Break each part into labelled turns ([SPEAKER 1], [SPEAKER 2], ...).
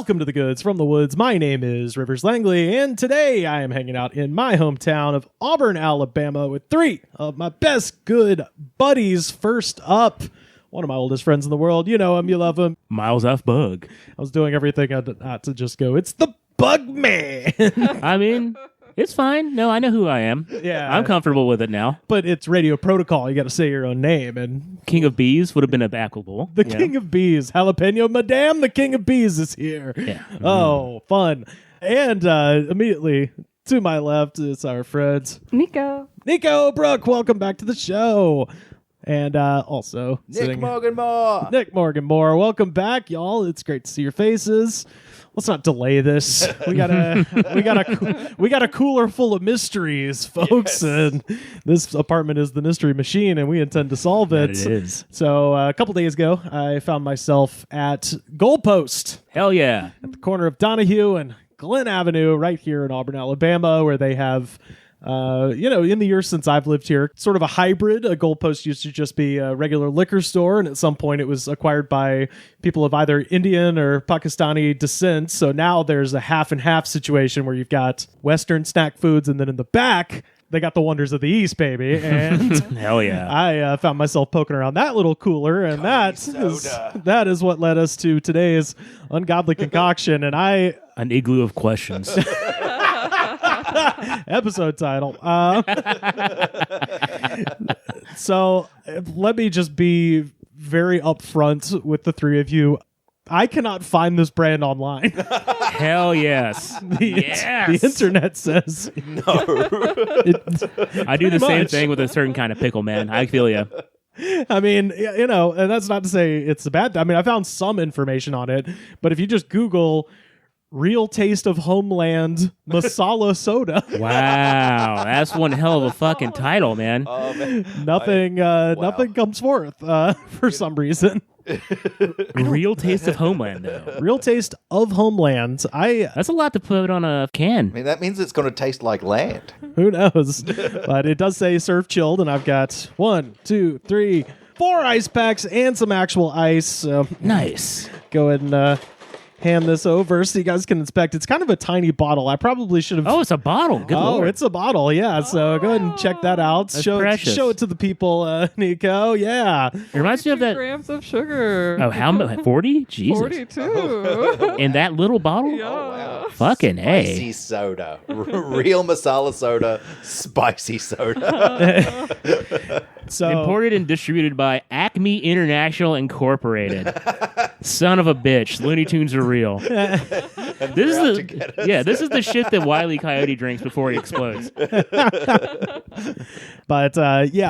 [SPEAKER 1] Welcome to the Goods from the Woods. My name is Rivers Langley, and today I am hanging out in my hometown of Auburn, Alabama, with three of my best good buddies. First up, one of my oldest friends in the world. You know him, you love him.
[SPEAKER 2] Miles Bugg.
[SPEAKER 1] I was doing everything not to just go, it's the Bug Man.
[SPEAKER 2] I mean, it's fine. No, I know who I am.
[SPEAKER 1] Yeah.
[SPEAKER 2] I'm comfortable with it now.
[SPEAKER 1] But it's radio protocol. You got to say your own name. And
[SPEAKER 2] King of Bees would have been applicable.
[SPEAKER 1] the King of Bees, Jalapeno Madame, the King of Bees is here.
[SPEAKER 2] Yeah.
[SPEAKER 1] Oh, fun. And immediately to my left is our friend
[SPEAKER 3] Nico
[SPEAKER 1] Brooke. Welcome back to the show. And also
[SPEAKER 4] Nick Morganmore.
[SPEAKER 1] Nick Morganmore. Welcome back, y'all. It's great to see your faces. Let's not delay this. We got a cooler full of mysteries, folks. Yes. And this apartment is the mystery machine, and we intend to solve it.
[SPEAKER 2] That it is.
[SPEAKER 1] So a couple days ago, I found myself at Goalpost
[SPEAKER 2] Hell yeah.
[SPEAKER 1] at the corner of Donahue and Glen Avenue, right here in Auburn, Alabama, where they have. In the years since I've lived here, sort of a hybrid. A Goalpost used to just be a regular liquor store, and at some point it was acquired by people of either Indian or Pakistani descent. So now there's a half and half situation where you've got Western snack foods, and then in the back, they got the wonders of the East, baby. And
[SPEAKER 2] hell yeah.
[SPEAKER 1] I found myself poking around that little cooler, and that is what led us to today's ungodly concoction. And
[SPEAKER 2] an igloo of questions.
[SPEAKER 1] Episode title. So let me just be very upfront with the three of you. I cannot find this brand online.
[SPEAKER 2] Hell yes.
[SPEAKER 1] The internet says
[SPEAKER 4] No.
[SPEAKER 2] I do the same thing with a certain kind of pickle, man. I feel you.
[SPEAKER 1] I mean, and that's not to say it's a bad. I mean, I found some information on it, but if you just Google Real Taste of Homeland Masala Soda.
[SPEAKER 2] Wow, that's one hell of a fucking title, man.
[SPEAKER 1] Nothing comes forth for some reason.
[SPEAKER 2] Real Taste of Homeland, though.
[SPEAKER 1] Real Taste of Homeland.
[SPEAKER 2] That's a lot to put on a can.
[SPEAKER 4] I mean, that means it's going to taste like land.
[SPEAKER 1] Who knows? But it does say serve chilled, and I've got 1, 2, 3, 4 ice packs and some actual ice. So
[SPEAKER 2] Nice.
[SPEAKER 1] go ahead and hand this over so you guys can inspect. It's kind of a tiny bottle. I probably should have.
[SPEAKER 2] Oh, it's a bottle. Good Lord.
[SPEAKER 1] It's a bottle. Yeah. So go ahead and check that out.
[SPEAKER 2] That's
[SPEAKER 1] Show it to the people, Nico. Yeah.
[SPEAKER 2] It reminds me of that.
[SPEAKER 3] grams of sugar.
[SPEAKER 2] Oh, how much? 40? Jesus.
[SPEAKER 3] 42.
[SPEAKER 2] In that little bottle?
[SPEAKER 3] Yeah.
[SPEAKER 4] Oh, wow.
[SPEAKER 2] Fucking
[SPEAKER 4] Spicy
[SPEAKER 2] A.
[SPEAKER 4] soda. Real masala soda. Spicy soda.
[SPEAKER 1] So
[SPEAKER 2] Imported and distributed by Acme International Incorporated. Son of a bitch. Looney Tunes are real. This is the shit that Wile E. Coyote drinks before he explodes.
[SPEAKER 1] But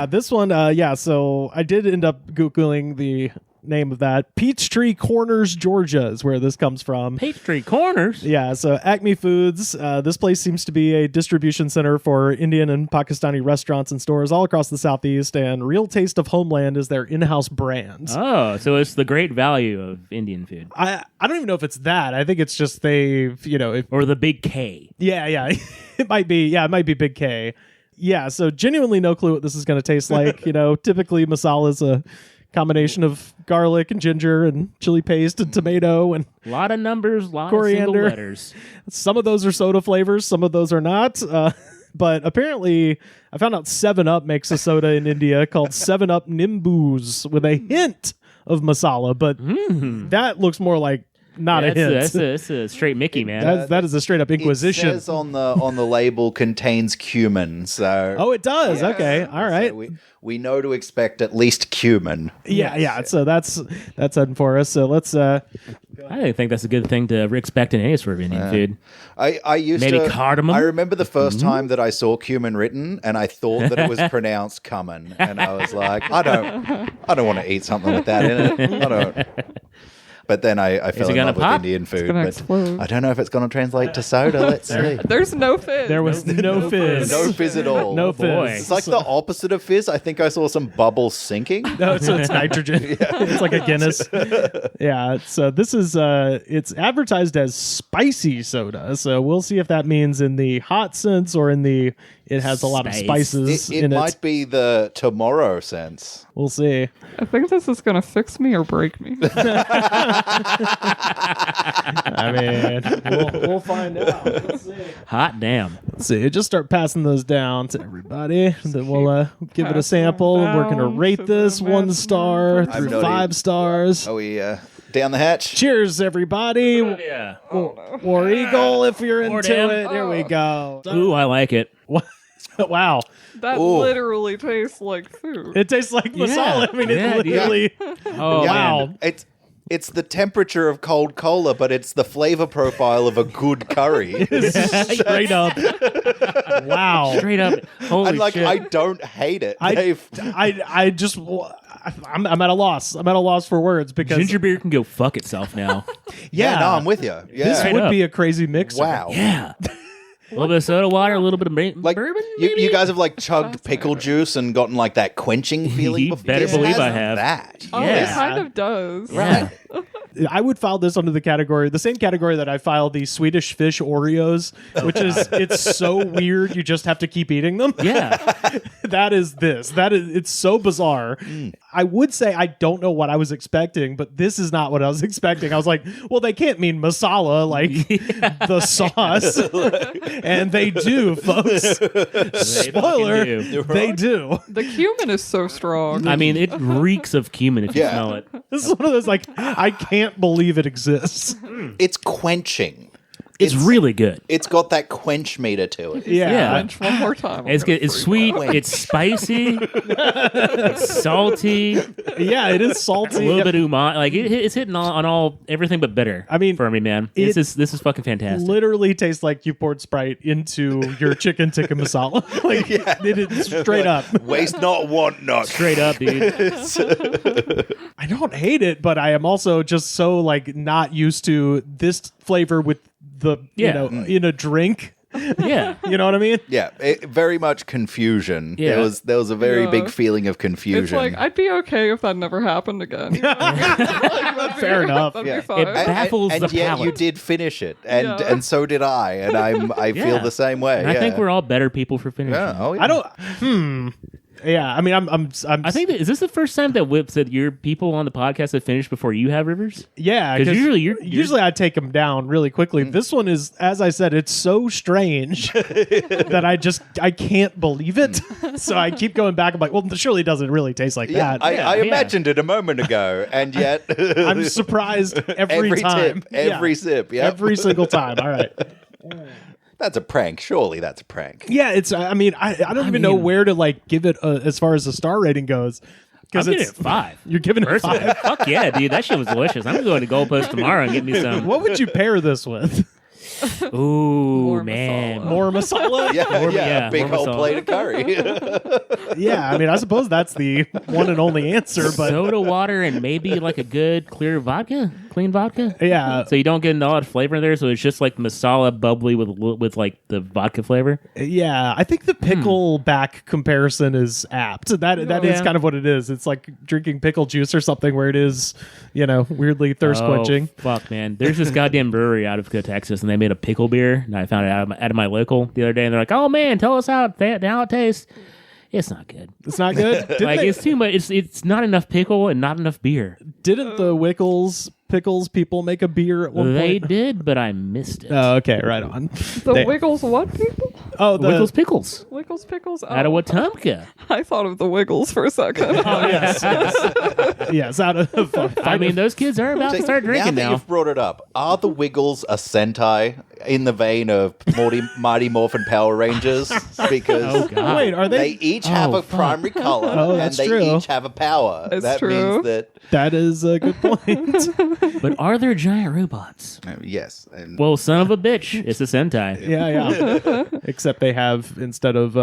[SPEAKER 1] this one, so I did end up Googling the name of that. Peachtree Corners, Georgia is where this comes from.
[SPEAKER 2] Peachtree Corners?
[SPEAKER 1] Yeah, so Acme Foods. This place seems to be a distribution center for Indian and Pakistani restaurants and stores all across the Southeast, and Real Taste of Homeland is their in-house brand.
[SPEAKER 2] Oh, so it's the great value of Indian food.
[SPEAKER 1] I don't even know if it's that. I think it's just they've,
[SPEAKER 2] Or the big K.
[SPEAKER 1] Yeah. It might be Big K. Yeah, so genuinely no clue what this is going to taste like. Typically masala is a combination of garlic and ginger and chili paste and tomato and
[SPEAKER 2] A lot of numbers, a lot
[SPEAKER 1] coriander.
[SPEAKER 2] of single letters.
[SPEAKER 1] Some of those are soda flavors, some of those are not. But apparently, I found out 7-Up makes a soda in India called 7-Up Nimbus with a hint of masala, but that looks more like not a hint.
[SPEAKER 2] That's a straight Mickey, man.
[SPEAKER 1] That is a straight up inquisition.
[SPEAKER 4] It says on the label contains cumin, so.
[SPEAKER 1] Oh, it does.
[SPEAKER 4] Yeah.
[SPEAKER 1] Okay, all right.
[SPEAKER 4] So we know to expect at least cumin.
[SPEAKER 1] Yeah. So that's heading for us. So let's.
[SPEAKER 2] I think that's a good thing to expect in any sort of Indian food.
[SPEAKER 4] I used
[SPEAKER 2] Maybe
[SPEAKER 4] to
[SPEAKER 2] cardamom?
[SPEAKER 4] I remember the first time that I saw cumin written, and I thought that it was pronounced cumin, and I was like, I don't want to eat something with that in it. I don't. But then I fell in love with Indian food. But
[SPEAKER 3] explode.
[SPEAKER 4] I don't know if it's going to translate to soda. Let's see.
[SPEAKER 3] There's no fizz.
[SPEAKER 1] There was no fizz.
[SPEAKER 4] No fizz at all.
[SPEAKER 1] No
[SPEAKER 2] boy.
[SPEAKER 1] fizz.
[SPEAKER 4] It's like the opposite of fizz. I think I saw some bubbles sinking.
[SPEAKER 1] No, so it's nitrogen. It's like a Guinness. Yeah. So this is it's advertised as spicy soda. So we'll see if that means in the hot sense or in the it has a lot of spices
[SPEAKER 4] It
[SPEAKER 1] in it.
[SPEAKER 4] might be the tomorrow sense.
[SPEAKER 1] We'll see.
[SPEAKER 3] I think this is going to fix me or break me.
[SPEAKER 1] I mean, we'll find out. Let's see.
[SPEAKER 2] Hot damn.
[SPEAKER 1] Let's see. Just start passing those down to everybody. And then we'll give it a sample. And we're going to rate this 1 star through 5 stars.
[SPEAKER 4] Are we down the hatch?
[SPEAKER 1] Cheers, everybody.
[SPEAKER 2] Yeah.
[SPEAKER 1] War Eagle, if you're into
[SPEAKER 2] damn.
[SPEAKER 1] it. Here we go.
[SPEAKER 2] Ooh, I like it.
[SPEAKER 1] Wow.
[SPEAKER 3] That
[SPEAKER 4] Ooh.
[SPEAKER 3] literally tastes like food.
[SPEAKER 1] It tastes like masala. I mean, it literally.
[SPEAKER 2] Oh,
[SPEAKER 1] Wow.
[SPEAKER 2] man.
[SPEAKER 4] It's the temperature of cold cola, but it's the flavor profile of a good curry.
[SPEAKER 1] Straight up. Wow.
[SPEAKER 2] Straight up. Holy
[SPEAKER 4] And like,
[SPEAKER 2] shit.
[SPEAKER 4] I don't hate it.
[SPEAKER 1] I just. I'm at a loss. I'm at a loss for words because
[SPEAKER 2] Ginger beer can go fuck itself now.
[SPEAKER 4] yeah, no, I'm with you. Yeah.
[SPEAKER 1] this
[SPEAKER 2] Straight
[SPEAKER 1] would
[SPEAKER 2] up.
[SPEAKER 1] be a crazy mix.
[SPEAKER 4] Wow.
[SPEAKER 2] Yeah. A little bit of soda water, a little bit of
[SPEAKER 4] Like
[SPEAKER 2] bourbon,
[SPEAKER 4] you
[SPEAKER 2] maybe?
[SPEAKER 4] guys have like chugged pickle juice and gotten like that quenching feeling.
[SPEAKER 2] You
[SPEAKER 4] before.
[SPEAKER 2] better
[SPEAKER 4] This
[SPEAKER 2] believe
[SPEAKER 4] has
[SPEAKER 2] I have.
[SPEAKER 4] that.
[SPEAKER 3] Oh,
[SPEAKER 2] Yeah.
[SPEAKER 3] it kind of does.
[SPEAKER 2] Yeah.
[SPEAKER 1] I would file this under the same category that I filed the Swedish fish Oreos, which is it's so weird you just have to keep eating them.
[SPEAKER 2] Yeah.
[SPEAKER 1] That is it's so bizarre. I would say I don't know what I was expecting, but this is not what I was expecting. I was like, well, they can't mean masala like the sauce. And they do, folks. Spoiler,
[SPEAKER 2] do.
[SPEAKER 1] they do.
[SPEAKER 3] The cumin is so strong.
[SPEAKER 2] I mean, it reeks of cumin if you
[SPEAKER 4] Yeah.
[SPEAKER 2] smell it.
[SPEAKER 1] This is one of those like I can't believe it exists.
[SPEAKER 4] It's quenching.
[SPEAKER 2] It's really good.
[SPEAKER 4] It's got that quench meter to it.
[SPEAKER 2] Yeah.
[SPEAKER 3] Quench one more time.
[SPEAKER 2] It's good. It's sweet. It's spicy. It's salty.
[SPEAKER 1] Yeah, it is
[SPEAKER 2] A
[SPEAKER 1] salty.
[SPEAKER 2] little bit umami. Like it's hitting on everything but bitter.
[SPEAKER 1] I mean,
[SPEAKER 2] for me, man,
[SPEAKER 1] it
[SPEAKER 2] this is fucking fantastic.
[SPEAKER 1] Literally tastes like you poured Sprite into your chicken tikka masala. Like it is straight up.
[SPEAKER 4] Waste not, want not.
[SPEAKER 2] Straight up, dude.
[SPEAKER 1] I don't hate it, but I am also just so like not used to this flavor with the
[SPEAKER 2] Yeah.
[SPEAKER 1] in a drink.
[SPEAKER 2] Yeah.
[SPEAKER 1] You know what I mean?
[SPEAKER 4] Yeah, very much confusion.
[SPEAKER 2] Yeah.
[SPEAKER 4] There was a very
[SPEAKER 3] Yeah.
[SPEAKER 4] big feeling of
[SPEAKER 3] It's
[SPEAKER 4] confusion.
[SPEAKER 3] like, I'd be okay if that never happened again.
[SPEAKER 1] Fair enough.
[SPEAKER 3] That'd
[SPEAKER 4] Yeah.
[SPEAKER 3] be fine.
[SPEAKER 2] It baffles
[SPEAKER 4] and
[SPEAKER 2] the
[SPEAKER 4] yet
[SPEAKER 2] palate.
[SPEAKER 4] you did finish it, and
[SPEAKER 3] Yeah.
[SPEAKER 4] and so did I, and I feel
[SPEAKER 2] Yeah.
[SPEAKER 4] the same way.
[SPEAKER 2] And I think
[SPEAKER 4] yeah.
[SPEAKER 2] we're all better people for finishing.
[SPEAKER 4] Yeah, oh, yeah.
[SPEAKER 1] I don't. Yeah, I mean, I'm.
[SPEAKER 2] I think is this the first time that Whip said your people on the podcast have finished before you have, Rivers?
[SPEAKER 1] Yeah,
[SPEAKER 2] 'Cause usually you're-
[SPEAKER 1] usually I take them down really quickly. This one is, as I said, it's so strange that I can't believe it. So I keep going back. I'm like, well, surely it doesn't really taste like
[SPEAKER 4] Yeah,
[SPEAKER 1] that.
[SPEAKER 4] I
[SPEAKER 2] Yeah.
[SPEAKER 4] imagined it a moment ago, and yet
[SPEAKER 1] I'm surprised every time,
[SPEAKER 4] tip, every
[SPEAKER 1] Yeah.
[SPEAKER 4] sip, yeah,
[SPEAKER 1] every single time. All right.
[SPEAKER 4] That's a prank. Surely that's a prank.
[SPEAKER 1] Yeah, it's. I mean, I don't even know where to like give it as far as the star rating goes.
[SPEAKER 2] I'm
[SPEAKER 1] Because
[SPEAKER 2] giving
[SPEAKER 1] it's
[SPEAKER 2] it 5.
[SPEAKER 1] You're giving it
[SPEAKER 2] Personally,
[SPEAKER 1] 5.
[SPEAKER 2] fuck yeah, dude, that shit was delicious. I'm going to Goalpost tomorrow and get me some.
[SPEAKER 1] What would you pair this with?
[SPEAKER 2] Ooh,
[SPEAKER 3] More
[SPEAKER 2] man.
[SPEAKER 3] masala.
[SPEAKER 1] More masala?
[SPEAKER 2] yeah,
[SPEAKER 4] a big
[SPEAKER 2] more
[SPEAKER 4] whole
[SPEAKER 2] masala.
[SPEAKER 4] plate of curry.
[SPEAKER 1] Yeah, I mean, I suppose that's the one and only answer, but
[SPEAKER 2] Soda water and maybe like a good clear vodka, clean vodka.
[SPEAKER 1] yeah,
[SPEAKER 2] So you don't get a lot of flavor in there. So it's just like masala bubbly with like the vodka flavor.
[SPEAKER 1] yeah. I think the pickleback comparison is apt. That is
[SPEAKER 2] Yeah.
[SPEAKER 1] kind of what it is. It's like drinking pickle juice or something where it is, weirdly thirst quenching.
[SPEAKER 2] Oh, fuck, man. There's this goddamn brewery out of Texas, and they made a pickle beer. And I found it out of my local the other day, and they're like, "Oh man, tell us how it tastes." It's not good.
[SPEAKER 1] It's not good.
[SPEAKER 2] It's too much. It's not enough pickle and not enough beer.
[SPEAKER 1] Didn't the Pickles people make a beer at one
[SPEAKER 2] They
[SPEAKER 1] point?
[SPEAKER 2] did, but I missed it.
[SPEAKER 1] Oh, okay, right on.
[SPEAKER 3] The
[SPEAKER 1] They-
[SPEAKER 3] Wiggles what people?
[SPEAKER 1] Oh, the
[SPEAKER 2] Wiggles pickles
[SPEAKER 3] Wiggles pickles?
[SPEAKER 2] out of Wetumpka.
[SPEAKER 3] I thought of the Wiggles for a second.
[SPEAKER 1] Oh, yes. Yes, out of.
[SPEAKER 2] I mean, those kids are about to start drinking
[SPEAKER 4] now that
[SPEAKER 2] now.
[SPEAKER 4] you've brought it up, are the Wiggles a Sentai in the vein of Mighty Morphin Power Rangers? Because
[SPEAKER 2] Oh god.
[SPEAKER 1] Wait, are
[SPEAKER 4] they
[SPEAKER 1] they?
[SPEAKER 4] each have
[SPEAKER 2] Oh,
[SPEAKER 4] a primary color,
[SPEAKER 1] Oh,
[SPEAKER 4] and
[SPEAKER 1] that's
[SPEAKER 4] they
[SPEAKER 1] true.
[SPEAKER 4] each have a power.
[SPEAKER 3] It's
[SPEAKER 4] that
[SPEAKER 3] true.
[SPEAKER 4] means that
[SPEAKER 1] That is a good point.
[SPEAKER 2] But are there giant robots?
[SPEAKER 4] yes. And
[SPEAKER 2] Well, son of a bitch, it's a Sentai.
[SPEAKER 1] Yeah. Except they have, instead of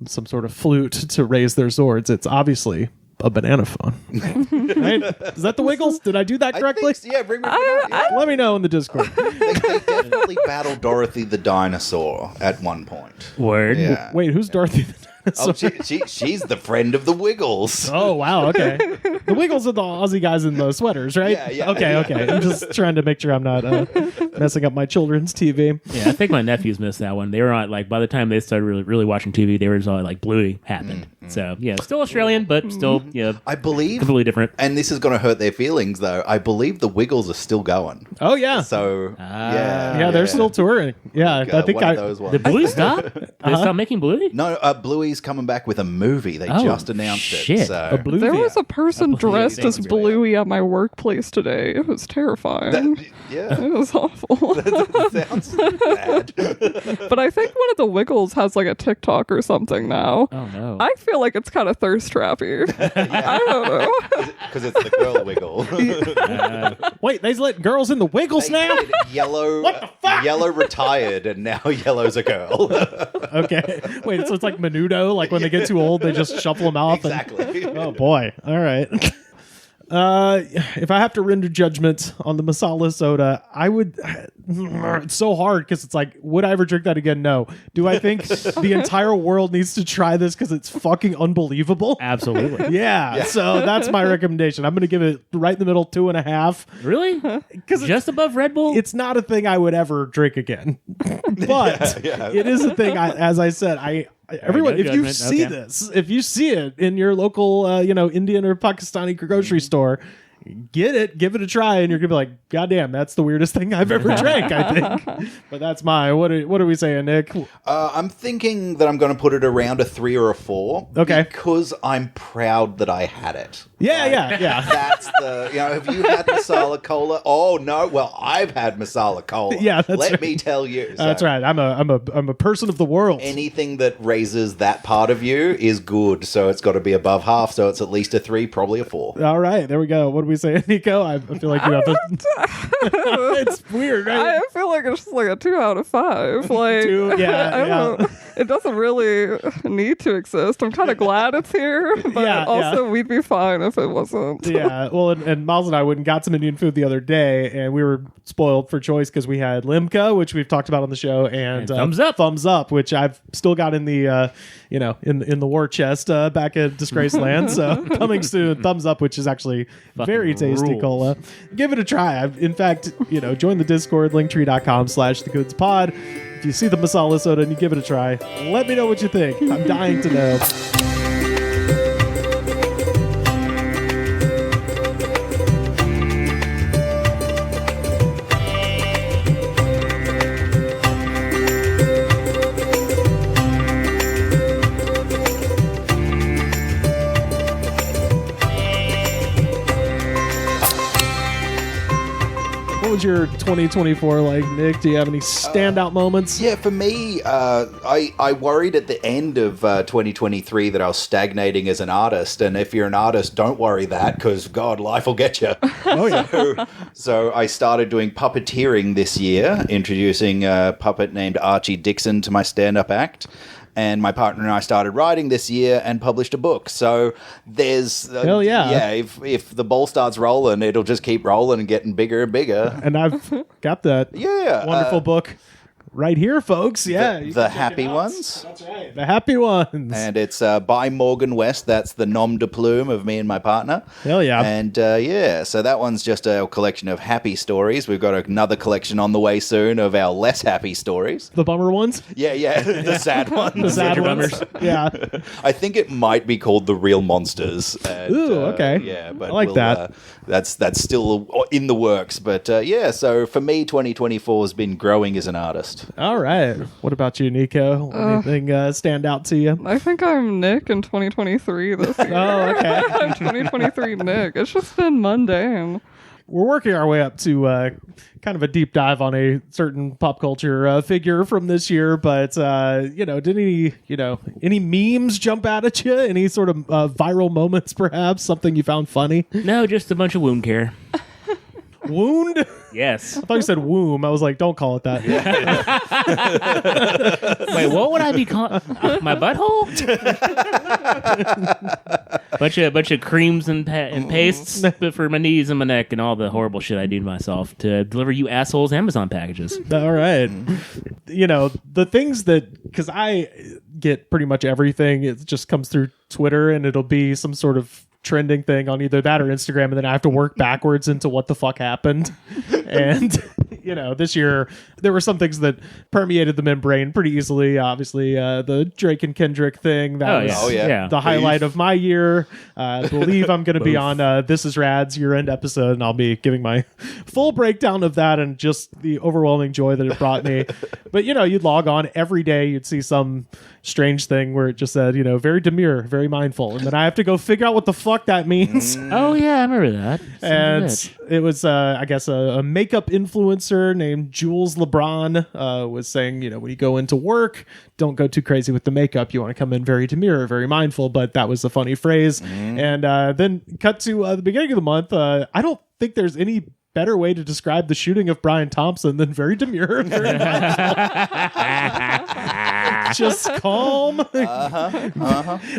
[SPEAKER 1] some sort of flute to raise their swords, it's obviously a banana phone. Right? Is that the Wiggles? Did I do that
[SPEAKER 4] I
[SPEAKER 1] correctly?
[SPEAKER 4] think, yeah, bring me up. Yeah.
[SPEAKER 1] Let me know in the Discord.
[SPEAKER 4] They definitely battled Dorothy the dinosaur at one point.
[SPEAKER 2] Word.
[SPEAKER 4] Yeah.
[SPEAKER 1] Wait, who's Dorothy the
[SPEAKER 4] Oh,
[SPEAKER 1] dinosaur?
[SPEAKER 4] she's the friend of the Wiggles.
[SPEAKER 1] Oh, wow, okay. The Wiggles are the Aussie guys in the sweaters, right?
[SPEAKER 4] Yeah, yeah,
[SPEAKER 1] Okay,
[SPEAKER 4] yeah.
[SPEAKER 1] okay. I'm just trying to make sure I'm not messing up my children's TV.
[SPEAKER 2] Yeah, I think my nephews missed that one. They were on, like, by the time they started really watching TV, they were just all, like, Bluey happened. So, yeah, still Australian, but still,
[SPEAKER 4] I believe,
[SPEAKER 2] completely different.
[SPEAKER 4] and this is going to hurt their feelings, though. I believe the Wiggles are still going.
[SPEAKER 1] Oh, yeah.
[SPEAKER 4] So,
[SPEAKER 1] Yeah, they're still touring. Yeah, I think
[SPEAKER 4] one of those ones.
[SPEAKER 2] Did Bluey stop? Did they stop making Bluey?
[SPEAKER 4] No, Bluey's coming back with a movie. They just announced
[SPEAKER 2] shit.
[SPEAKER 4] it. So.
[SPEAKER 1] A Bluey.
[SPEAKER 3] There was a person dressed as
[SPEAKER 4] sounds
[SPEAKER 3] Bluey at my workplace today. It was terrifying.
[SPEAKER 4] Yeah.
[SPEAKER 3] It was awful.
[SPEAKER 4] Sounds bad.
[SPEAKER 3] But I think one of the Wiggles has like a TikTok or something now.
[SPEAKER 2] Oh, no.
[SPEAKER 3] I feel like it's kind of thirst trappy. I don't know.
[SPEAKER 4] Because it's the girl Wiggle.
[SPEAKER 1] Wait, they let girls in the Wiggles now?
[SPEAKER 4] Yellow,
[SPEAKER 1] What the fuck?
[SPEAKER 4] Yellow retired, and now Yellow's a girl.
[SPEAKER 1] Okay. Wait, so it's like Menudo? Like when they get too old, they just shuffle them off?
[SPEAKER 4] Exactly.
[SPEAKER 1] Oh, boy. All right. If I have to render judgment on the Masala soda, I would. It's so hard because it's like, would I ever drink that again? No. Do I think the entire world needs to try this because it's fucking unbelievable?
[SPEAKER 2] Absolutely.
[SPEAKER 1] Yeah. So that's my recommendation. I'm going to give it right in the middle, 2.5.
[SPEAKER 2] Really? Just above Red Bull?
[SPEAKER 1] It's not a thing I would ever drink again, but it is a thing. As I said, everyone,
[SPEAKER 2] no
[SPEAKER 1] if you
[SPEAKER 2] judgment.
[SPEAKER 1] see
[SPEAKER 2] Okay.
[SPEAKER 1] this, if you see it in your local, Indian or Pakistani grocery store, get it, give it a try, and you're gonna be like, God damn, that's the weirdest thing I've ever drank, I think. But that's what are we saying, Nick?
[SPEAKER 4] I'm thinking that I'm going to put it around a 3 or a 4.
[SPEAKER 1] Okay.
[SPEAKER 4] Because I'm proud that I had it.
[SPEAKER 1] Yeah.
[SPEAKER 4] That's have you had Masala Cola? Oh, no. Well, I've had Masala Cola.
[SPEAKER 1] Yeah, that's
[SPEAKER 4] Let
[SPEAKER 1] right.
[SPEAKER 4] me tell you. So
[SPEAKER 1] That's right. I'm a person of the world.
[SPEAKER 4] anything that raises that part of you is good. So it's got to be above half. So it's at least a 3, probably a 4.
[SPEAKER 1] All right, there we go. What do we say, Nico? I feel like you have to. It's weird, right?
[SPEAKER 3] I feel like it's just like a 2 out of 5. Like,
[SPEAKER 1] 2, yeah,
[SPEAKER 3] I don't know. It doesn't really need to exist. I'm kind of glad it's here, but
[SPEAKER 1] Yeah,
[SPEAKER 3] also we'd be fine if it wasn't.
[SPEAKER 1] Yeah, well, and Miles and I went and got some Indian food the other day, and we were spoiled for choice because we had limca, which we've talked about on the show, and thumbs up, which I've still got in the in the war chest back at Disgraced Land. So coming soon, thumbs up, which is actually very tasty
[SPEAKER 2] rules.
[SPEAKER 1] cola. Give it a try. In fact, join the Discord, linktree.com/thegoodspod. If you see the Masala soda and you give it a try, let me know what you think. I'm dying to know. What was your 2024 like, Nick? Do you have any standout moments?
[SPEAKER 4] Yeah, for me, I worried at the end of 2023 that I was stagnating as an artist. And if you're an artist, don't worry that because, God, life will get you.
[SPEAKER 1] Oh, yeah.
[SPEAKER 4] So I started doing puppeteering this year, introducing a puppet named Archie Dixon to my stand-up act. And my partner and I started writing this year and published a book. So there's...
[SPEAKER 1] Hell yeah.
[SPEAKER 4] Yeah, if the ball starts rolling, it'll just keep rolling and getting bigger and bigger.
[SPEAKER 1] And I've got that wonderful book right here, folks. Yeah. you
[SPEAKER 4] The
[SPEAKER 1] can check
[SPEAKER 4] Happy
[SPEAKER 1] it out.
[SPEAKER 4] Ones.
[SPEAKER 1] That's right. The Happy Ones.
[SPEAKER 4] And it's by Morgan West. That's the nom de plume of me and my partner.
[SPEAKER 1] Hell yeah.
[SPEAKER 4] And so that one's just a collection of happy stories. We've got another collection on the way soon of our less happy stories.
[SPEAKER 1] The bummer ones?
[SPEAKER 4] Yeah, the sad ones.
[SPEAKER 1] The sad ones. Yeah.
[SPEAKER 4] I think it might be called The Real Monsters. And,
[SPEAKER 1] Ooh, okay.
[SPEAKER 4] Yeah, but
[SPEAKER 1] I like that.
[SPEAKER 4] That's still in the works. But so for me, 2024 has been growing as an artist.
[SPEAKER 1] All right. What about you, Nico? Anything stand out to you?
[SPEAKER 3] I think I'm Nick in 2023 this year.
[SPEAKER 1] Oh, okay.
[SPEAKER 3] I'm 2023 Nick. It's just been mundane.
[SPEAKER 1] We're working our way up to kind of a deep dive on a certain pop culture figure from this year, but did any memes jump out at you? Any sort of viral moments, perhaps? Something you found funny?
[SPEAKER 2] No, just a bunch of wound care.
[SPEAKER 1] Wound?
[SPEAKER 2] Yes.
[SPEAKER 1] I thought you said womb. I was like, don't call it that.
[SPEAKER 2] Wait, what would I be calling? My butthole? bunch of creams and pastes for my knees and my neck and all the horrible shit I do to myself to deliver you assholes Amazon packages.
[SPEAKER 1] All right. The things that, because I get pretty much everything, it just comes through Twitter and it'll be some sort of trending thing on either that or Instagram, and then I have to work backwards into what the fuck happened. And this year there were some things that permeated the membrane pretty easily. Obviously, the Drake and Kendrick thing that was the highlight of my year. I believe I'm going to be on This Is Rad's year-end episode, and I'll be giving my full breakdown of that and just the overwhelming joy that it brought me. But you'd log on every day, you'd see some strange thing where it just said, very demure, very mindful, and then I have to go figure out what the fuck that means.
[SPEAKER 2] Oh yeah, I remember that.
[SPEAKER 1] And it was, I guess, a makeup influencer named Jules LeBron was saying, when you go into work, don't go too crazy with the makeup. You want to come in very demure, very mindful. But that was a funny phrase. And then cut to the beginning of the month. I don't think there's any better way to describe the shooting of Brian Thompson than very demure, very just calm,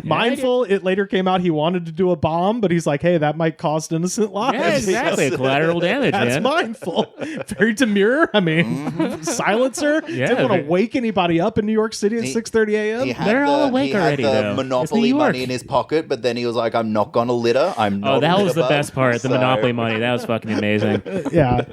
[SPEAKER 1] mindful. It later came out he wanted to do a bomb, but he's like, hey, that might cost innocent lives.
[SPEAKER 2] Yeah, exactly. Collateral damage.
[SPEAKER 1] That's
[SPEAKER 2] man.
[SPEAKER 1] mindful. Very demure. I mean, silencer. Didn't want to wake anybody up in New York City at 6:30 a.m.
[SPEAKER 2] They're all awake already,
[SPEAKER 4] He had
[SPEAKER 2] though.
[SPEAKER 4] the Monopoly money in his pocket, but then he was like, I'm not going to litter. I'm not
[SPEAKER 2] that was the
[SPEAKER 4] bug.
[SPEAKER 2] best part, the Monopoly money. That was fucking amazing.
[SPEAKER 1] Yeah.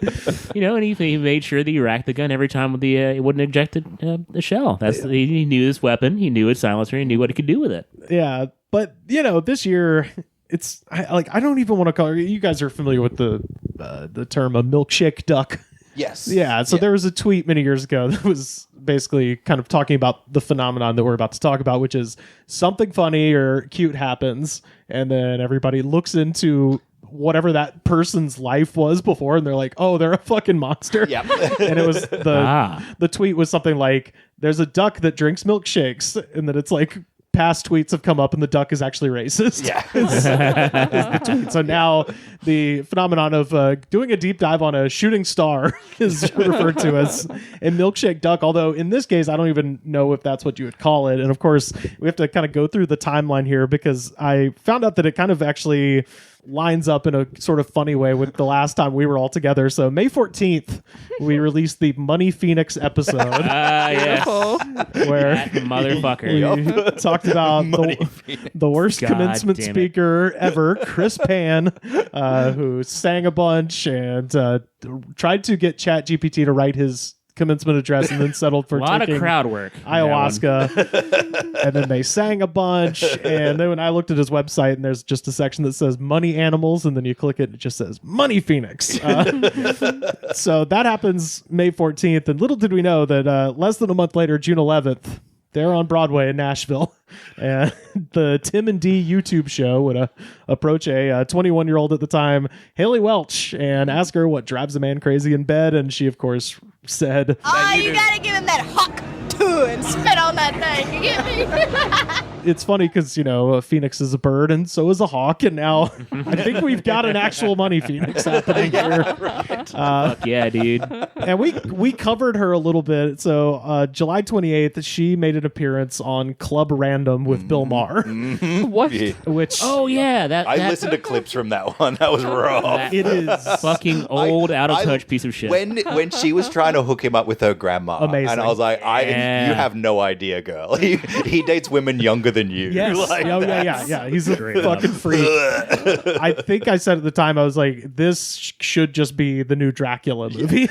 [SPEAKER 2] And he made sure that you racked the gun every time with it wouldn't eject the shell. He knew his weapon. He knew its silencer. He knew what he could do with it.
[SPEAKER 1] Yeah. But, this year, it's I don't even want to call it. You guys are familiar with the term a milkshake duck.
[SPEAKER 4] Yes.
[SPEAKER 1] Yeah. So there was a tweet many years ago that was basically kind of talking about the phenomenon that we're about to talk about, which is something funny or cute happens, and then everybody looks into whatever that person's life was before, and they're like, oh, they're a fucking monster.
[SPEAKER 4] Yep.
[SPEAKER 1] And it was the tweet was something like, there's a duck that drinks milkshakes, and then it's like past tweets have come up and the duck is actually racist.
[SPEAKER 4] Yeah.
[SPEAKER 1] is the tweet. So now the phenomenon of doing a deep dive on a shooting star is referred to as a milkshake duck, although in this case I don't even know if that's what you would call it. And of course we have to kind of go through the timeline here, because I found out that it kind of actually lines up in a sort of funny way with the last time we were all together. So May 14th, we released the Money Phoenix episode.
[SPEAKER 2] Yes.
[SPEAKER 1] Where
[SPEAKER 2] that motherfucker.
[SPEAKER 1] we talked about the worst commencement speaker ever, Chris Pan, who sang a bunch and tried to get ChatGPT to write his commencement address and then settled for
[SPEAKER 2] a lot
[SPEAKER 1] taking
[SPEAKER 2] of crowd work.
[SPEAKER 1] Ayahuasca. And then they sang a bunch. And then when I looked at his website, and there's just a section that says money animals, and then you click it, it just says Money Phoenix. So that happens May 14th. And little did we know that less than a month later, June 11th, they're on Broadway in Nashville. And the Tim and D YouTube show would approach a 21-year-old at the time, Haliey Welch, and ask her what drives a man crazy in bed. And she, of course, said,
[SPEAKER 5] you gotta give him that hawk too and spit on that thing. You get me?
[SPEAKER 1] It's funny because, a phoenix is a bird and so is a hawk. And now I think we've got an actual money phoenix happening here.
[SPEAKER 4] Right.
[SPEAKER 2] Fuck yeah, dude.
[SPEAKER 1] And we covered her a little bit. So July 28th, she made an appearance on Club Random with Bill Maher.
[SPEAKER 3] What?
[SPEAKER 1] Which
[SPEAKER 4] I listened to clips from that one. That was rough.
[SPEAKER 1] it is
[SPEAKER 2] fucking old, out of touch piece of shit.
[SPEAKER 4] When she was trying to hook him up with her grandma,
[SPEAKER 1] amazing.
[SPEAKER 4] And I was like, you have no idea, girl. He dates women younger than you.
[SPEAKER 1] Yes.
[SPEAKER 4] Like,
[SPEAKER 1] yeah. He's a fucking freak. I think I said at the time, I was like, this should just be the new Dracula movie.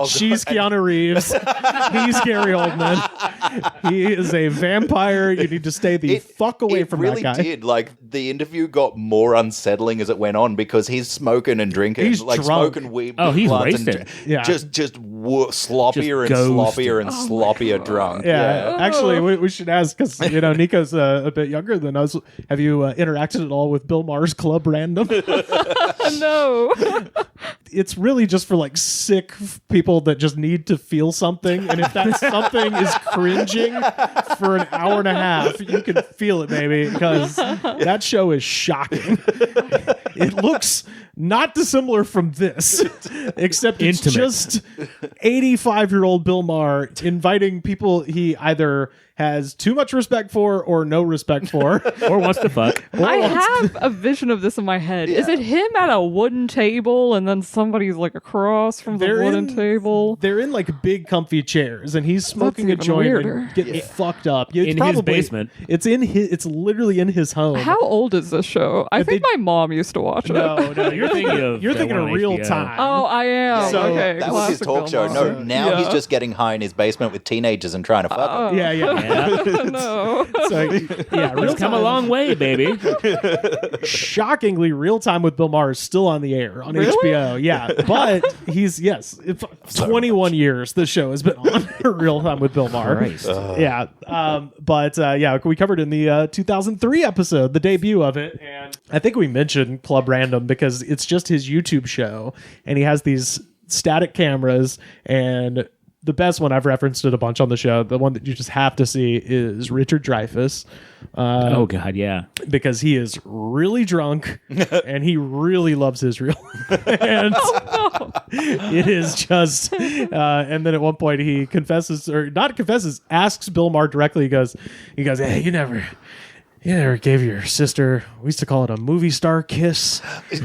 [SPEAKER 1] She's Keanu Reeves. He's Gary Oldman. He is a vampire. You need to stay the fuck away from that guy.
[SPEAKER 4] It really did. Like, the interview got more unsettling as it went on because he's smoking and drinking.
[SPEAKER 1] He's
[SPEAKER 4] like
[SPEAKER 1] drunk.
[SPEAKER 4] Smoking weed.
[SPEAKER 2] Oh, he's
[SPEAKER 4] blunts
[SPEAKER 2] wasted.
[SPEAKER 1] Yeah.
[SPEAKER 4] Just sloppier
[SPEAKER 2] Just
[SPEAKER 4] and
[SPEAKER 2] ghosted.
[SPEAKER 4] sloppier and sloppier drunk.
[SPEAKER 1] Yeah. Actually, we should ask, because Nico's a bit younger than us. Have you interacted at all with Bill Maher's Club Random?
[SPEAKER 3] No.
[SPEAKER 1] It's really just for like sick people that just need to feel something, and if that something is cringing for an hour and a half, you can feel it, baby, because that show is shocking. It looks not dissimilar from this, except it's
[SPEAKER 2] Intimate.
[SPEAKER 1] just 85-year-old Bill Maher inviting people he either has too much respect for or no respect for.
[SPEAKER 2] Or wants to fuck.
[SPEAKER 3] I have a vision of this in my head. Is it him at a wooden table and then somebody's like across from the wooden table?
[SPEAKER 1] They're in like big comfy chairs, and he's smoking a
[SPEAKER 3] even
[SPEAKER 1] joint
[SPEAKER 3] weirder.
[SPEAKER 1] and getting fucked up. It's
[SPEAKER 2] In his
[SPEAKER 1] probably,
[SPEAKER 2] basement.
[SPEAKER 1] It's literally in his home.
[SPEAKER 3] How old is this show? I think my mom used to watch it.
[SPEAKER 1] No,
[SPEAKER 2] You're thinking
[SPEAKER 1] of Real
[SPEAKER 2] HBO.
[SPEAKER 1] Time.
[SPEAKER 3] Oh, I am.
[SPEAKER 1] So-
[SPEAKER 3] Okay,
[SPEAKER 4] That was his
[SPEAKER 3] classic
[SPEAKER 4] talk show.
[SPEAKER 3] Bill
[SPEAKER 4] No,
[SPEAKER 3] Maher.
[SPEAKER 4] now
[SPEAKER 3] Yeah.
[SPEAKER 4] he's just getting high in his basement with teenagers and trying to fuck them.
[SPEAKER 1] Yeah.
[SPEAKER 3] No.
[SPEAKER 1] So yeah, Real
[SPEAKER 2] He's come a
[SPEAKER 1] Time.
[SPEAKER 2] long way, baby.
[SPEAKER 1] Shockingly, Real Time with Bill Maher is still on the air on
[SPEAKER 3] Really?
[SPEAKER 1] HBO. Yeah, but it's 21 years the show has been on Real Time with Bill Maher.
[SPEAKER 2] Christ.
[SPEAKER 1] Yeah, we covered in the 2003 episode the debut of it, and I think we mentioned Club Random because it's just his YouTube show, and he has these static cameras and. The best one, I've referenced it a bunch on the show, the one that you just have to see is Richard Dreyfuss.
[SPEAKER 2] Oh, God, yeah.
[SPEAKER 1] Because he is really drunk and he really loves Israel. And it is just, and then at one point he asks Bill Maher directly. He goes, hey, you never gave your sister, we used to call it a movie star kiss.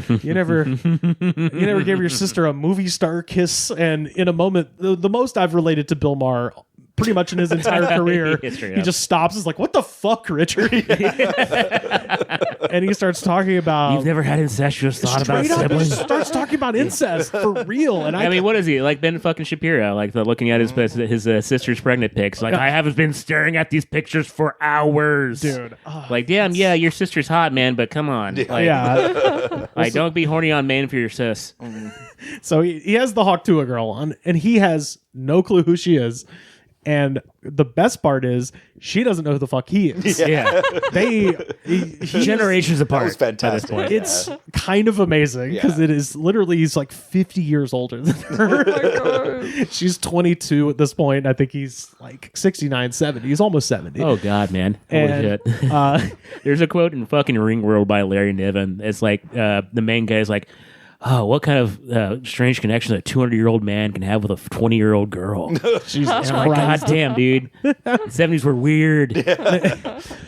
[SPEAKER 1] You never gave your sister a movie star kiss. And in a moment, the most I've related to Bill Maher pretty much in his entire career, he just stops. Is like, what the fuck, Richard? And he starts talking about.
[SPEAKER 2] You've never had incestuous thought about
[SPEAKER 1] Straight up, he
[SPEAKER 2] siblings?
[SPEAKER 1] just starts talking about incest for real. And
[SPEAKER 2] I mean, what is he like? Ben fucking Shapiro, like looking at his sister's pregnant pics. Like, I have been staring at these pictures for hours,
[SPEAKER 1] dude.
[SPEAKER 2] Like, damn, yeah, your sister's hot, man, but come on, like, don't be horny on main for your sis.
[SPEAKER 1] So he has the Hawk Tuah Girl on, and he has no clue who she is. And the best part is she doesn't know who the fuck he is.
[SPEAKER 2] Yeah,
[SPEAKER 1] Generations
[SPEAKER 4] That was fantastic.
[SPEAKER 1] It's kind of amazing because it is literally he's like 50 years older than her.
[SPEAKER 3] Oh my God.
[SPEAKER 1] She's 22 at this point. I think he's like 69, 70. He's almost 70.
[SPEAKER 2] Oh God, man! Holy
[SPEAKER 1] And,
[SPEAKER 2] shit! There's a quote in fucking Ringworld by Larry Niven. It's like the main guy is like, "Oh, what kind of strange connection a 200-year-old man can have with a 20-year-old girl?"
[SPEAKER 1] Jesus
[SPEAKER 2] And I'm like,
[SPEAKER 1] Christ.
[SPEAKER 2] God damn, dude! The 70s were weird.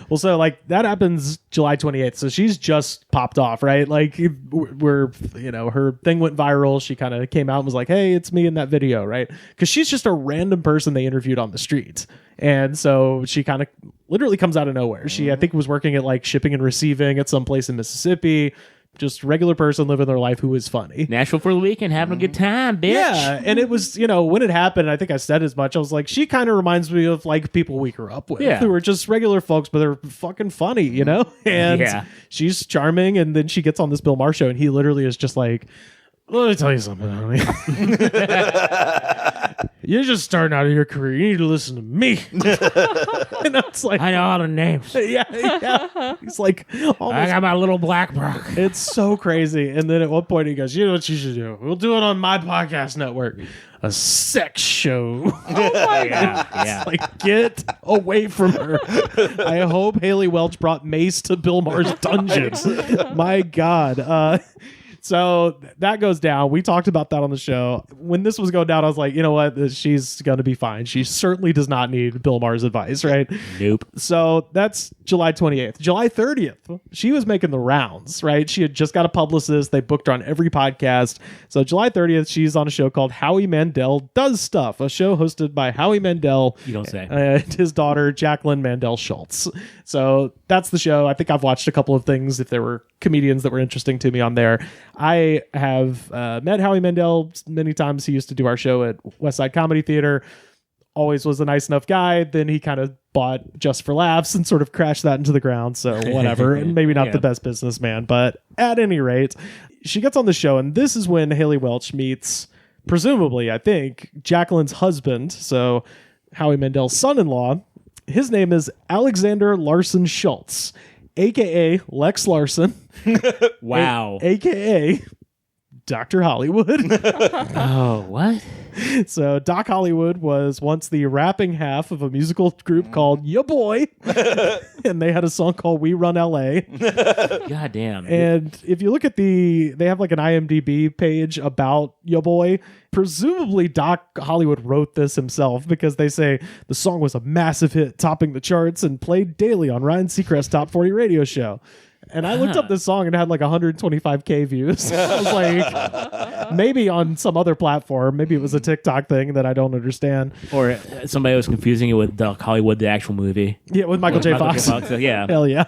[SPEAKER 1] Well, so like that happens July 28th. So she's just popped off, right? Like her thing went viral. She kind of came out and was like, hey, it's me in that video, right? Because she's just a random person they interviewed on the street. And so she kind of literally comes out of nowhere. She, I think, was working at like shipping and receiving at some place in Mississippi. Just regular person living their life who was funny.
[SPEAKER 2] Nashville for the weekend, having a good time, bitch.
[SPEAKER 1] Yeah, and it was, when it happened, I think I said as much. I was like, she kind of reminds me of like people we grew up with, who were just regular folks, but they're fucking funny, And she's charming, and then she gets on this Bill Maher show, and he literally is just like, let me tell you something, honey. You're just starting out of your career. You need to listen to me. And I was like,
[SPEAKER 2] I know all the names.
[SPEAKER 1] yeah. He's like,
[SPEAKER 2] I got my little black bro.
[SPEAKER 1] it's so crazy. And then at one point he goes, you know what you should do? We'll do it on my podcast network. A sex show.
[SPEAKER 3] Oh my God.
[SPEAKER 2] Yeah.
[SPEAKER 1] Like, get away from her. I hope Haliey Welch brought mace to Bill Maher's dungeons. My God. So that goes down. We talked about that on the show. When this was going down, I was like, you know what? She's going to be fine. She certainly does not need Bill Maher's advice, right?
[SPEAKER 2] Nope.
[SPEAKER 1] So that's July 28th. July 30th, she was making the rounds, right? She had just got a publicist. They booked her on every podcast. So July 30th, she's on a show called Howie Mandel Does Stuff, a show hosted by Howie Mandel.
[SPEAKER 2] You don't say.
[SPEAKER 1] And his daughter, Jacqueline Mandel Schultz. So that's the show. I think I've watched a couple of things if there were comedians that were interesting to me on there. I have met Howie Mandel many times. He used to do our show at West Side Comedy Theater. Always was a nice enough guy. Then he kind of bought Just for Laughs and sort of crashed that into the ground. So whatever. And maybe not the best businessman. But at any rate, she gets on the show. And this is when Haliey Welch meets, presumably, I think, Jacqueline's husband. So Howie Mandel's son-in-law. His name is Alexander Larson Schultz, a.k.a. Lex Larson.
[SPEAKER 2] Wow.
[SPEAKER 1] A.k.a. Dr. Hollywood.
[SPEAKER 2] Oh, what?
[SPEAKER 1] So Doc Hollywood was once the rapping half of a musical group called Ya Boy. And they had a song called We Run LA.
[SPEAKER 2] God damn.
[SPEAKER 1] And if you look at they have like an IMDb page about Ya Boy. Presumably Doc Hollywood wrote this himself because they say the song was a massive hit, topping the charts and played daily on Ryan Seacrest's Top 40 radio show. And I looked up this song and it had like 125K views. I was like, maybe on some other platform. Maybe it was a TikTok thing that I don't understand.
[SPEAKER 2] Or somebody was confusing it with Doc Hollywood, the actual movie.
[SPEAKER 1] Yeah, with Michael J. Fox.
[SPEAKER 2] Yeah.
[SPEAKER 1] Hell yeah.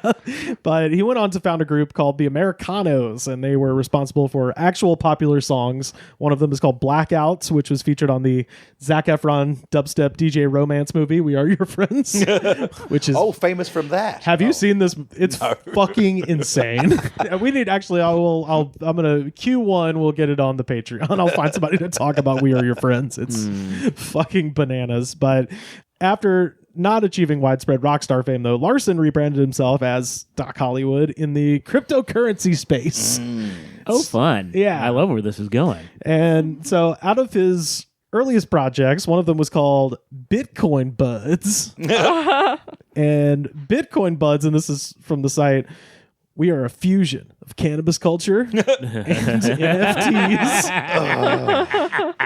[SPEAKER 1] But he went on to found a group called the Americanos, and they were responsible for actual popular songs. One of them is called Blackouts, which was featured on the Zac Efron dubstep DJ romance movie, We Are Your Friends. Which is
[SPEAKER 4] famous from that.
[SPEAKER 1] Have you seen this? It's fucking insane. We need actually. I'm gonna Q1. We'll get it on the Patreon. I'll find somebody to talk about We Are Your Friends. It's fucking bananas. But after not achieving widespread rock star fame, though, Larson rebranded himself as Doc Hollywood in the cryptocurrency space.
[SPEAKER 2] Oh, fun!
[SPEAKER 1] Yeah,
[SPEAKER 2] I love where this is going.
[SPEAKER 1] And so, out of his earliest projects, one of them was called Bitcoin Buds. And Bitcoin Buds, and this is from the site, we are a fusion of cannabis culture and NFTs.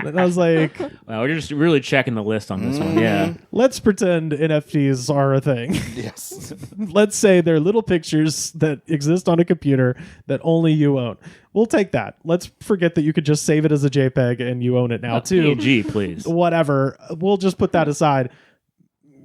[SPEAKER 1] And I was like,
[SPEAKER 2] wow, we're just really checking the list on this one. Yeah.
[SPEAKER 1] Let's pretend NFTs are a thing.
[SPEAKER 4] Yes.
[SPEAKER 1] Let's say they're little pictures that exist on a computer that only you own. We'll take that. Let's forget that you could just save it as a JPEG and you own it now too.
[SPEAKER 2] PNG, please.
[SPEAKER 1] Whatever. We'll just put that aside.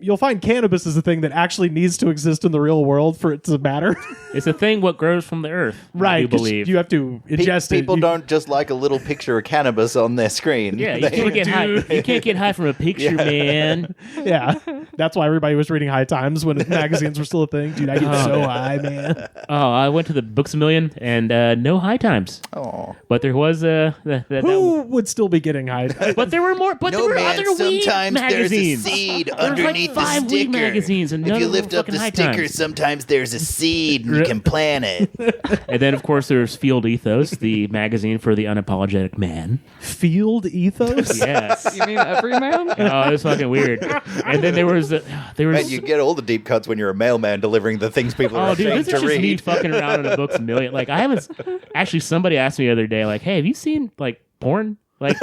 [SPEAKER 1] You'll find cannabis is a thing that actually needs to exist in the real world for it to matter.
[SPEAKER 2] It's a thing what grows from the earth.
[SPEAKER 1] Right.
[SPEAKER 2] I do believe.
[SPEAKER 1] You have to ingest it.
[SPEAKER 4] People don't just like a little picture of cannabis on their screen.
[SPEAKER 2] Yeah, you can't get high. You can't get high from a picture, man.
[SPEAKER 1] Yeah. That's why everybody was reading High Times when magazines were still a thing. Dude, I get so high, man.
[SPEAKER 2] Oh, I went to the Books A Million and no High Times.
[SPEAKER 4] Oh.
[SPEAKER 2] But there was
[SPEAKER 1] Who would still be getting high?
[SPEAKER 2] But there were more. But there were other weed
[SPEAKER 4] sometimes
[SPEAKER 2] magazines.
[SPEAKER 4] there's a seed
[SPEAKER 2] There was
[SPEAKER 4] underneath
[SPEAKER 2] like 5
[SPEAKER 4] the
[SPEAKER 2] weed
[SPEAKER 4] sticker.
[SPEAKER 2] magazines, and
[SPEAKER 4] If
[SPEAKER 2] none
[SPEAKER 4] you
[SPEAKER 2] of them
[SPEAKER 4] lift
[SPEAKER 2] were
[SPEAKER 4] up the
[SPEAKER 2] fucking High
[SPEAKER 4] sticker,
[SPEAKER 2] Times.
[SPEAKER 4] sometimes there's a seed and you can plant it.
[SPEAKER 2] And then, of course, there's Field Ethos, the magazine for the unapologetic man.
[SPEAKER 1] Field Ethos?
[SPEAKER 2] Yes.
[SPEAKER 3] You mean Everyman?
[SPEAKER 2] Oh, it's fucking weird. And then there was.
[SPEAKER 4] Man, you get all the deep cuts when you're a mailman delivering the things people are
[SPEAKER 2] Oh, dude,
[SPEAKER 4] ashamed
[SPEAKER 2] this is
[SPEAKER 4] to
[SPEAKER 2] just me
[SPEAKER 4] read.
[SPEAKER 2] fucking around in a Books A Million. Like, I haven't. Actually, somebody asked me the other day, like, hey, have you seen, like, porn? Like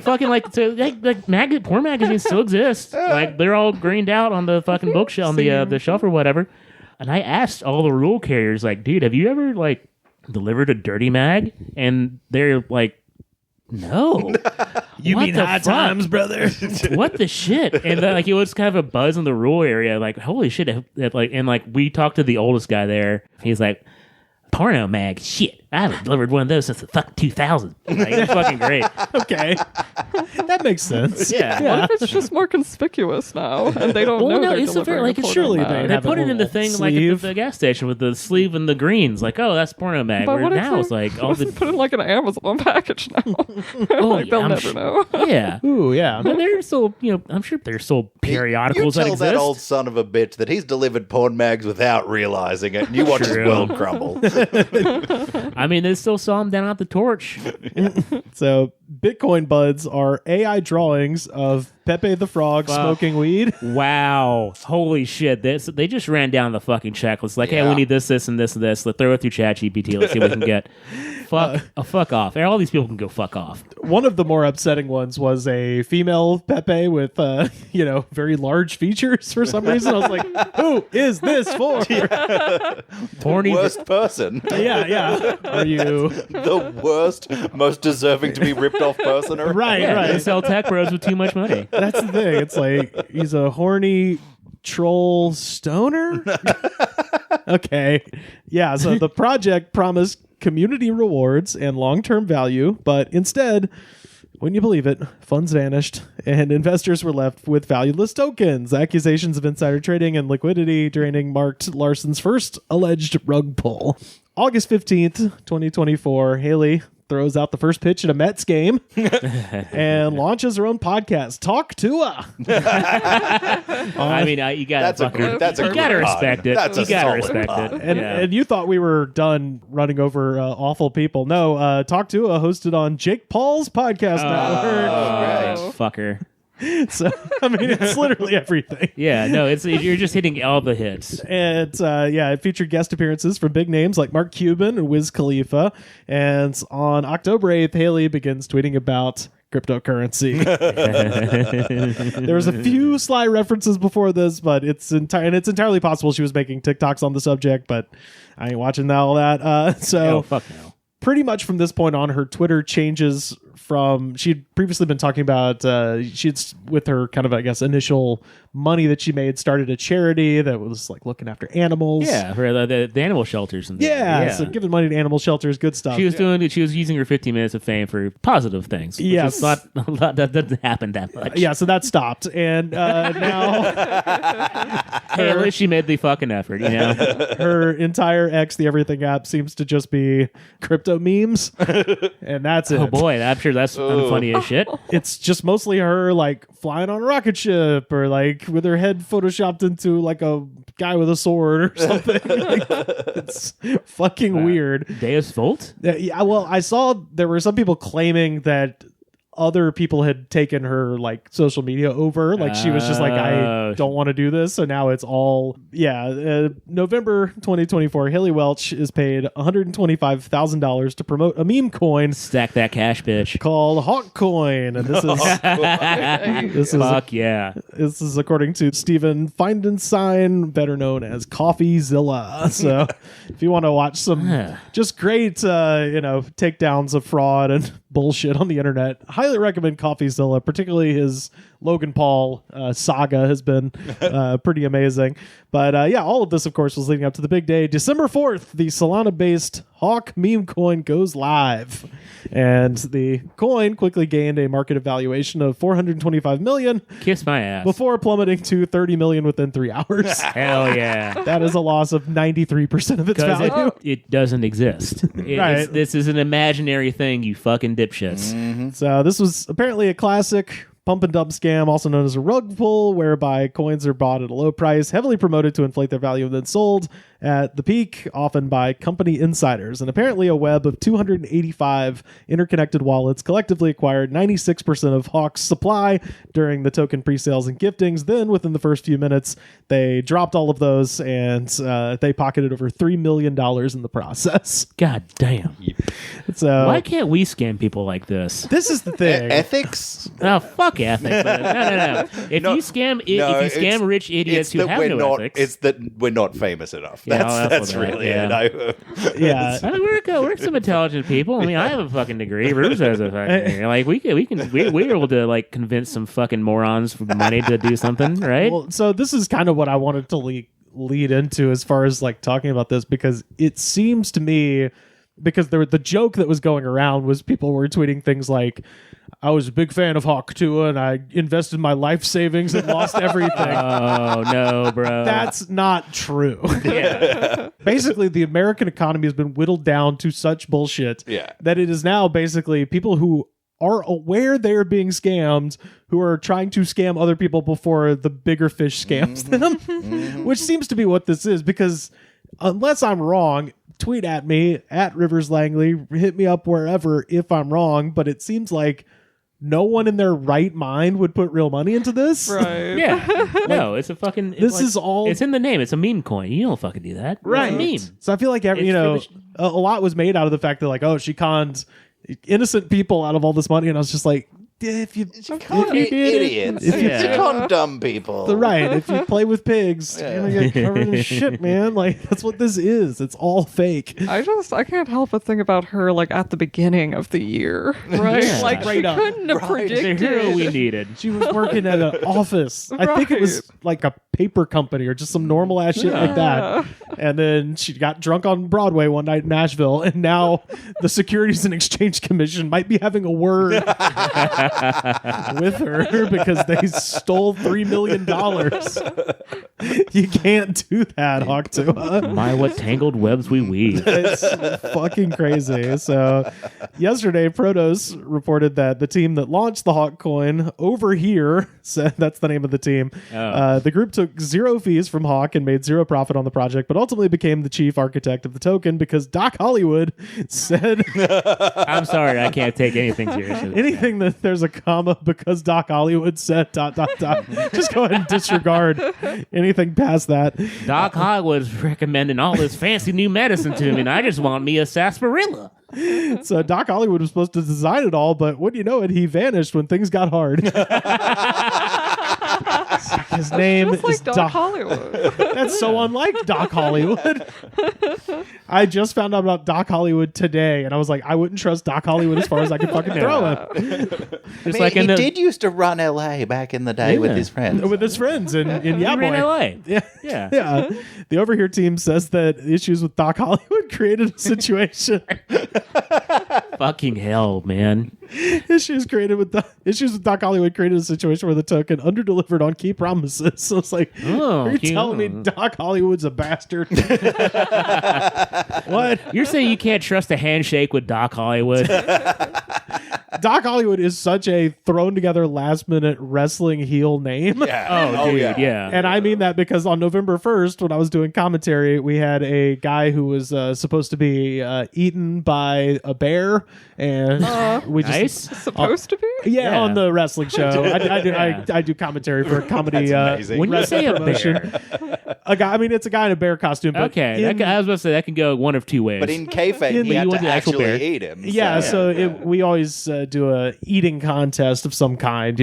[SPEAKER 2] fucking, like, so, porn magazines still exist. Like, they're all greened out on the fucking bookshelf, on the shelf or whatever. And I asked all the rule carriers, like, dude, have you ever, like, delivered a dirty mag? And they're like, no.
[SPEAKER 1] You
[SPEAKER 2] What
[SPEAKER 1] mean
[SPEAKER 2] the
[SPEAKER 1] High
[SPEAKER 2] fuck?
[SPEAKER 1] Times, brother?
[SPEAKER 2] What the shit? And like it was kind of a buzz in the rural area. Like, holy shit! And we talked to the oldest guy there. He's like, porno mag, shit. I haven't delivered one of those since the fucking 2000. Like, it's fucking great.
[SPEAKER 1] Okay. That makes sense.
[SPEAKER 2] Yeah.
[SPEAKER 3] What if it's just more conspicuous now and they don't know they're
[SPEAKER 2] it's a very,
[SPEAKER 3] delivering
[SPEAKER 2] like,
[SPEAKER 3] a
[SPEAKER 2] it's
[SPEAKER 3] porno
[SPEAKER 1] surely
[SPEAKER 3] mag?
[SPEAKER 2] They
[SPEAKER 1] have a
[SPEAKER 2] put it in the
[SPEAKER 1] little
[SPEAKER 2] thing like at
[SPEAKER 1] sleeve.
[SPEAKER 2] the gas station with the sleeve and the greens. Like, oh, that's porno mag.
[SPEAKER 3] But
[SPEAKER 2] Where
[SPEAKER 3] what if
[SPEAKER 2] now
[SPEAKER 3] they
[SPEAKER 2] it's like all the.
[SPEAKER 3] put in like an Amazon package now?
[SPEAKER 2] Oh,
[SPEAKER 3] Like, they'll
[SPEAKER 2] I'm
[SPEAKER 3] never
[SPEAKER 2] sure-
[SPEAKER 3] know.
[SPEAKER 2] Yeah.
[SPEAKER 1] Ooh, yeah.
[SPEAKER 2] But there's still, I'm sure there's still periodicals
[SPEAKER 4] You
[SPEAKER 2] that
[SPEAKER 4] tell
[SPEAKER 2] exist.
[SPEAKER 4] that old son of a bitch that he's delivered porn mags without realizing it, and you watch his
[SPEAKER 2] True.
[SPEAKER 4] world crumble.
[SPEAKER 2] I mean, they still saw him down at the torch.
[SPEAKER 1] So Bitcoin Buds are AI drawings of Pepe the Frog smoking weed.
[SPEAKER 2] Wow. Holy shit. They just ran down the fucking checklist. Like, hey,
[SPEAKER 4] Yeah.
[SPEAKER 2] we need this, this, and this, and this. Let's throw it through ChatGPT. Let's see what we can get. Fuck off. All these people can go fuck off.
[SPEAKER 1] One of the more upsetting ones was a female Pepe with, very large features for some reason. I was like, who is this for?
[SPEAKER 2] Horny.
[SPEAKER 4] Worst person.
[SPEAKER 1] Yeah. Are you...
[SPEAKER 4] The worst, most deserving to be ripped off person around.
[SPEAKER 1] Right,
[SPEAKER 2] Yeah,
[SPEAKER 1] right.
[SPEAKER 2] they sell tech bros with too much money.
[SPEAKER 1] That's the thing. It's like he's a horny troll stoner. Okay. Yeah, so the project promised community rewards and long-term value, but instead, when you believe it, funds vanished and investors were left with valueless tokens. Accusations of insider trading and liquidity draining marked Larson's first alleged rug pull. August 15th, 2024, Haliey throws out the first pitch at a Mets game and launches her own podcast, Talk Tuah.
[SPEAKER 2] I mean, you gotta
[SPEAKER 4] you
[SPEAKER 2] gotta respect it.
[SPEAKER 4] That's
[SPEAKER 2] you
[SPEAKER 4] a
[SPEAKER 2] gotta
[SPEAKER 4] solid
[SPEAKER 2] respect
[SPEAKER 4] pod.
[SPEAKER 2] it.
[SPEAKER 1] And,
[SPEAKER 2] Yeah.
[SPEAKER 1] and you thought we were done running over awful people. No, Talk Tuah hosted on Jake Paul's podcast network.
[SPEAKER 2] Oh, fucker.
[SPEAKER 1] So, I mean, it's literally everything.
[SPEAKER 2] Yeah, no, you're just hitting all the hits.
[SPEAKER 1] And it featured guest appearances from big names like Mark Cuban and Wiz Khalifa. And on October 8th, Haliey begins tweeting about cryptocurrency. There was a few sly references before this, but it's entirely possible she was making TikToks on the subject, but I ain't watching all that. So
[SPEAKER 2] fuck no.
[SPEAKER 1] Pretty much from this point on, her Twitter changes from, she'd previously been talking about, she'd, with her kind of, I guess, initial money that she made, started a charity that was like looking after animals.
[SPEAKER 2] Yeah, for the animal shelters and things.
[SPEAKER 1] Yeah, so giving money to animal shelters, good stuff.
[SPEAKER 2] She was using her 15 minutes of fame for positive things.
[SPEAKER 1] Yes.
[SPEAKER 2] That doesn't happen that much.
[SPEAKER 1] Yeah, so that stopped. And now
[SPEAKER 2] hey, at least she made the fucking effort, you know?
[SPEAKER 1] Her entire X, the Everything app, seems to just be crypto memes. And that's it.
[SPEAKER 2] Oh boy, I'm sure that's unfunny as shit.
[SPEAKER 1] It's just mostly her like flying on a rocket ship or like with her head photoshopped into like a guy with a sword or something. Like, it's fucking weird.
[SPEAKER 2] Deus Volt?
[SPEAKER 1] Yeah, well, I saw there were some people claiming that other people had taken her like social media over. Like she was just like, I don't want to do this. So now it's all, November 2024, Haliey Welch is paid $125,000 to promote a meme coin.
[SPEAKER 2] Stack that cash, bitch.
[SPEAKER 1] Called Hawk Coin. And this is,
[SPEAKER 2] Fuck yeah.
[SPEAKER 1] This is according to Stephen Findenstein, better known as CoffeeZilla. So if you want to watch some just great, takedowns of fraud and bullshit on the internet, highly recommend CoffeeZilla, particularly his Logan Paul saga has been pretty amazing. But all of this, of course, was leading up to the big day. December 4th, the Solana-based Hawk meme coin goes live. And the coin quickly gained a market evaluation of $425 million.
[SPEAKER 2] Kiss my ass.
[SPEAKER 1] Before plummeting to $30 million within 3 hours.
[SPEAKER 2] Hell yeah.
[SPEAKER 1] That is a loss of 93% of its value.
[SPEAKER 2] It doesn't exist.
[SPEAKER 1] Right.
[SPEAKER 2] This is an imaginary thing, you fucking dipshits.
[SPEAKER 4] Mm-hmm.
[SPEAKER 1] So this was apparently a classic pump and dump scam, also known as a rug pull, whereby coins are bought at a low price, heavily promoted to inflate their value, and then sold at the peak, often by company insiders. And apparently a web of 285 interconnected wallets collectively acquired 96% of Hawk's supply during the token pre-sales and giftings. Then within the first few minutes, they dropped all of those and they pocketed over $3 million in the process.
[SPEAKER 2] God damn.
[SPEAKER 1] So
[SPEAKER 2] why can't we scam people like this?
[SPEAKER 1] This is the thing.
[SPEAKER 4] Ethics?
[SPEAKER 2] Oh, fuck ethics. No. If you scam rich idiots who have no ethics.
[SPEAKER 4] It's that we're not famous enough. That's really it.
[SPEAKER 1] Yeah.
[SPEAKER 2] I mean, we're some intelligent people. I mean, I have a fucking degree. Ruse has a fucking degree. Like we're able to like convince some fucking morons for money to do something, right?
[SPEAKER 1] Well, so this is kind of what I wanted to lead into as far as like talking about this, because it seems to me, because the joke that was going around was people were tweeting things like, I was a big fan of Hawk Tuah and I invested my life savings and lost everything.
[SPEAKER 2] Oh, no, bro.
[SPEAKER 1] That's not true.
[SPEAKER 2] Yeah.
[SPEAKER 1] Basically, the American economy has been whittled down to such bullshit that it is now basically people who are aware they're being scammed who are trying to scam other people before the bigger fish scams them, which seems to be what this is, because unless I'm wrong, tweet at me, at Rivers Langley, hit me up wherever if I'm wrong, but it seems like no one in their right mind would put real money into this.
[SPEAKER 3] Right.
[SPEAKER 2] Yeah. No, it's a fucking... It's in the name. It's a meme coin. You don't fucking do that.
[SPEAKER 1] Right.
[SPEAKER 2] It's a meme.
[SPEAKER 1] So I feel like, a lot was made out of the fact that like, oh, she conned innocent people out of all this money. And I was just like, if you
[SPEAKER 4] idiots, if you con dumb people,
[SPEAKER 1] if you play with pigs, you're gonna get covered in shit, man. Like that's what this is. It's all fake.
[SPEAKER 3] I can't help but think about her like at the beginning of the year, right?
[SPEAKER 2] Yeah.
[SPEAKER 3] Like she couldn't have predicted.
[SPEAKER 2] The hero we needed.
[SPEAKER 1] She was working at an office. I think it was like a paper company or just some normal ass shit like that. And then she got drunk on Broadway one night in Nashville, and now the Securities and Exchange Commission might be having a word with her because they stole $3 million. You can't do that, Hawk Tuah.
[SPEAKER 2] My, what tangled webs we weave.
[SPEAKER 1] It's fucking crazy. So yesterday, Protos reported that the team that launched the Hawk coin over here, so that's the name of the team, the group took took zero fees from Hawk and made zero profit on the project, but ultimately became the chief architect of the token because Doc Hollywood said...
[SPEAKER 2] I'm sorry, I can't take anything seriously.
[SPEAKER 1] Anything that there's a comma because Doc Hollywood said ... Just go ahead and disregard anything past that.
[SPEAKER 2] Doc Hollywood's recommending all this fancy new medicine to me, and I just want me a sarsaparilla.
[SPEAKER 1] So Doc Hollywood was supposed to design it all, but wouldn't you know it, he vanished when things got hard. His name
[SPEAKER 3] Just like
[SPEAKER 1] is
[SPEAKER 3] Doc Hollywood.
[SPEAKER 1] That's so unlike Doc Hollywood. I just found out about Doc Hollywood today, and I was like, I wouldn't trust Doc Hollywood as far as I could fucking throw him.
[SPEAKER 2] Just like
[SPEAKER 4] he did used to run LA back in the day with his friends.
[SPEAKER 1] With his friends in
[SPEAKER 2] Yeah,
[SPEAKER 1] Boy.
[SPEAKER 2] in LA.
[SPEAKER 1] Yeah.
[SPEAKER 2] Yeah.
[SPEAKER 1] The Overhear team says that issues with Doc Hollywood created a situation.
[SPEAKER 2] Fucking hell, man.
[SPEAKER 1] Issues with Doc Hollywood created a situation where the token underdelivered on key promises. So it's like, are you telling me Doc Hollywood's a bastard? What?
[SPEAKER 2] You're saying you can't trust a handshake with Doc Hollywood?
[SPEAKER 1] Doc Hollywood is such a thrown together last minute wrestling heel name.
[SPEAKER 4] Yeah.
[SPEAKER 2] Oh, dude, yeah.
[SPEAKER 1] And I mean that because on November 1st, when I was doing commentary, we had a guy who was supposed to be eaten by a bear, and we just
[SPEAKER 3] Supposed to be?
[SPEAKER 1] yeah,
[SPEAKER 2] Yeah.
[SPEAKER 1] on the wrestling show. I do commentary for a comedy.
[SPEAKER 4] That's amazing.
[SPEAKER 2] When you say a
[SPEAKER 1] promotion.
[SPEAKER 2] bear,
[SPEAKER 1] A guy, I mean, it's a guy in a bear costume. But
[SPEAKER 2] okay, I was about to say that can go one of two ways.
[SPEAKER 4] But in kayfabe, he
[SPEAKER 1] you
[SPEAKER 4] had
[SPEAKER 2] want
[SPEAKER 4] to
[SPEAKER 2] the actual
[SPEAKER 4] actually
[SPEAKER 2] bear.
[SPEAKER 4] eat him.
[SPEAKER 1] yeah, so we always do a eating contest of some kind,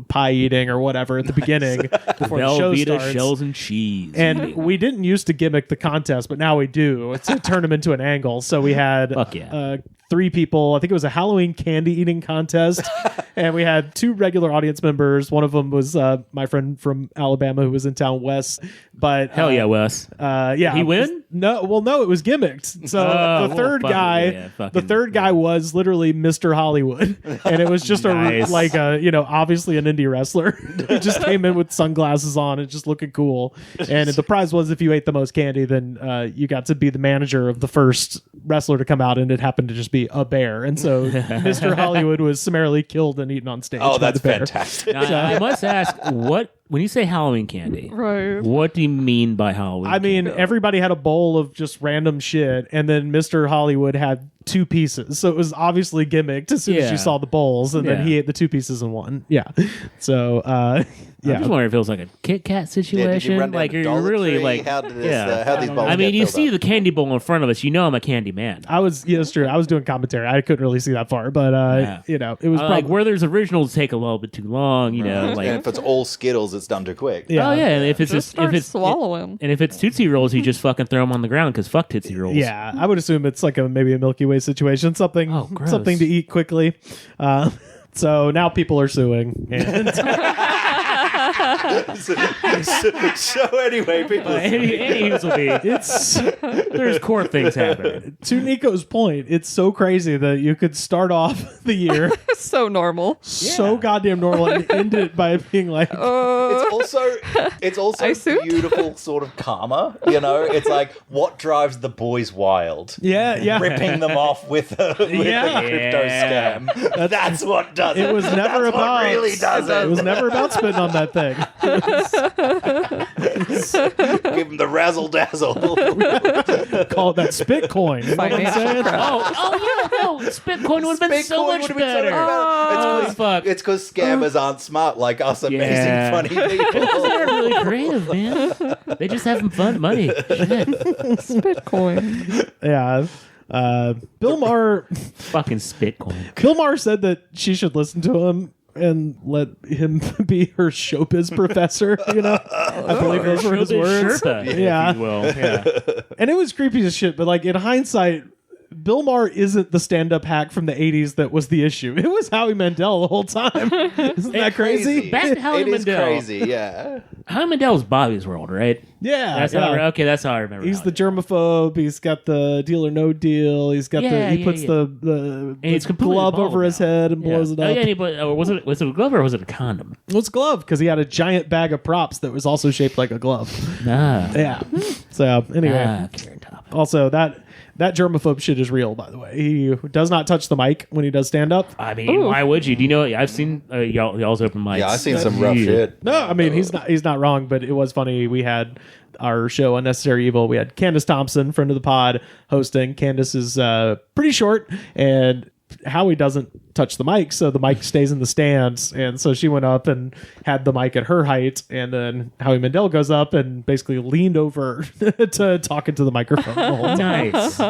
[SPEAKER 1] pie eating or whatever at the beginning before the show
[SPEAKER 2] Velveeta
[SPEAKER 1] starts.
[SPEAKER 2] shells and cheese.
[SPEAKER 1] And we didn't used to gimmick the contest, but now we do. It's to turn them into an angle. So we had
[SPEAKER 2] Fuck yeah.
[SPEAKER 1] 3 people. I think it was a Halloween candy eating contest. And we had 2 regular audience members. One of them was my friend from Alabama who was in town, Wes. But
[SPEAKER 2] Hell yeah, Wes.
[SPEAKER 1] yeah.
[SPEAKER 2] He win?
[SPEAKER 1] No, it was gimmicked. So
[SPEAKER 2] Oh,
[SPEAKER 1] the third
[SPEAKER 2] well,
[SPEAKER 1] guy,
[SPEAKER 2] yeah, fucking-
[SPEAKER 1] the third guy was literally Mr. Hollywood, and it was just
[SPEAKER 2] Nice.
[SPEAKER 1] obviously an indie wrestler who just came in with sunglasses on and just looking cool. And the prize was if you ate the most candy, then you got to be the manager of the first wrestler to come out, and it happened to just be a bear. And so Mr. Hollywood was summarily killed and eaten on stage.
[SPEAKER 4] Oh,
[SPEAKER 1] by
[SPEAKER 4] that's
[SPEAKER 1] the bear.
[SPEAKER 4] fantastic.
[SPEAKER 2] Now, I must ask, when you say Halloween candy,
[SPEAKER 3] Right.
[SPEAKER 2] what do you mean by Halloween
[SPEAKER 1] I mean,
[SPEAKER 2] candy?
[SPEAKER 1] everybody had a bowl of just random shit, and then Mr. Hollywood had 2 pieces. So it was obviously gimmicked as soon as
[SPEAKER 2] Yeah.
[SPEAKER 1] you saw the bowls, and then
[SPEAKER 2] Yeah.
[SPEAKER 1] he ate the 2 pieces in one. Yeah. So,
[SPEAKER 2] I'm
[SPEAKER 1] yeah.
[SPEAKER 2] just wondering if it was like a Kit Kat
[SPEAKER 4] Yeah,
[SPEAKER 2] situation.
[SPEAKER 4] did you run down
[SPEAKER 2] like
[SPEAKER 4] to
[SPEAKER 2] you're
[SPEAKER 4] Dollar
[SPEAKER 2] really
[SPEAKER 4] Tree?
[SPEAKER 2] like,
[SPEAKER 4] How did this,
[SPEAKER 2] yeah.
[SPEAKER 4] how these bowls
[SPEAKER 2] I mean,
[SPEAKER 4] get
[SPEAKER 2] you
[SPEAKER 4] filled
[SPEAKER 2] see
[SPEAKER 4] up?
[SPEAKER 2] the candy bowl in front of us. You know I'm a candy man.
[SPEAKER 1] That's true. I was doing commentary. I couldn't really see that far, but,
[SPEAKER 2] Yeah.
[SPEAKER 1] it was
[SPEAKER 2] Like
[SPEAKER 1] probably.
[SPEAKER 2] where there's originals take a little bit too long.
[SPEAKER 4] And
[SPEAKER 2] Like
[SPEAKER 4] if it's all Skittles, it's done too quick.
[SPEAKER 1] Yeah.
[SPEAKER 2] oh yeah, and if it's
[SPEAKER 3] Just
[SPEAKER 2] if
[SPEAKER 3] start
[SPEAKER 2] it's
[SPEAKER 3] swallowing.
[SPEAKER 2] and if it's Tootsie Rolls, you just fucking throw them on the ground because fuck Tootsie Rolls.
[SPEAKER 1] Yeah, I would assume it's like maybe a Milky Way situation, something
[SPEAKER 2] Oh, gross.
[SPEAKER 1] something to eat quickly. So now people are suing. And
[SPEAKER 4] So anyway, people.
[SPEAKER 1] there's
[SPEAKER 2] court things happening.
[SPEAKER 1] To Nico's point, it's so crazy that you could start off the year
[SPEAKER 3] So normal.
[SPEAKER 1] so goddamn normal and end it by being like,
[SPEAKER 4] It's also
[SPEAKER 3] I suit.
[SPEAKER 4] beautiful sort of karma. It's like what drives the boys wild.
[SPEAKER 1] yeah.
[SPEAKER 4] Ripping them off with a crypto
[SPEAKER 2] Yeah.
[SPEAKER 4] scam. That's what does it.
[SPEAKER 1] It was never
[SPEAKER 4] That's
[SPEAKER 1] about.
[SPEAKER 4] what really does
[SPEAKER 1] It
[SPEAKER 4] it.
[SPEAKER 1] was never about spitting on that thing.
[SPEAKER 4] Give them the razzle dazzle.
[SPEAKER 1] Call it that spit coin. You know what I'm
[SPEAKER 3] Financial
[SPEAKER 1] saying?
[SPEAKER 2] Oh yeah, no, Spitcoin would have been so much better.
[SPEAKER 4] Oh,
[SPEAKER 2] fuck.
[SPEAKER 4] It's because scammers aren't smart like us amazing,
[SPEAKER 2] Yeah.
[SPEAKER 4] funny people.
[SPEAKER 2] They're really creative, man. They just having fun money. Shit.
[SPEAKER 3] Bitcoin.
[SPEAKER 1] Yeah. Bill Maher.
[SPEAKER 2] Fucking Spitcoin.
[SPEAKER 1] Bill Maher said that she should listen to him and let him be her showbiz professor. I believe those were his words.
[SPEAKER 2] Sherpa,
[SPEAKER 1] Yeah.
[SPEAKER 2] if you will. Yeah.
[SPEAKER 1] And it was creepy as shit, but like in hindsight, Bill Maher isn't the stand-up hack from the 80s that was the issue. It was Howie Mandel the whole time. Isn't that crazy?
[SPEAKER 2] Back to Howie
[SPEAKER 4] It is
[SPEAKER 2] Mandel.
[SPEAKER 4] crazy, yeah.
[SPEAKER 2] Howie Mandel's Bobby's World, right?
[SPEAKER 1] Yeah.
[SPEAKER 2] That's
[SPEAKER 1] yeah.
[SPEAKER 2] how. Okay, that's how I remember.
[SPEAKER 1] He's
[SPEAKER 2] Howie.
[SPEAKER 1] the germaphobe. He's got the deal or no deal. He's got
[SPEAKER 2] Yeah,
[SPEAKER 1] he
[SPEAKER 2] yeah,
[SPEAKER 1] puts
[SPEAKER 2] yeah.
[SPEAKER 1] the
[SPEAKER 2] it's completely
[SPEAKER 1] glove
[SPEAKER 2] bald
[SPEAKER 1] over his
[SPEAKER 2] now.
[SPEAKER 1] head and blows it
[SPEAKER 2] Oh
[SPEAKER 1] up.
[SPEAKER 2] yeah, was it a glove or was it a condom?
[SPEAKER 1] It was a glove because he had a giant bag of props that was also shaped like a glove.
[SPEAKER 2] Nah.
[SPEAKER 1] Yeah. So anyway,
[SPEAKER 2] Karen Top.
[SPEAKER 1] also that That germaphobe shit is real, by the way. He does not touch the mic when he does stand up.
[SPEAKER 2] I mean, why would you? Do you know? I've seen y'all's open mics.
[SPEAKER 4] Yeah, I've seen some rough shit.
[SPEAKER 1] No, I mean he's not wrong, but it was funny. We had our show Unnecessary Evil. We had Candace Thompson, friend of the pod, hosting. Candace is pretty short, and Howie doesn't touch the mic, so the mic stays in the stands. And so she went up and had the mic at her height, and then Howie Mandel goes up and basically leaned over to talk into the microphone the whole time.
[SPEAKER 2] Nice.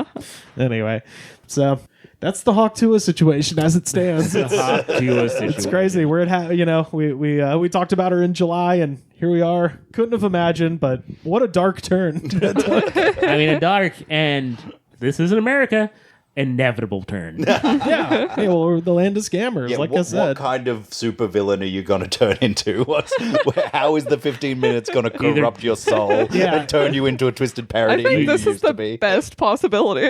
[SPEAKER 1] Anyway, so that's the Hawk Tuah situation as it stands.
[SPEAKER 2] It's
[SPEAKER 1] crazy. We're at we talked about her in July, and here we are. Couldn't have imagined, but what a dark turn.
[SPEAKER 2] I mean, a dark, and this isn't America. Inevitable turn.
[SPEAKER 1] Yeah. Hey, well, we're the land of scammers,
[SPEAKER 4] Yeah,
[SPEAKER 1] I said.
[SPEAKER 4] What kind of supervillain are you going to turn into? How is the 15 minutes going to corrupt your soul and turn you into a twisted parody?
[SPEAKER 3] I think this
[SPEAKER 4] you
[SPEAKER 3] is
[SPEAKER 4] used to
[SPEAKER 3] the
[SPEAKER 4] be?
[SPEAKER 3] best possibility.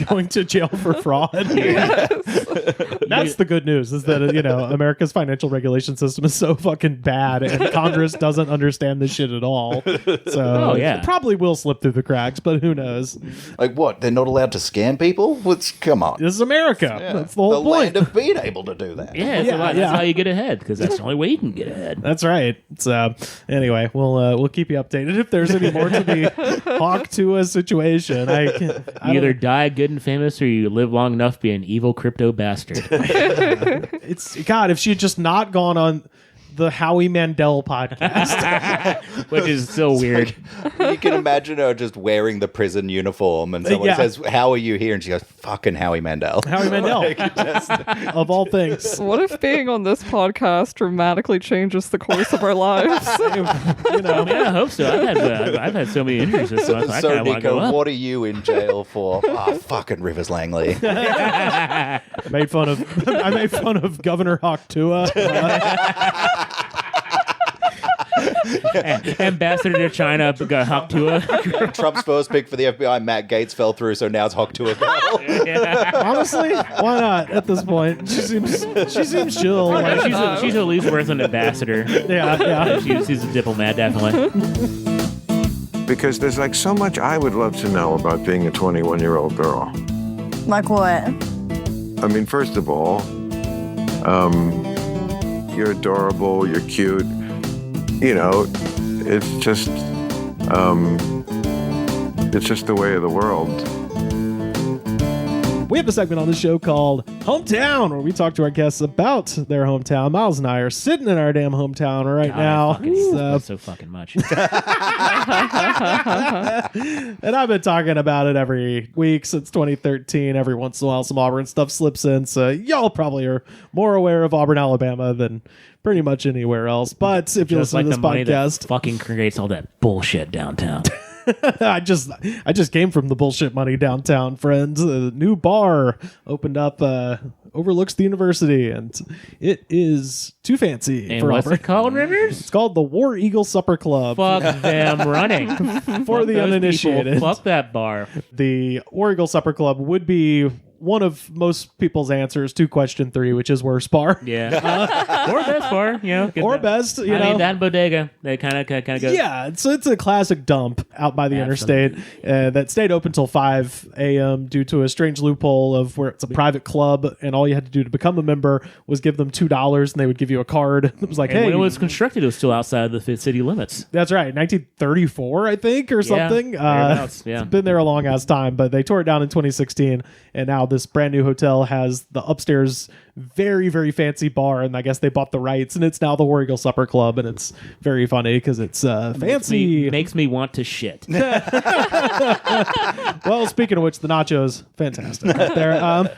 [SPEAKER 1] Going to jail for fraud. That's the good news, is that America's financial regulation system is so fucking bad, and Congress doesn't understand this shit at all. So it probably will slip through the cracks, but who knows?
[SPEAKER 4] Like what? They're not allowed to scam people? Come on.
[SPEAKER 1] This is America.
[SPEAKER 4] Yeah.
[SPEAKER 1] That's the whole point.
[SPEAKER 4] Land of being able to do that.
[SPEAKER 2] Yeah, that's how you get ahead, because that's the only way you can get ahead.
[SPEAKER 1] That's right. So anyway, we'll keep you updated if there's any more to the Hawk Tuah situation. I
[SPEAKER 2] either die good and famous, or you live long enough to be an evil crypto bastard.
[SPEAKER 1] It's God. If she had just not gone on the Howie Mandel podcast,
[SPEAKER 2] which is so weird.
[SPEAKER 4] You can imagine her just wearing the prison uniform, and someone says, "How are you here?" And she goes, "Fucking Howie Mandel."
[SPEAKER 1] Howie Mandel, of all things.
[SPEAKER 3] What if being on this podcast dramatically changes the course of our lives?
[SPEAKER 2] I hope so. I've had so many injuries this month. I kind of want to go
[SPEAKER 4] Nico,
[SPEAKER 2] up.
[SPEAKER 4] what are you in jail for? Fucking Rivers Langley.
[SPEAKER 1] I made fun of Governor Hawk Tuah.
[SPEAKER 2] Ambassador to China, got Hawk Tuah.
[SPEAKER 4] Trump's first pick for the FBI, Matt Gaetz, fell through, so now it's Hawk Tuah Girl.
[SPEAKER 1] Honestly, why not at this point? She seems chill. Like,
[SPEAKER 2] She's at least worth an ambassador.
[SPEAKER 1] Yeah.
[SPEAKER 2] She's a diplomat, definitely.
[SPEAKER 6] Because there's like so much I would love to know about being a 21-year-old girl.
[SPEAKER 5] Like what?
[SPEAKER 6] I mean, first of all, you're adorable, you're cute. It's just the way of the world.
[SPEAKER 1] We have a segment on the show called Hometown, where we talk to our guests about their hometown. Miles and I are sitting in our damn hometown right now.
[SPEAKER 2] I hate that so fucking much.
[SPEAKER 1] And I've been talking about it every week since 2013. Every once in a while, some Auburn stuff slips in. So y'all probably are more aware of Auburn, Alabama than pretty much anywhere else. But if you listen to this podcast,
[SPEAKER 2] that fucking creates all that bullshit downtown.
[SPEAKER 1] I just came from the bullshit money downtown, friends. A new bar opened up, overlooks the university, and it is too fancy
[SPEAKER 2] And
[SPEAKER 1] for
[SPEAKER 2] what's
[SPEAKER 1] Auburn.
[SPEAKER 2] it called, Rivers?
[SPEAKER 1] It's called the War Eagle Supper Club.
[SPEAKER 2] Fuck them running.
[SPEAKER 1] For the uninitiated.
[SPEAKER 2] Fuck that bar.
[SPEAKER 1] The War Eagle Supper Club would be one of most people's answers to question 3, which is worst bar.
[SPEAKER 2] Yeah. Or best bar,
[SPEAKER 1] Or best,
[SPEAKER 2] I mean, that and bodega, they kind of go.
[SPEAKER 1] Yeah, so it's a classic dump out by the interstate that stayed open till 5 a.m. due to a strange loophole of where it's a private club, and all you had to do to become a member was give them $2, and they would give you a card. It was like,
[SPEAKER 2] And
[SPEAKER 1] hey,
[SPEAKER 2] when it was constructed, it was still outside of the city limits.
[SPEAKER 1] that's right, 1934, I think, or something.
[SPEAKER 2] thereabouts, yeah.
[SPEAKER 1] It's been there a long ass time, but they tore it down in 2016, and now this brand new hotel has the upstairs very, very fancy bar, and I guess they bought the rights, and it's now the War Eagle Supper Club, and it's very funny because it's fancy.
[SPEAKER 2] Makes me want to shit.
[SPEAKER 1] Well, speaking of which, the nachos, fantastic right there.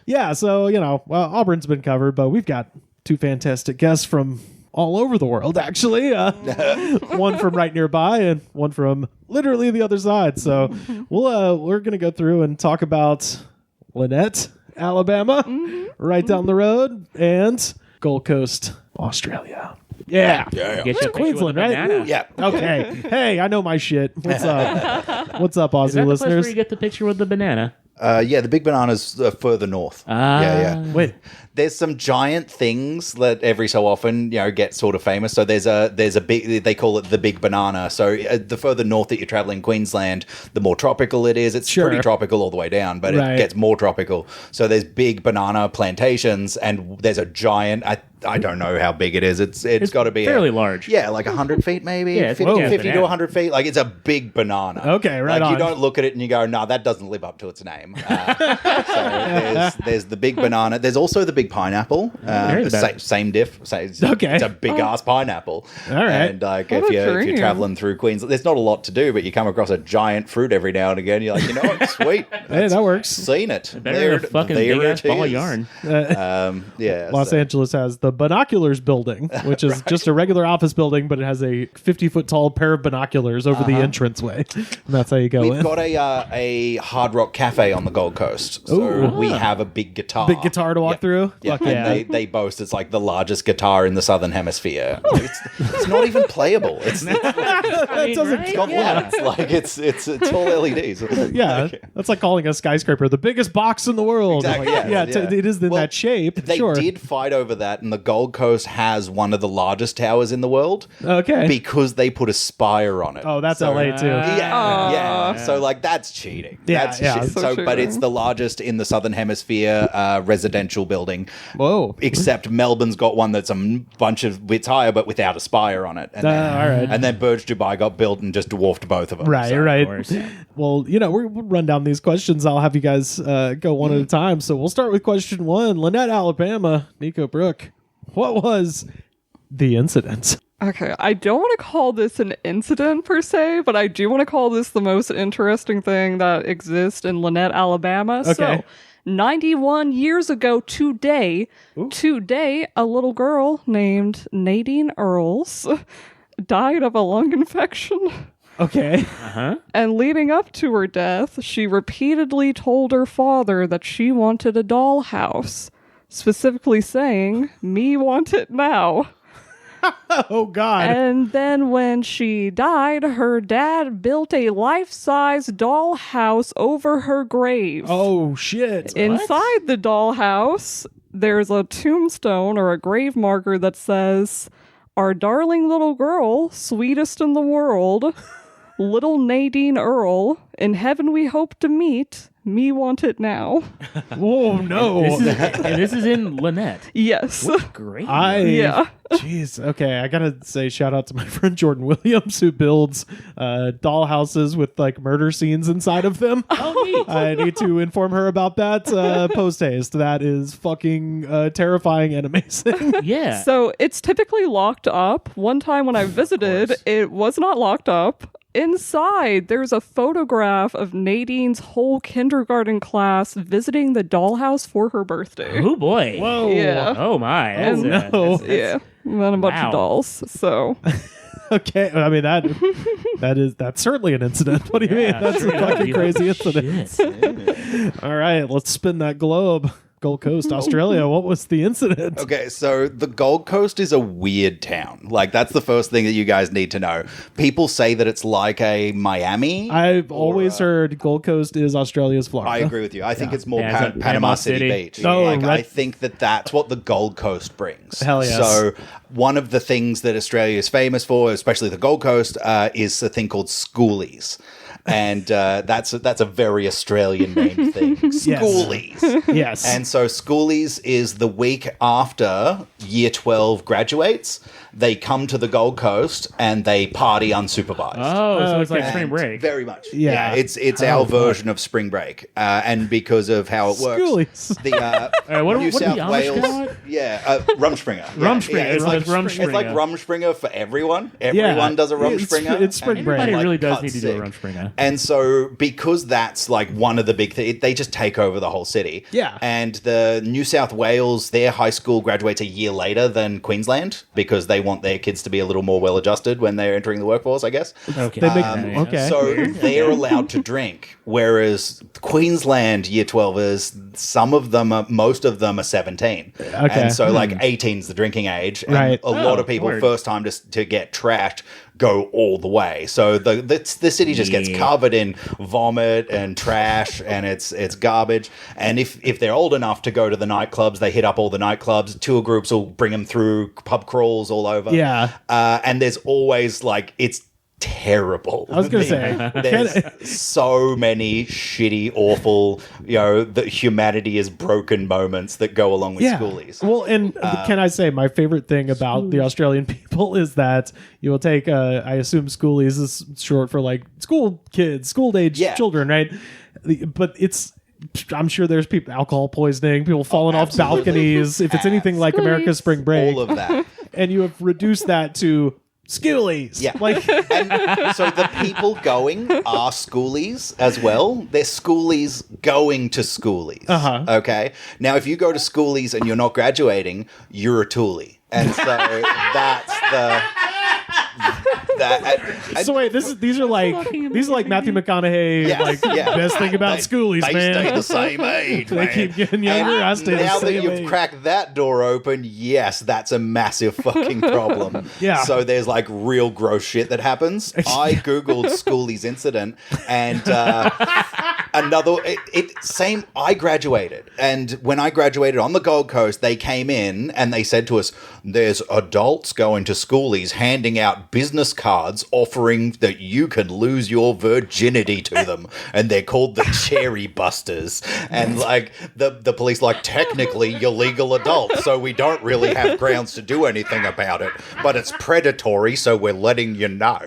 [SPEAKER 1] Yeah, so, Auburn's been covered, but we've got 2 fantastic guests from all over the world, actually. One from right nearby and one from literally the other side. So we're going to go through and talk about Lanett, Alabama, right down the road, and Gold Coast, Australia. Yeah.
[SPEAKER 2] Get you a picture
[SPEAKER 1] Queensland,
[SPEAKER 2] with a
[SPEAKER 1] right?
[SPEAKER 2] banana.
[SPEAKER 4] Yeah.
[SPEAKER 1] Okay. Hey, I know my shit. What's up? What's up, Aussie
[SPEAKER 2] Is that the place
[SPEAKER 1] listeners?
[SPEAKER 2] where you get the picture with the banana?
[SPEAKER 4] Yeah, the big banana's further north.
[SPEAKER 2] Ah.
[SPEAKER 4] Yeah.
[SPEAKER 1] Wait,
[SPEAKER 4] there's some giant things that every so often, get sort of famous. So there's a big, they call it the big banana. So the further north that you travel in Queensland, the more tropical it is. It's pretty tropical all the way down, but it gets more tropical. So there's big banana plantations, and there's a giant, I don't know how big it is. It's got to be
[SPEAKER 2] fairly large.
[SPEAKER 4] Yeah, like 100 feet maybe.
[SPEAKER 2] Yeah,
[SPEAKER 4] 50 to 100 feet. Like, it's a big banana.
[SPEAKER 1] Okay, right on.
[SPEAKER 4] You don't look at it and you go, no, that doesn't live up to its name. So there's the big banana. There's also the big pineapple. Same diff. It's a big-ass pineapple.
[SPEAKER 1] All right.
[SPEAKER 4] And if you're traveling through Queensland, there's not a lot to do, but you come across a giant fruit every now and again. You're like, what? Sweet.
[SPEAKER 1] Hey, that works.
[SPEAKER 4] Seen it.
[SPEAKER 2] Better than a fucking big-ass ball of yarn.
[SPEAKER 1] Los Angeles has the Binoculars Building, which is just a regular office building, but it has a 50-foot tall pair of binoculars over the entranceway. And that's how you go in.
[SPEAKER 4] We've got a Hard Rock Cafe on the Gold Coast. So we have a big guitar.
[SPEAKER 1] Big guitar to walk through?
[SPEAKER 4] Yeah.
[SPEAKER 1] Fuck yeah.
[SPEAKER 4] And they boast it's like the largest guitar in the Southern Hemisphere. It's not even playable. It's got lights. Like, it's all LEDs.
[SPEAKER 1] Yeah. That's like calling a skyscraper the biggest box in the world.
[SPEAKER 4] Exactly.
[SPEAKER 1] Like, it is in that shape.
[SPEAKER 4] They did fight over that, and the Gold Coast has one of the largest towers in the world.
[SPEAKER 1] Okay.
[SPEAKER 4] Because they put a spire on it.
[SPEAKER 1] Oh, that's LA too.
[SPEAKER 4] Yeah. So, like, that's cheating. That's shit. But it's the largest in the Southern Hemisphere residential building.
[SPEAKER 1] Whoa.
[SPEAKER 4] Except Melbourne's got one that's a bunch of bits higher, but without a spire on it. And and then Burj Dubai got built and just dwarfed both of them.
[SPEAKER 1] Right. Well, we'll run down these questions. I'll have you guys go one at a time. So we'll start with question 1. Lanett, Alabama. Nico Brooke. What was the incident?
[SPEAKER 3] Okay, I don't want to call this an incident per se, but I do want to call this the most interesting thing that exists in Lanett, Alabama.
[SPEAKER 1] Okay.
[SPEAKER 3] So, 91 years ago today, a little girl named Nadine Earls died of a lung infection.
[SPEAKER 1] Okay.
[SPEAKER 3] And leading up to her death, she repeatedly told her father that she wanted a dollhouse, specifically saying, "Me want it now."
[SPEAKER 1] Oh, God.
[SPEAKER 3] And then when she died, her dad built a life-size dollhouse over her grave.
[SPEAKER 1] Oh, shit.
[SPEAKER 3] Inside the dollhouse, there's a tombstone or a grave marker that says, "Our darling little girl, sweetest in the world, little Nadine Earl, in heaven we hope to meet. Me want it now."
[SPEAKER 1] Oh, no.
[SPEAKER 2] This is in Lanett.
[SPEAKER 3] Yes.
[SPEAKER 2] Great.
[SPEAKER 1] Jeez. Okay, I gotta say shout out to my friend Jordan Williams, who builds dollhouses with like murder scenes inside of them.
[SPEAKER 2] Oh, neat.
[SPEAKER 1] I need to inform her about that post haste. That is fucking terrifying and amazing.
[SPEAKER 2] Yeah.
[SPEAKER 3] So it's typically locked up. One time when I visited, it was not locked up. Inside, there's a photograph of Nadine's whole kindergarten class visiting the dollhouse for her birthday.
[SPEAKER 2] Oh, boy.
[SPEAKER 1] Whoa.
[SPEAKER 3] Yeah.
[SPEAKER 2] Oh, my.
[SPEAKER 1] Oh, no.
[SPEAKER 3] Yeah. And then a bunch of dolls. So.
[SPEAKER 1] Okay. I mean, that's certainly an incident. What do you mean? That's a fucking crazy incident. All right. Let's spin that globe. Gold Coast, Australia. What was the incident?
[SPEAKER 4] Okay, so the Gold Coast is a weird town. Like, that's the first thing that you guys need to know. People say that it's like a Miami.
[SPEAKER 1] I've always heard Gold Coast is Australia's Florida.
[SPEAKER 4] I agree with you. I think it's more
[SPEAKER 2] it's like
[SPEAKER 4] Panama City Beach.
[SPEAKER 1] Oh,
[SPEAKER 4] I think that's what the Gold Coast brings.
[SPEAKER 1] Hell yes.
[SPEAKER 4] So one of the things that Australia is famous for, especially the Gold Coast, is a thing called schoolies. And that's a very Australian named thing. Schoolies.
[SPEAKER 1] Yes.
[SPEAKER 4] And so schoolies is the week after year 12 graduates. They come to the Gold Coast and they party unsupervised.
[SPEAKER 2] Oh, so it's like spring break.
[SPEAKER 4] Very much.
[SPEAKER 1] Yeah.
[SPEAKER 4] It's our version of spring break. And because of how it works.
[SPEAKER 1] Schoolies.
[SPEAKER 4] The
[SPEAKER 2] what
[SPEAKER 4] New
[SPEAKER 2] do the
[SPEAKER 4] South
[SPEAKER 2] Amish
[SPEAKER 4] Wales.
[SPEAKER 2] call it?
[SPEAKER 4] Yeah, Rumspringa.
[SPEAKER 2] Rumspringa.
[SPEAKER 4] Yeah,
[SPEAKER 2] It's like Rumspringa.
[SPEAKER 4] It's like Rumspringa for everyone. Everyone does a Rumspringa.
[SPEAKER 1] It's spring break.
[SPEAKER 2] Everybody really does
[SPEAKER 4] cut
[SPEAKER 2] need to do a
[SPEAKER 4] sick.
[SPEAKER 2] Rumspringa.
[SPEAKER 4] And so, because that's like one of the big things, they just take over the whole city.
[SPEAKER 1] Yeah.
[SPEAKER 4] And the New South Wales, their high school graduates a year later than Queensland because they want their kids to be a little more well adjusted when they're entering the workforce, I guess.
[SPEAKER 2] Okay.
[SPEAKER 1] They make okay.
[SPEAKER 4] So they're allowed to drink, whereas Queensland year 12ers, most of them are 17.
[SPEAKER 1] Okay.
[SPEAKER 4] And so like 18's the drinking age. And
[SPEAKER 1] Right.
[SPEAKER 4] a lot of people,
[SPEAKER 2] word.
[SPEAKER 4] first time to get trashed, go all the way. So the city just gets covered in vomit and trash, and it's garbage. And if they're old enough to go to the nightclubs, they hit up all the nightclubs. Tour groups will bring them through pub crawls all over.
[SPEAKER 1] Yeah.
[SPEAKER 4] And there's always like, it's terrible.
[SPEAKER 1] I was going to say.
[SPEAKER 4] There's so many shitty, awful, the humanity is broken moments that go along with schoolies.
[SPEAKER 1] Well, and can I say my favorite thing about the Australian people is that you will take, I assume schoolies is short for like school kids, school-age children, right? But I'm sure there's people, alcohol poisoning, people falling off balconies. If it's anything like America's Spring Break.
[SPEAKER 4] All of that.
[SPEAKER 1] And you have reduced that to schoolies.
[SPEAKER 4] Yeah. And so the people going are schoolies as well. They're schoolies going to schoolies.
[SPEAKER 1] Uh-huh.
[SPEAKER 4] Okay? Now, if you go to schoolies and you're not graduating, you're a toolie. And so that's the...
[SPEAKER 1] So wait, these are like Matthew McConaughey, best thing about schoolies,
[SPEAKER 4] they
[SPEAKER 1] man.
[SPEAKER 4] They stay the same age,
[SPEAKER 1] They keep getting younger. I stay the
[SPEAKER 4] now
[SPEAKER 1] same
[SPEAKER 4] that you've
[SPEAKER 1] age.
[SPEAKER 4] cracked that door open, yes, that's a massive fucking problem.
[SPEAKER 1] Yeah.
[SPEAKER 4] So there's like real gross shit that happens. I googled schoolies incident, and I graduated, and when I graduated on the Gold Coast, they came in and they said to us, "There's adults going to schoolies handing out business cards offering that you can lose your virginity to them, and they're called the cherry busters." And like the police, like, technically you're legal adults, so we don't really have grounds to do anything about it, but it's predatory, so we're letting you know.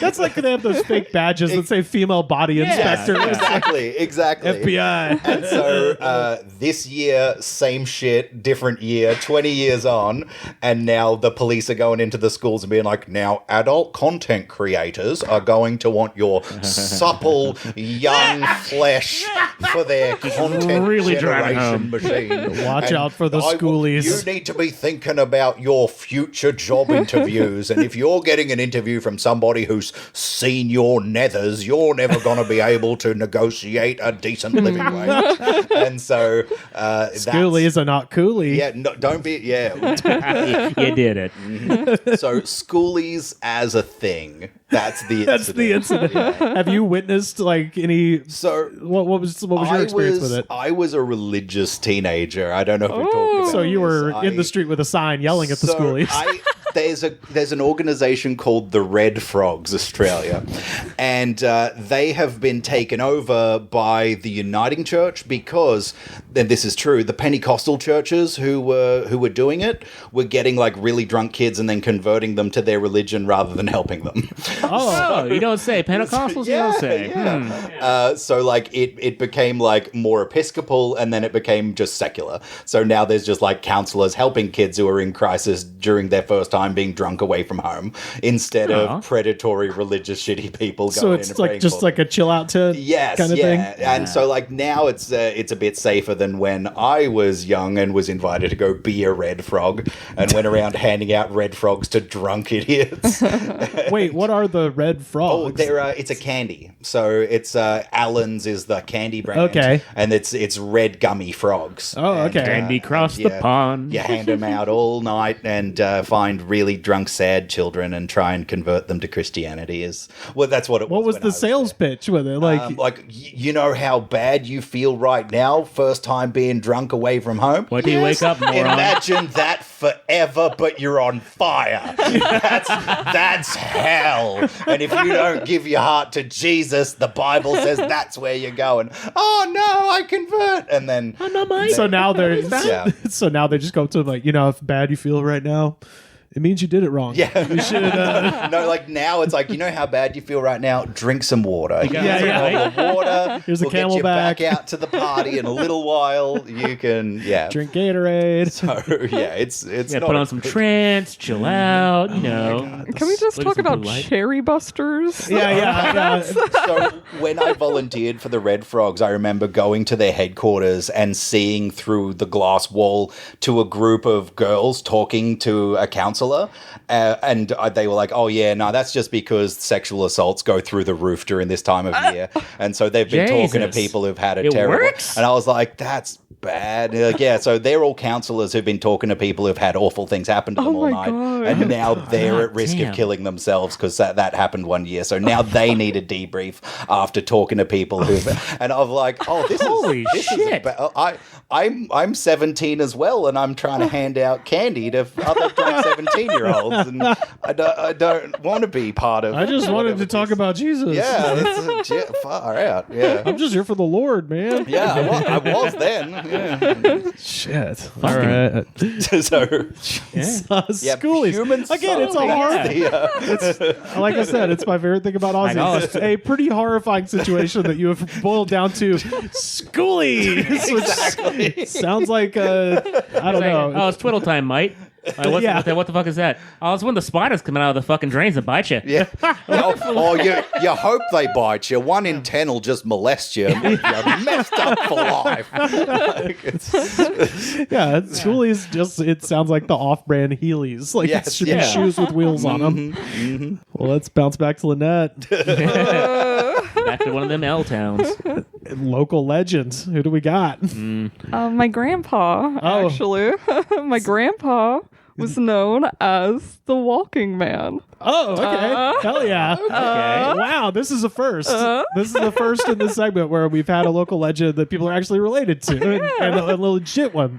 [SPEAKER 1] That's like they have those fake badges that say female body inspector.
[SPEAKER 4] Exactly.
[SPEAKER 1] FBI.
[SPEAKER 4] And so this year, same shit, different year, 20 years on, and now the police are going into the schools and being like, now adult content creators are going to want your supple young flesh for their content
[SPEAKER 2] really
[SPEAKER 4] generation machine.
[SPEAKER 1] Watch out for the schoolies.
[SPEAKER 4] You need to be thinking about your future job interviews, and if you're getting an interview from somebody who's seen your nethers, you're never going to be able to negotiate a decent living wage. And so
[SPEAKER 1] schoolies are not coolie.
[SPEAKER 4] Yeah, no, don't be. Yeah,
[SPEAKER 2] You did it.
[SPEAKER 4] Mm-hmm. So schoolies as a thing. That's the incident. Yeah.
[SPEAKER 1] Have you witnessed like any?
[SPEAKER 4] So
[SPEAKER 1] what was your experience with it?
[SPEAKER 4] I was a religious teenager. I don't know if we talked about.
[SPEAKER 1] So you were
[SPEAKER 4] this.
[SPEAKER 1] in the street with a sign yelling at the schoolies.
[SPEAKER 4] There's an organization called the Red Frogs Australia, and they have been taken over by the Uniting Church because, and this is true, the Pentecostal churches who were doing it were getting like really drunk kids and then converting them to their religion rather than helping them.
[SPEAKER 2] Oh, you don't say. Pentecostals, you don't say.
[SPEAKER 4] Yeah. So like it became like more Episcopal, and then it became just secular. So now there's just like counselors helping kids who are in crisis during their first time being drunk away from home, instead of predatory religious shitty people going in.
[SPEAKER 1] So it's like just like a chill out tent kind of thing.
[SPEAKER 4] And so like now it's a bit safer than when I was young and was invited to go be a red frog and went around handing out red frogs to drunk idiots.
[SPEAKER 1] Wait, what are the red frogs?
[SPEAKER 4] Oh, it's a candy. So it's Allen's is the candy brand.
[SPEAKER 1] Okay.
[SPEAKER 4] And it's red gummy frogs.
[SPEAKER 1] Oh, okay.
[SPEAKER 2] Candy cross the pond.
[SPEAKER 4] You hand them out all night and find really drunk, sad children and try and convert them to Christianity. That's what it was.
[SPEAKER 1] What was the sales pitch with it? Like,
[SPEAKER 4] you know how bad you feel right now, first time being drunk away from home?
[SPEAKER 2] What do you wake up, moron?
[SPEAKER 4] Imagine that forever, but you're on fire. That's hell. And if you don't give your heart to Jesus, the Bible says that's where you're going. Oh no, I convert. And then
[SPEAKER 1] so now they're so now they just go to like, you know, how bad you feel right now, it means you did it wrong.
[SPEAKER 4] Yeah.
[SPEAKER 1] You should
[SPEAKER 4] no, like now it's like, you know how bad you feel right now? Drink some water.
[SPEAKER 1] Yeah.
[SPEAKER 4] Water.
[SPEAKER 1] Here's a
[SPEAKER 4] We'll get you
[SPEAKER 1] Camelback.
[SPEAKER 4] back out to the party in a little while. You can,
[SPEAKER 1] drink Gatorade.
[SPEAKER 4] So it's not
[SPEAKER 2] put on some trance, chill out, you know.
[SPEAKER 3] Can we just
[SPEAKER 2] Look
[SPEAKER 3] talk
[SPEAKER 2] at some
[SPEAKER 3] about
[SPEAKER 2] blue light.
[SPEAKER 3] cherry busters?
[SPEAKER 1] Yeah.
[SPEAKER 4] So when I volunteered for the Red Frogs, I remember going to their headquarters and seeing through the glass wall to a group of girls talking to a counselor counselor, and they were like, "Oh yeah, no, that's just because sexual assaults go through the roof during this time of year," and so they've been talking to people who've had it terrible.
[SPEAKER 2] Works?
[SPEAKER 4] And I was like, "That's bad." Like, yeah, so they're all counselors who've been talking to people who've had awful things happen to them all night, and now they're at risk of killing themselves because that happened one year. So now they need a debrief after talking to people who've. And I'm like, oh, this is shit. I'm 17 as well, and I'm trying to hand out candy to other drunk 17-year-olds, and I don't want to be part of.
[SPEAKER 1] I just wanted to talk about Jesus.
[SPEAKER 4] Yeah, it's far out. Yeah,
[SPEAKER 1] I'm just here for the Lord, man.
[SPEAKER 4] Yeah, I was then. Yeah.
[SPEAKER 1] Shit. All right. Schoolies. Again, it's a hard. It's, like I said, it's my favorite thing about Aussie. It's a pretty horrifying situation that you have boiled down to schoolies.
[SPEAKER 4] Exactly.
[SPEAKER 1] Sounds like I don't know.
[SPEAKER 2] Oh, it's twiddle time, mate. What the fuck is that? Oh, it's when the spiders come out of the fucking drains and bite you.
[SPEAKER 4] Yeah. You hope they bite you. 1 in 10 will just molest you. You're messed up for life.
[SPEAKER 1] Schoolies just, it sounds like the off-brand Heelys. Like it should be shoes with wheels on them. Mm-hmm. Well, let's bounce back to Lanett.
[SPEAKER 2] Back to one of them L towns.
[SPEAKER 1] Local legends. Who do we got?
[SPEAKER 3] My grandpa, actually. My grandpa was known as the Walking Man.
[SPEAKER 1] Oh, okay. Hell yeah. Okay. Wow, this is a first. This is the first in this segment where we've had a local legend that people are actually related to, and a legit one.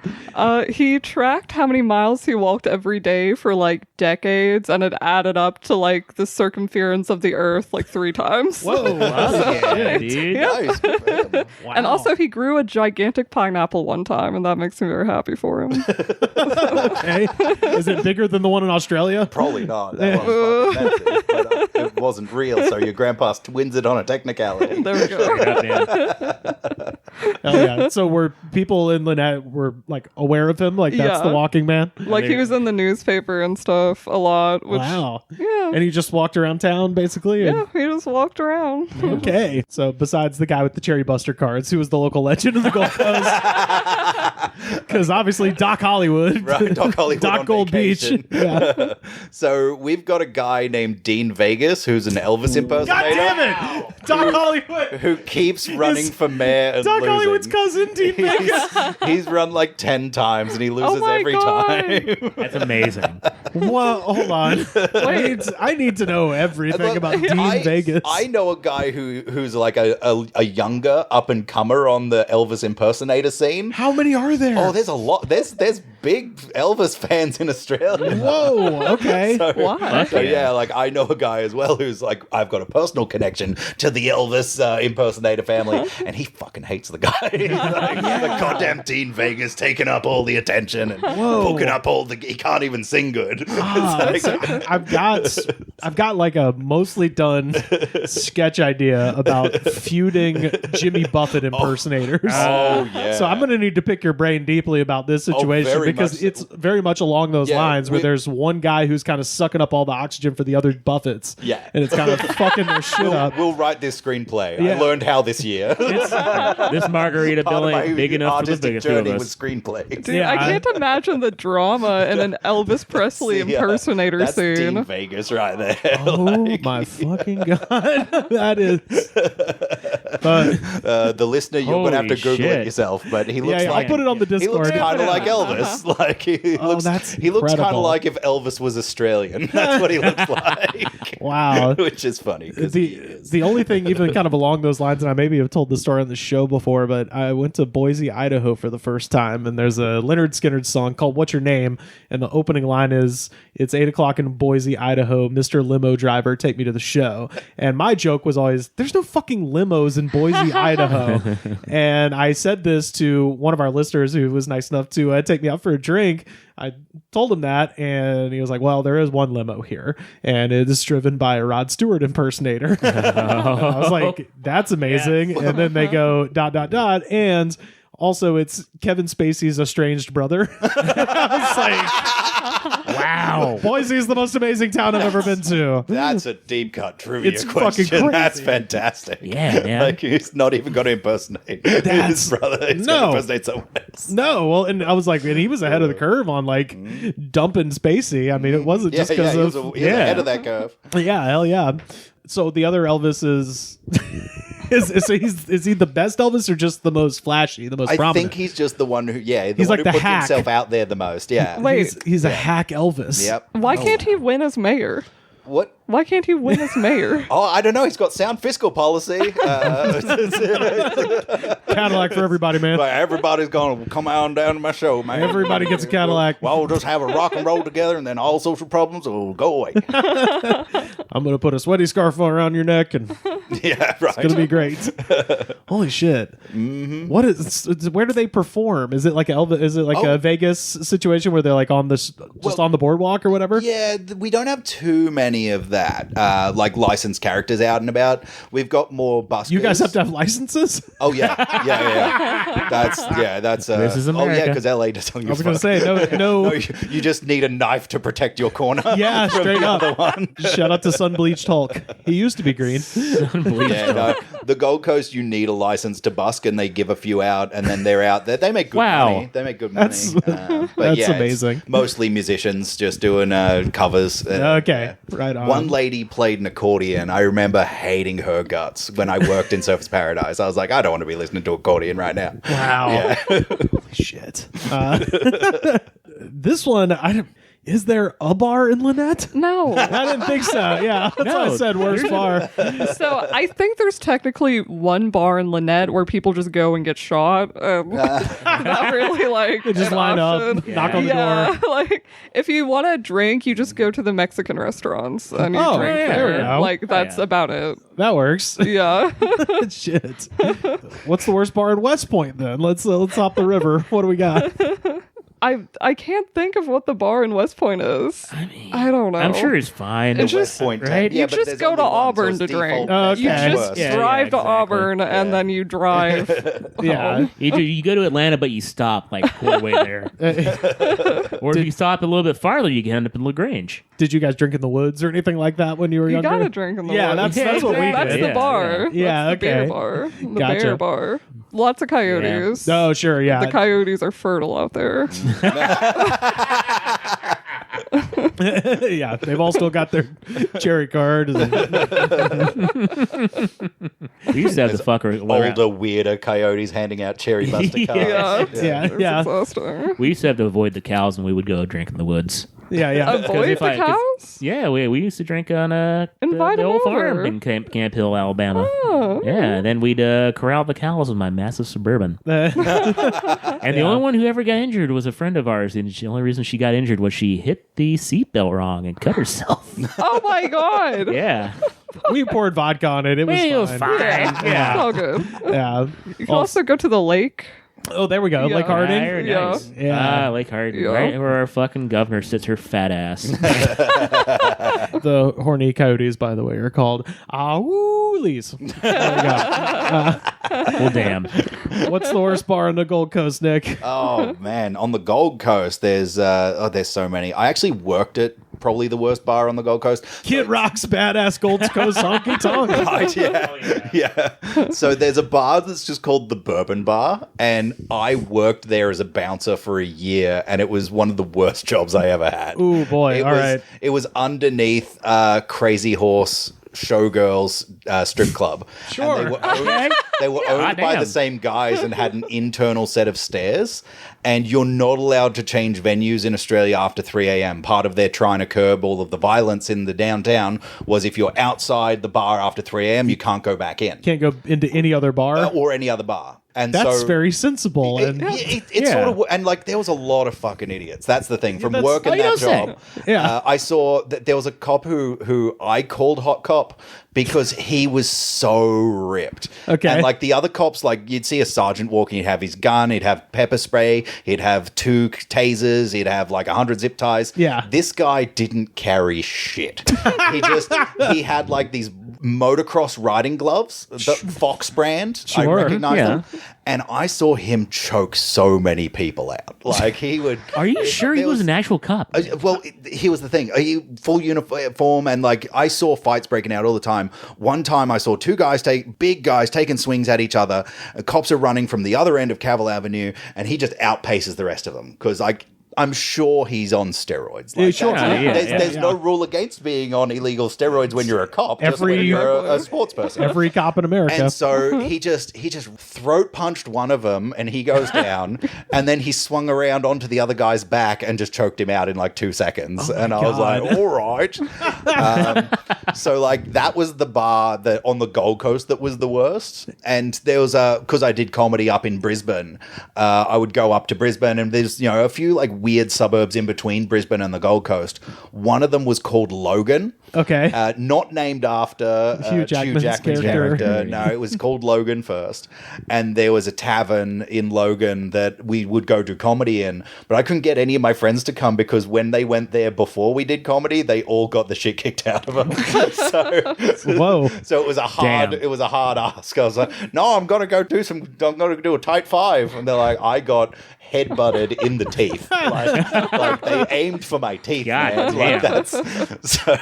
[SPEAKER 3] He tracked how many miles he walked every day for like decades, and it added up to like the circumference of the Earth like 3 times.
[SPEAKER 1] Whoa. Wow.
[SPEAKER 2] Dude.
[SPEAKER 4] Nice. Good for him.
[SPEAKER 1] Wow.
[SPEAKER 3] And also he grew a gigantic pineapple one time, and that makes me very happy for him.
[SPEAKER 1] Okay. Is it bigger than the one in Australia?
[SPEAKER 4] Probably not. That one's fucking massive, but it wasn't real, so your grandpa twins it on a technicality.
[SPEAKER 3] There we go.
[SPEAKER 1] Hell yeah. So were people in Lanett were like aware of him? Like that's the Walking Man?
[SPEAKER 3] Like he was in the newspaper and stuff a lot. Which,
[SPEAKER 1] wow.
[SPEAKER 3] Yeah.
[SPEAKER 1] And he just walked around town basically?
[SPEAKER 3] Yeah, he just walked around.
[SPEAKER 1] Okay. So besides the guy with the Cherry Buster cards, who was the local legend of the Gulf Coast? Because obviously Doc Hollywood.
[SPEAKER 4] Right, Doc Hollywood
[SPEAKER 1] Doc
[SPEAKER 4] on
[SPEAKER 1] Gold
[SPEAKER 4] vacation.
[SPEAKER 1] Beach. Yeah.
[SPEAKER 4] So we've got a guy named Dean Vegas who's an Elvis impersonator.
[SPEAKER 1] God damn it! Doc Hollywood!
[SPEAKER 4] Who keeps running for mayor and
[SPEAKER 1] Doc
[SPEAKER 4] losing.
[SPEAKER 1] Hollywood's cousin, Dean Vegas!
[SPEAKER 4] He's run like 10 times and he loses every time.
[SPEAKER 2] That's amazing.
[SPEAKER 1] Well, hold on. I need to know everything about Dean Vegas.
[SPEAKER 4] I know a guy who's like a younger up-and-comer on the Elvis impersonator scene.
[SPEAKER 1] How many are there?
[SPEAKER 4] Oh, there's a lot. There's big Elvis fans in Australia.
[SPEAKER 1] Whoa, okay.
[SPEAKER 3] Why?
[SPEAKER 4] So yeah, like I know a guy as well who's like, I've got a personal connection to the Elvis impersonator family, and he fucking hates the guy. The goddamn Dean Vegas taking up all the attention and poking up he can't even sing good.
[SPEAKER 1] I've got like a mostly done sketch idea about feuding Jimmy Buffett impersonators.
[SPEAKER 4] Oh yeah.
[SPEAKER 1] So I'm going to need to pick your brain deeply about this situation because it's very much along those lines where there's one guy who's kind of sucking up all the oxygen for the other Buffetts.
[SPEAKER 4] Yeah.
[SPEAKER 1] And it's kind of fucking their shit up.
[SPEAKER 4] We'll write this screenplay.
[SPEAKER 1] Yeah.
[SPEAKER 4] I learned how this year.
[SPEAKER 2] This margarita bill ain't big enough for the
[SPEAKER 4] artistic
[SPEAKER 2] biggest two of
[SPEAKER 4] journey with
[SPEAKER 2] us.
[SPEAKER 4] screenplays.
[SPEAKER 3] Dude, I can't imagine the drama in an Elvis Presley impersonator
[SPEAKER 4] that's
[SPEAKER 3] scene.
[SPEAKER 4] Dean Vegas right there.
[SPEAKER 1] Oh my fucking God. That is. But
[SPEAKER 4] the listener, you're going to have to Google it yourself, but he looks like...
[SPEAKER 1] I'll put it on the
[SPEAKER 4] He
[SPEAKER 1] Discord.
[SPEAKER 4] looks kind of like Elvis. Like he looks kind of
[SPEAKER 1] incredible.
[SPEAKER 4] like if Elvis was Australian. That's what he looks like.
[SPEAKER 1] Wow.
[SPEAKER 4] Which is funny.
[SPEAKER 1] The only thing even kind of along those lines, and I maybe have told the story on the show before, but I went to Boise, Idaho for the first time, and there's a Leonard Skinner song called What's Your Name? And the opening line is, it's 8 o'clock in Boise, Idaho, Mr. Limo Driver, take me to the show. And my joke was always, there's no fucking limos in Boise, Idaho. And I said this to one of our listeners who was nice enough to take me out for a drink. I told him that, and he was like, well, there is one limo here, and it is driven by a Rod Stewart impersonator. I was like, that's amazing. Yes. And then they go ... and also it's Kevin Spacey's estranged brother. I was like...
[SPEAKER 2] Wow.
[SPEAKER 1] Boise is the most amazing town I've ever been to.
[SPEAKER 4] That's a deep cut trivia
[SPEAKER 1] It's
[SPEAKER 4] question.
[SPEAKER 1] fucking crazy.
[SPEAKER 4] That's fantastic.
[SPEAKER 2] Yeah, man.
[SPEAKER 4] Like, he's not even going to impersonate his brother. He's going to impersonate someone else.
[SPEAKER 1] No, well, and I was like, and he was ahead of the curve on like dumping Spacey. I mean, it wasn't just because
[SPEAKER 4] he
[SPEAKER 1] of
[SPEAKER 4] was ahead of that curve.
[SPEAKER 1] Yeah, hell yeah. So the other Elvis is is he the best Elvis or just the most flashy, the most
[SPEAKER 4] I
[SPEAKER 1] prominent?
[SPEAKER 4] think he's just the one who, he's
[SPEAKER 1] He's
[SPEAKER 4] one
[SPEAKER 1] like
[SPEAKER 4] who
[SPEAKER 1] the
[SPEAKER 4] puts
[SPEAKER 1] hack.
[SPEAKER 4] himself out there the most. Yeah.
[SPEAKER 3] Wait.
[SPEAKER 1] He's a hack Elvis.
[SPEAKER 4] Yep.
[SPEAKER 3] Why can't he win as mayor?
[SPEAKER 4] What?
[SPEAKER 3] Why can't he win as mayor?
[SPEAKER 4] Oh, I don't know. He's got sound fiscal policy.
[SPEAKER 1] Cadillac for everybody, man.
[SPEAKER 4] Like, everybody's going to come on down to my show, man.
[SPEAKER 1] Everybody gets a Cadillac.
[SPEAKER 4] Well, we'll just have a rock and roll together, and then all social problems will go away.
[SPEAKER 1] I'm gonna put a sweaty scarf around your neck, and
[SPEAKER 4] Yeah, right.
[SPEAKER 1] it's gonna be great. Holy shit! Mm-hmm. What is? Where do they perform? Is it like Elvis? Is it like a Vegas situation where they're like on this, just on the boardwalk or whatever?
[SPEAKER 4] Yeah, we don't have too many of that, like licensed characters out and about. We've got more buskers.
[SPEAKER 1] You guys have to have licenses.
[SPEAKER 4] Oh yeah. That's
[SPEAKER 2] This is
[SPEAKER 4] Oh yeah,
[SPEAKER 2] America.
[SPEAKER 4] because LA does on
[SPEAKER 1] I
[SPEAKER 4] your
[SPEAKER 1] was gonna
[SPEAKER 4] phone.
[SPEAKER 1] say no.
[SPEAKER 4] You just need a knife to protect your corner.
[SPEAKER 1] Yeah,
[SPEAKER 4] from
[SPEAKER 1] straight
[SPEAKER 4] the
[SPEAKER 1] up.
[SPEAKER 4] other one.
[SPEAKER 1] Shout out to Sun Bleached Hulk. He used to be green.
[SPEAKER 4] Yeah, no, the Gold Coast, you need a license to busk, and they give a few out, and then they're out there. They make good money. They make good money. But
[SPEAKER 1] That's
[SPEAKER 4] yeah,
[SPEAKER 1] amazing.
[SPEAKER 4] it's mostly musicians just doing covers.
[SPEAKER 1] Okay, right on.
[SPEAKER 4] One lady played an accordion. I remember hating her guts when I worked in Surfers Paradise. I was like, I don't want to be listening to accordion right now.
[SPEAKER 1] Wow. Holy shit. This one, is there a bar in Lanett?
[SPEAKER 3] No.
[SPEAKER 1] I didn't think so. Yeah, that's why I said worst bar.
[SPEAKER 3] So I think there's technically one bar in Lanett where people just go and get shot. Not really like
[SPEAKER 1] They just
[SPEAKER 3] an
[SPEAKER 1] line
[SPEAKER 3] option.
[SPEAKER 1] up, knock on the
[SPEAKER 3] Yeah,
[SPEAKER 1] door.
[SPEAKER 3] like if you want to drink, you just go to the Mexican restaurants and you
[SPEAKER 1] Oh,
[SPEAKER 3] drink
[SPEAKER 1] yeah, there we
[SPEAKER 3] there.
[SPEAKER 1] go.
[SPEAKER 3] Like that's about it.
[SPEAKER 1] That works.
[SPEAKER 3] Yeah.
[SPEAKER 1] Shit. What's the worst bar in West Point then? Let's hop the river. What do we got?
[SPEAKER 3] I can't think of what the bar in West Point is. I don't know.
[SPEAKER 2] I'm sure it's fine.
[SPEAKER 3] It's just
[SPEAKER 4] Point
[SPEAKER 2] right?
[SPEAKER 3] you
[SPEAKER 4] but
[SPEAKER 3] just
[SPEAKER 4] there's
[SPEAKER 3] go to
[SPEAKER 4] only one, so
[SPEAKER 3] Auburn
[SPEAKER 4] it's
[SPEAKER 3] to drink.
[SPEAKER 4] default.
[SPEAKER 3] You
[SPEAKER 1] Okay.
[SPEAKER 3] just
[SPEAKER 2] Yeah,
[SPEAKER 3] drive to
[SPEAKER 2] exactly.
[SPEAKER 3] Auburn and then you drive.
[SPEAKER 1] Yeah.
[SPEAKER 2] You go to Atlanta, but you stop like quarter way there. Or if you stop a little bit farther, you can end up in LaGrange.
[SPEAKER 1] Did you guys drink in the woods or anything like that when you were
[SPEAKER 3] You
[SPEAKER 1] younger?
[SPEAKER 3] gotta drink in the
[SPEAKER 1] Yeah,
[SPEAKER 3] woods.
[SPEAKER 1] that's what we did.
[SPEAKER 3] That's the
[SPEAKER 2] Yeah,
[SPEAKER 3] bar.
[SPEAKER 1] yeah.
[SPEAKER 3] That's the
[SPEAKER 1] Okay.
[SPEAKER 3] beer bar. The
[SPEAKER 1] Gotcha.
[SPEAKER 3] bear bar. Lots of coyotes.
[SPEAKER 1] Oh, sure, yeah.
[SPEAKER 3] The coyotes are fertile out there.
[SPEAKER 1] Yeah, they've all still got their cherry card.
[SPEAKER 2] We used to have the fucker.
[SPEAKER 4] Older, weirder coyotes handing out cherry buster cards.
[SPEAKER 3] Yeah.
[SPEAKER 1] Yeah,
[SPEAKER 3] It's
[SPEAKER 1] yeah.
[SPEAKER 3] exhausting.
[SPEAKER 2] We used to have to avoid the cows, and we would go drink in the woods.
[SPEAKER 1] Yeah, yeah.
[SPEAKER 3] Avoid
[SPEAKER 2] if
[SPEAKER 3] the
[SPEAKER 2] I- 'cause-
[SPEAKER 3] cows?
[SPEAKER 2] Yeah, we used to drink on
[SPEAKER 3] Invite
[SPEAKER 2] the
[SPEAKER 3] 'em
[SPEAKER 2] old
[SPEAKER 3] over.
[SPEAKER 2] farm in Camp Hill, Alabama.
[SPEAKER 3] Oh.
[SPEAKER 2] Yeah, then we'd corral the cows with my massive Suburban. And the only one who ever got injured was a friend of ours, and the only reason she got injured was she hit the seatbelt wrong and cut herself.
[SPEAKER 3] Oh my god.
[SPEAKER 2] Yeah.
[SPEAKER 1] We poured vodka on it. It was
[SPEAKER 2] It was
[SPEAKER 1] fine.
[SPEAKER 2] fine.
[SPEAKER 3] It's
[SPEAKER 2] Yeah.
[SPEAKER 3] all good.
[SPEAKER 1] Yeah.
[SPEAKER 3] You can also go to the lake.
[SPEAKER 1] Oh, there we go.
[SPEAKER 3] Yeah.
[SPEAKER 1] Lake Harding.
[SPEAKER 2] Very
[SPEAKER 3] Yeah.
[SPEAKER 2] nice.
[SPEAKER 1] Yeah.
[SPEAKER 2] Lake Harding.
[SPEAKER 3] Yeah.
[SPEAKER 2] Right where our fucking governor sits her fat ass.
[SPEAKER 1] The horny coyotes, by the way, are called Awwoolies. There we go.
[SPEAKER 2] Well, damn.
[SPEAKER 1] What's the worst bar on the Gold Coast, Nick?
[SPEAKER 4] Oh man, on the Gold Coast, there's so many. I actually worked at probably the worst bar on the Gold Coast.
[SPEAKER 1] Kid Rock's badass Gold Coast honky tonk.
[SPEAKER 4] Right, yeah. So there's a bar that's just called the Bourbon Bar, and I worked there as a bouncer for a year, and it was one of the worst jobs I ever had.
[SPEAKER 1] Ooh, boy. All right.
[SPEAKER 4] It was underneath Crazy Horse Showgirls strip club.
[SPEAKER 1] Sure.
[SPEAKER 4] And they were owned by
[SPEAKER 2] Goddamn.
[SPEAKER 4] the same guys and had an internal set of stairs. And you're not allowed to change venues in Australia after 3 a.m. Part of their trying to curb all of the violence in the downtown was if you're outside the bar after 3 a.m., you can't go back in.
[SPEAKER 1] Can't go into any other bar.
[SPEAKER 4] Or any other bar. And
[SPEAKER 1] That's
[SPEAKER 4] so
[SPEAKER 1] very sensible. And
[SPEAKER 4] it's sort of, and like there was a lot of fucking idiots. That's the thing. From
[SPEAKER 1] that's-
[SPEAKER 4] working
[SPEAKER 1] oh, you
[SPEAKER 4] that
[SPEAKER 1] don't say.
[SPEAKER 4] job,
[SPEAKER 1] Yeah.
[SPEAKER 4] I saw that there was a cop who I called hot cop because he was so ripped.
[SPEAKER 1] Okay.
[SPEAKER 4] And like the other cops, like you'd see a sergeant walking, he'd have his gun, he'd have pepper spray, he'd have 2 tasers, he'd have like 100 zip ties.
[SPEAKER 1] Yeah.
[SPEAKER 4] This guy didn't carry shit. He had like these motocross riding gloves, the Fox brand. I
[SPEAKER 1] Sure,
[SPEAKER 4] recognize
[SPEAKER 2] yeah.
[SPEAKER 4] them. And I saw him choke so many people out. Like he would.
[SPEAKER 2] Are you sure he was an actual cop?
[SPEAKER 4] Well, here was the thing. He full uniform, and like I saw fights breaking out all the time. One time I saw two guys big guys taking swings at each other. Cops are running from the other end of Cavill Avenue, and he just outpaces the rest of them because I'm sure he's on steroids. Like,
[SPEAKER 1] sure.
[SPEAKER 4] There's no rule against being on illegal steroids when you're a cop. Just when you're a sports person.
[SPEAKER 1] Every cop in America.
[SPEAKER 4] And so he just throat punched one of them, and he goes down. And then he swung around onto the other guy's back and just choked him out in like 2 seconds. And I was like, all right. So like that was the bar that on the Gold Coast that was the worst. And there was because I did comedy up in Brisbane, I would go up to Brisbane, and there's a few like weird suburbs in between Brisbane and the Gold Coast. One of them was called Logan.
[SPEAKER 1] Okay.
[SPEAKER 4] Not named after
[SPEAKER 1] Hugh Jackman's character.
[SPEAKER 4] No, it was called Logan first. And there was a tavern in Logan that we would go do comedy in. But I couldn't get any of my friends to come because when they went there before we did comedy, they all got the shit kicked out of them.
[SPEAKER 1] Whoa.
[SPEAKER 4] So it was a hard ask. I was like, no, I'm going to do a tight 5. And they're like, I got headbutted in the teeth. Like they aimed for my teeth.
[SPEAKER 2] God
[SPEAKER 4] man.
[SPEAKER 2] damn.
[SPEAKER 4] Like that's so.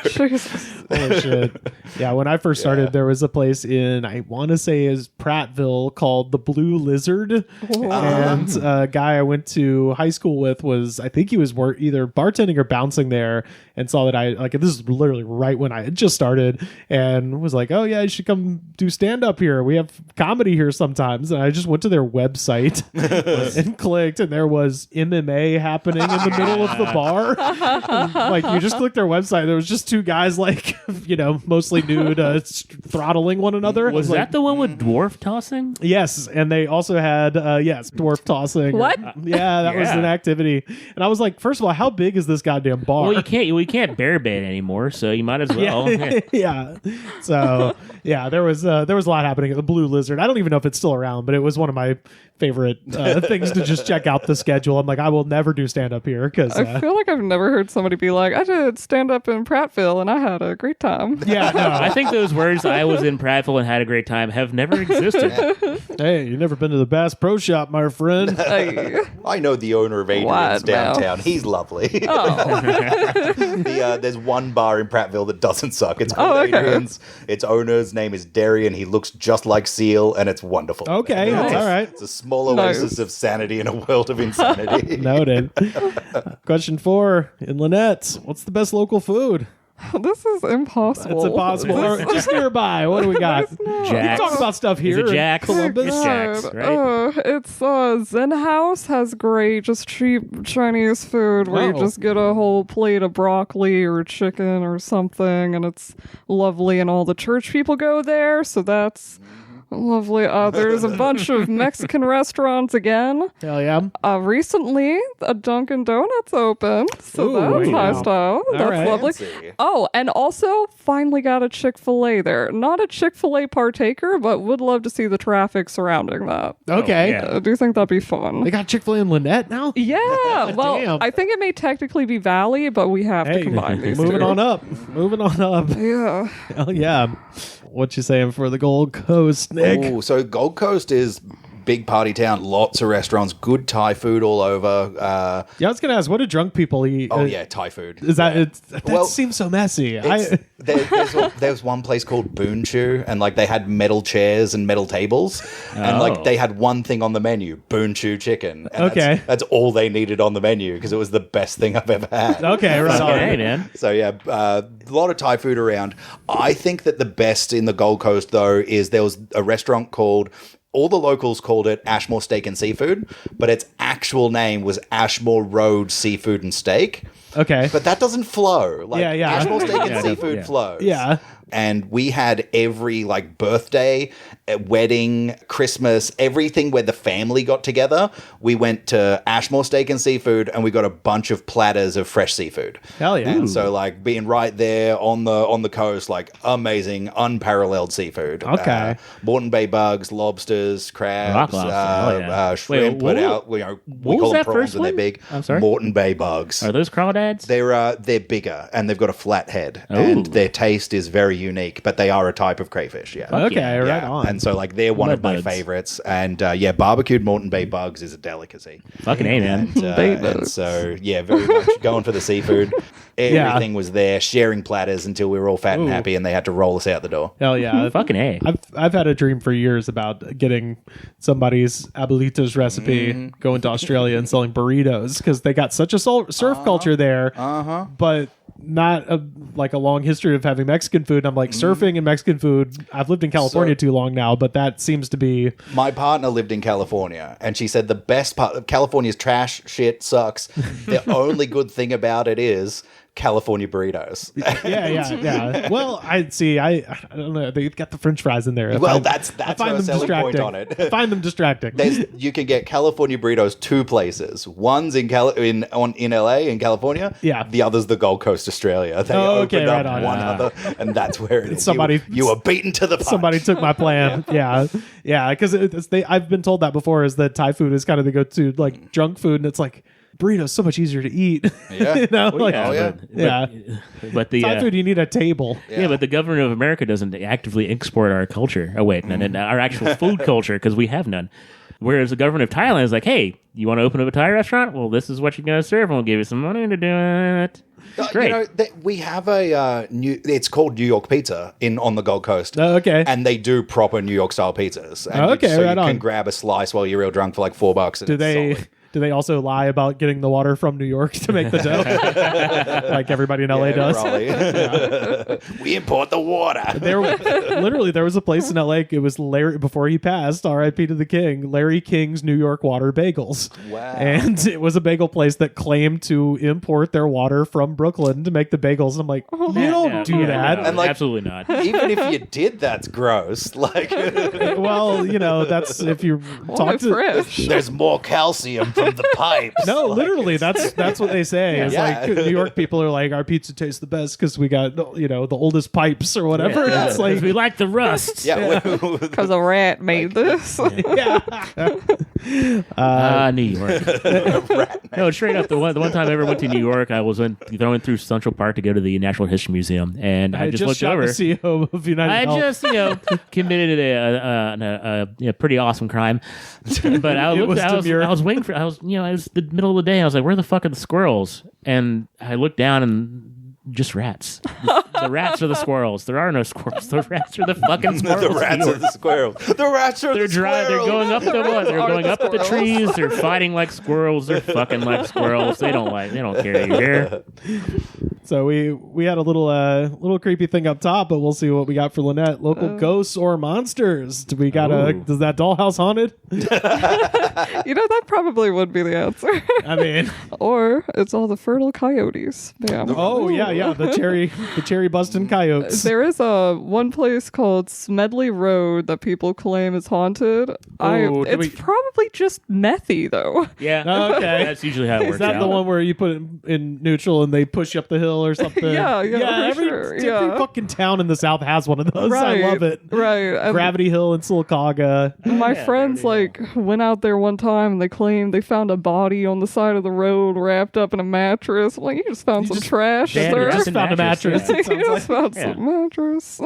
[SPEAKER 1] Oh, shit. Yeah, when I first started, there was a place in, I want to say is Prattville called the Blue Lizard. And a guy I went to high school with I think he was either bartending or bouncing there, and saw that this is literally right when I had just started, and was like, oh yeah, you should come do stand-up here. We have comedy here sometimes. And I just went to their website and clicked, and there was MMA happening in the middle of the bar. Like you just clicked their website, there was just two guys like mostly nude throttling one another.
[SPEAKER 2] Was that the one with dwarf tossing?
[SPEAKER 1] Yes, and they also had dwarf tossing.
[SPEAKER 3] What?
[SPEAKER 1] Yeah, that was an activity. And I was like, first of all, how big is this goddamn bar?
[SPEAKER 2] Well, you can't bear bait anymore, so you might as well.
[SPEAKER 1] Yeah. So yeah, there was a lot happening at the Blue Lizard. I don't even know if it's still around, but it was one of my favorite things to just check out the schedule. I'm like, I will never do stand up here because
[SPEAKER 3] I feel like I've never heard somebody be like, I did stand up in Prattville and I had a great time.
[SPEAKER 1] yeah, no.
[SPEAKER 2] I think those words, I was in Prattville and had a great time, have never existed.
[SPEAKER 1] Hey, you never been to the Bass Pro Shop, my friend?
[SPEAKER 3] Hey.
[SPEAKER 4] I know the owner of Adrian's
[SPEAKER 3] Wide
[SPEAKER 4] downtown.
[SPEAKER 3] mouth.
[SPEAKER 4] He's lovely.
[SPEAKER 3] Oh.
[SPEAKER 4] There's one bar in Prattville that doesn't suck. It's called Adrian's. Its owner's name is Derry, and he looks just like Seal, and it's wonderful.
[SPEAKER 1] Okay,
[SPEAKER 3] Nice.
[SPEAKER 1] all right.
[SPEAKER 4] It's a small oasis of sanity in a world of insanity.
[SPEAKER 1] Noted. Question 4 in Lanett. What's the best local food?
[SPEAKER 3] This is impossible.
[SPEAKER 1] It's impossible. Or just nearby. What do we got? We can talk about stuff here.
[SPEAKER 2] Is it Jack's?
[SPEAKER 1] in Columbus.
[SPEAKER 2] It's Jack's, right?
[SPEAKER 3] It's Zen House has great, just cheap Chinese food where you just get a whole plate of broccoli or chicken or something, and it's lovely. And all the church people go there, so that's lovely. There's a bunch of Mexican restaurants again.
[SPEAKER 1] Hell yeah.
[SPEAKER 3] Recently, a Dunkin' Donuts opened, so
[SPEAKER 1] Ooh,
[SPEAKER 3] that's high
[SPEAKER 1] wow.
[SPEAKER 3] style. That's
[SPEAKER 1] right.
[SPEAKER 3] lovely.
[SPEAKER 4] Fancy.
[SPEAKER 3] Oh, and also finally got a Chick-fil-A there. Not a Chick-fil-A partaker, but would love to see the traffic surrounding that.
[SPEAKER 1] Okay.
[SPEAKER 2] yeah.
[SPEAKER 3] I do think that'd be fun.
[SPEAKER 1] They got Chick-fil-A in Lanett now?
[SPEAKER 3] Yeah, well,
[SPEAKER 1] Damn.
[SPEAKER 3] I think it may technically be Valley, but we have to combine these
[SPEAKER 1] moving
[SPEAKER 3] two.
[SPEAKER 1] on up. Moving on up.
[SPEAKER 3] Yeah.
[SPEAKER 1] Hell yeah. What you saying for the Gold Coast, Nick?
[SPEAKER 4] Oh, so Gold Coast is big party town. Lots of restaurants, good Thai food all over.
[SPEAKER 1] Yeah, I was gonna ask, what do drunk people eat?
[SPEAKER 4] Thai food.
[SPEAKER 1] Is that
[SPEAKER 4] Yeah.
[SPEAKER 1] that seems so messy?
[SPEAKER 4] There's one place called Boon Chu, and like they had metal chairs and metal tables, and like they had one thing on the menu: Boon Chu chicken. And that's all they needed on the menu because it was the best thing I've ever had.
[SPEAKER 1] Okay, right on.
[SPEAKER 2] Okay, man.
[SPEAKER 4] So yeah, a lot of Thai food around. I think that the best in the Gold Coast though is there was a restaurant called. All the locals called it Ashmore Steak and Seafood, but its actual name was Ashmore Road Seafood and Steak.
[SPEAKER 1] Okay.
[SPEAKER 4] But that doesn't flow. Like,
[SPEAKER 1] Yeah.
[SPEAKER 4] Ashmore Steak and
[SPEAKER 2] Yeah,
[SPEAKER 4] Seafood
[SPEAKER 2] yeah.
[SPEAKER 4] flows.
[SPEAKER 1] Yeah.
[SPEAKER 4] And we had every like birthday, wedding, Christmas, everything where the family got together. We went to Ashmore Steak and Seafood, and we got a bunch of platters of fresh seafood.
[SPEAKER 1] Hell yeah.
[SPEAKER 4] And so like being right there on the coast, like amazing, unparalleled seafood.
[SPEAKER 1] Okay.
[SPEAKER 4] Moreton Bay bugs, lobsters, crabs,
[SPEAKER 2] Rock lobster, hell yeah.
[SPEAKER 4] shrimp.
[SPEAKER 2] Wait,
[SPEAKER 4] we
[SPEAKER 2] what
[SPEAKER 4] call
[SPEAKER 2] was
[SPEAKER 4] them
[SPEAKER 2] that
[SPEAKER 4] prawns
[SPEAKER 2] first
[SPEAKER 4] and they're
[SPEAKER 2] one?
[SPEAKER 4] big.
[SPEAKER 2] I'm sorry?
[SPEAKER 4] Moreton Bay bugs.
[SPEAKER 2] Are those crawdads?
[SPEAKER 4] They're bigger and they've got a flat head
[SPEAKER 2] Ooh.
[SPEAKER 4] and their taste is very unique, but they are a type of crayfish. Yeah.
[SPEAKER 1] Okay, right on.
[SPEAKER 4] And so like they're one of my
[SPEAKER 2] Mud bugs.
[SPEAKER 4] favorites. And barbecued Moreton Bay bugs is a delicacy.
[SPEAKER 2] Fucking A, man.
[SPEAKER 4] And so very much going for the seafood. Everything was there, sharing platters until we were all fat and happy, and they had to roll us out the door.
[SPEAKER 1] Hell yeah.
[SPEAKER 2] Fucking A.
[SPEAKER 1] I've had a dream for years about getting somebody's abuelita's recipe, going to Australia and selling burritos, because they got such a surf culture there, but not like a long history of having Mexican food. I'm like, surfing and Mexican food, I've lived in California too long now, but that seems to be...
[SPEAKER 4] My partner lived in California, and she said the best part of California's trash shit sucks. The only good thing about it is California burritos.
[SPEAKER 1] Yeah. Well, I don't know. They've got the French fries in there.
[SPEAKER 4] That's a selling point on it.
[SPEAKER 1] I find them distracting.
[SPEAKER 4] You can get California burritos two places. One's in LA in California.
[SPEAKER 1] Yeah.
[SPEAKER 4] The other's the Gold Coast, Australia. They opened up
[SPEAKER 1] right on.
[SPEAKER 4] one other, and that's where it is.
[SPEAKER 1] Somebody-
[SPEAKER 4] you were beaten to the punch.
[SPEAKER 1] Somebody took my plan. Yeah, because I've been told that before, is that Thai food is kind of the go-to like junk food, and it's like burritos so much easier to eat.
[SPEAKER 4] Yeah.
[SPEAKER 1] You know?
[SPEAKER 2] Well, yeah,
[SPEAKER 1] yeah.
[SPEAKER 2] But the
[SPEAKER 1] Thai food, you need a table.
[SPEAKER 2] Yeah, but the government of America doesn't actively export our culture. Oh, wait, and our actual food culture, because we have none. Whereas the government of Thailand is like, hey, you want to open up a Thai restaurant? Well, this is what you're going to serve, and we'll give you some money to do it. Great.
[SPEAKER 4] We have it's called New York pizza on the Gold Coast.
[SPEAKER 1] Oh, okay.
[SPEAKER 4] And they do proper New York style pizzas. And
[SPEAKER 1] So
[SPEAKER 4] you
[SPEAKER 1] right
[SPEAKER 4] can
[SPEAKER 1] on.
[SPEAKER 4] grab a slice while you're real drunk for like $4. And
[SPEAKER 1] Do they also lie about getting the water from New York to make the dough, like everybody in LA does?
[SPEAKER 4] We import the water.
[SPEAKER 1] There was a place in LA. It was Larry, before he passed, R.I.P. to the King, Larry King's New York Water Bagels.
[SPEAKER 4] Wow.
[SPEAKER 1] And it was a bagel place that claimed to import their water from Brooklyn to make the bagels. And I'm like, you don't do that.
[SPEAKER 2] No,
[SPEAKER 4] And, like,
[SPEAKER 2] absolutely not.
[SPEAKER 4] Even if you did, that's gross. Like,
[SPEAKER 1] Well, that's if you talk to...
[SPEAKER 3] fresh.
[SPEAKER 4] there's more calcium from the pipes.
[SPEAKER 1] No,
[SPEAKER 4] Like,
[SPEAKER 1] literally, that's what they say. It's
[SPEAKER 4] Yeah.
[SPEAKER 1] like New York people are like, our pizza tastes the best because we got the oldest pipes or whatever.
[SPEAKER 2] Yeah.
[SPEAKER 1] It's like
[SPEAKER 2] we like the rust.
[SPEAKER 4] Yeah.
[SPEAKER 3] Because a rat made this.
[SPEAKER 2] New York. No, straight up. The one time I ever went to New York, I was going through Central Park to go to the Natural History Museum, and I just looked
[SPEAKER 1] shot
[SPEAKER 2] over.
[SPEAKER 1] the CEO of United
[SPEAKER 2] I
[SPEAKER 1] Health.
[SPEAKER 2] just, committed a pretty awesome crime. But I was waiting for, it was the middle of the day. I was like, where the fuck are the squirrels? And I looked down and just rats. The rats are the squirrels. There are no squirrels. The rats are the fucking squirrels.
[SPEAKER 4] The rats are the squirrels. The rats are
[SPEAKER 2] They're
[SPEAKER 4] the
[SPEAKER 2] dry.
[SPEAKER 4] squirrels.
[SPEAKER 2] They're going up the what? They're going up the
[SPEAKER 3] squirrels.
[SPEAKER 2] trees. They're fighting like squirrels. They're fucking like squirrels. They don't care you're here.
[SPEAKER 1] So we had a little creepy thing up top, but we'll see what we got for Lanett. Local ghosts or monsters? Do we got Is that dollhouse haunted?
[SPEAKER 3] That probably would be the answer.
[SPEAKER 1] I mean,
[SPEAKER 3] Or it's all the fertile coyotes. Bam.
[SPEAKER 1] the cherry busting coyotes.
[SPEAKER 3] There is one place called Smedley Road that people claim is haunted. It's probably just methy though.
[SPEAKER 2] Yeah.
[SPEAKER 1] Okay.
[SPEAKER 2] That's usually how it works
[SPEAKER 1] Is that
[SPEAKER 2] out.
[SPEAKER 1] the one where you put it in neutral and they push you up the hill or something?
[SPEAKER 3] Yeah,
[SPEAKER 1] Every fucking town in the South has one of those.
[SPEAKER 3] Right,
[SPEAKER 1] I love it.
[SPEAKER 3] Right. And
[SPEAKER 1] Gravity Hill in Sylacauga.
[SPEAKER 3] my friends went out there one time and they claimed they found a body on the side of the road wrapped up in a mattress. I'm like, you just found some trash,
[SPEAKER 2] Yeah,
[SPEAKER 3] sir.
[SPEAKER 2] you
[SPEAKER 1] Just found a mattress.
[SPEAKER 2] yeah.
[SPEAKER 1] It sounds
[SPEAKER 3] You just
[SPEAKER 1] like.
[SPEAKER 3] found some mattress.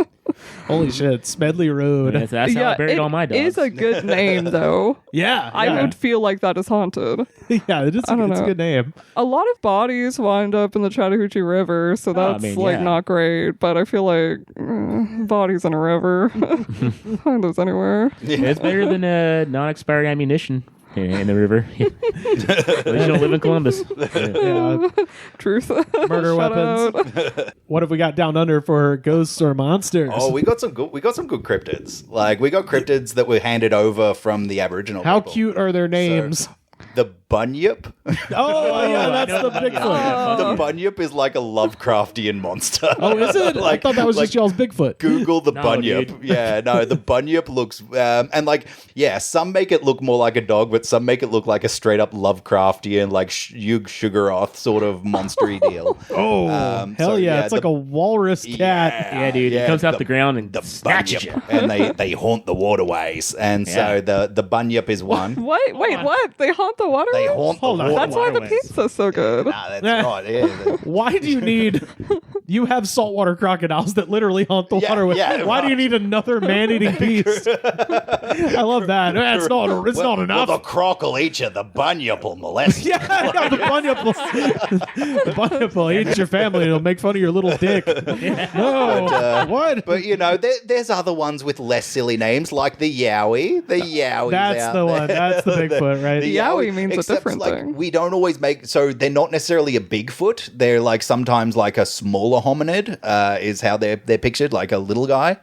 [SPEAKER 1] Holy shit, Smedley Road.
[SPEAKER 2] That's how I buried all my dogs.
[SPEAKER 3] It is a good name though.
[SPEAKER 1] Yeah,
[SPEAKER 3] I would feel like that is haunted.
[SPEAKER 1] Yeah, it is.
[SPEAKER 3] I don't
[SPEAKER 1] It's a
[SPEAKER 3] know.
[SPEAKER 1] good name.
[SPEAKER 3] A lot of bodies wind up in the Chattahoochee River, so that's not great. But I feel like bodies in a river, find those anywhere.
[SPEAKER 2] It's better than non-expired ammunition in the river. At least you don't live in Columbus.
[SPEAKER 1] Yeah,
[SPEAKER 3] Truth.
[SPEAKER 1] murder
[SPEAKER 3] Shout
[SPEAKER 1] weapons.
[SPEAKER 3] out.
[SPEAKER 1] What have we got down under for ghosts or monsters?
[SPEAKER 4] Oh, we got some good cryptids. Like we got cryptids that were handed over from the Aboriginal
[SPEAKER 1] How
[SPEAKER 4] people.
[SPEAKER 1] cute are their names?
[SPEAKER 4] The bunyip.
[SPEAKER 1] Oh, yeah, that's the Bigfoot.
[SPEAKER 4] The bunyip is like a Lovecraftian monster.
[SPEAKER 1] Oh, is it? I thought that was just y'all's Bigfoot.
[SPEAKER 4] Google the
[SPEAKER 2] No,
[SPEAKER 4] bunyip.
[SPEAKER 2] dude.
[SPEAKER 4] Yeah, no, the bunyip looks some make it look more like a dog, but some make it look like a straight up Lovecraftian, like Yug Sugaroth sort of monstery deal.
[SPEAKER 1] Oh, hell yeah. It's like a walrus cat.
[SPEAKER 2] Yeah, dude. It comes out the ground and
[SPEAKER 4] the
[SPEAKER 2] snatches
[SPEAKER 4] bunyip,
[SPEAKER 2] you.
[SPEAKER 4] and they haunt the waterways, and so the bunyip is one.
[SPEAKER 3] Wait, what? They haunt the water?
[SPEAKER 4] They haunt the
[SPEAKER 1] Hold on.
[SPEAKER 4] waterways.
[SPEAKER 3] That's why the pizza's so good.
[SPEAKER 4] Nah, that's right. Yeah.
[SPEAKER 1] Why do you need You have saltwater crocodiles that literally haunt the waterway. Why do you need another man-eating beast? I love that. It's not enough.
[SPEAKER 4] Well, the croc will eat you. The bunyip will molest you.
[SPEAKER 1] Yeah, the bunyip will eat your family. It'll make fun of your little dick. No, what?
[SPEAKER 4] But there's other ones with less silly names, like the Yowie. The Yowie.
[SPEAKER 1] That's the one. That's the Bigfoot, right?
[SPEAKER 3] The Yowie means a different thing.
[SPEAKER 4] We don't always so they're not necessarily a Bigfoot. They're like sometimes like a smaller hominid is how they're pictured, like a little guy.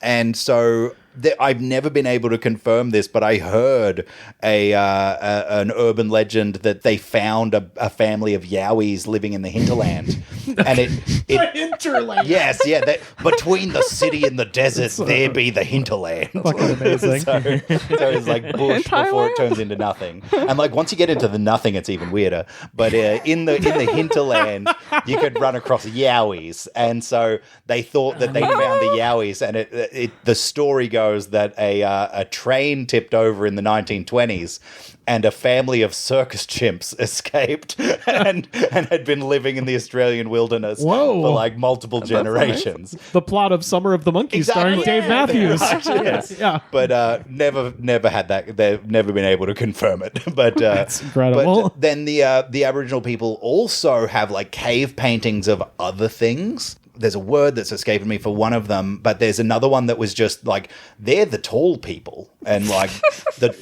[SPEAKER 4] And so I've never been able to confirm this, but I heard an urban legend that they found a family of Yowies living in the hinterland. And the
[SPEAKER 1] hinterland.
[SPEAKER 4] Yes, yeah. Between the city and the desert, there be the hinterland.
[SPEAKER 1] Fucking amazing.
[SPEAKER 4] So it's like bush before it turns into nothing. And like once you get into the nothing, it's even weirder. But in the hinterland, you could run across Yowies, and so they thought that they found the Yowies, and the story goes that a train tipped over in the 1920s, and a family of circus chimps escaped and had been living in the Australian wilderness for like multiple generations.
[SPEAKER 1] The plot of Summer of the Monkeys starring Dave Matthews.
[SPEAKER 4] Yes.
[SPEAKER 1] Yeah.
[SPEAKER 4] But never had that. They've never been able to confirm it. But
[SPEAKER 1] that's incredible.
[SPEAKER 4] But then the Aboriginal people also have like cave paintings of other things. There's a word that's escaping me for one of them, but there's another one that was just like, they're the tall people. And like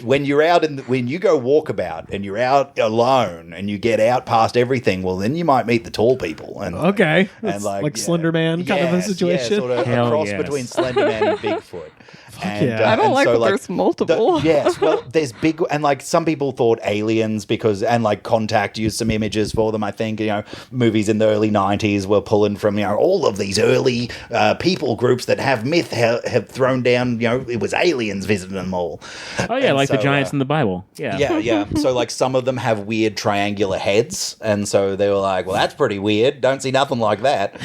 [SPEAKER 4] when you go walkabout and you're out alone and you get out past everything, well, then you might meet the tall people. And and
[SPEAKER 1] like Slender Man kind of a situation.
[SPEAKER 4] Yeah, sort of a cross between Slender Man and Bigfoot.
[SPEAKER 3] I don't like that there's multiple.
[SPEAKER 4] Yes, well, there's big, and like some people thought aliens and like Contact used some images for them. I think movies in the early 90s were pulling from all of these early people groups that have myth have thrown down. It was aliens visiting them all.
[SPEAKER 2] Oh yeah, like the giants in the Bible.
[SPEAKER 4] Yeah. So like some of them have weird triangular heads, and so they were like, well, that's pretty weird. Don't see nothing like that.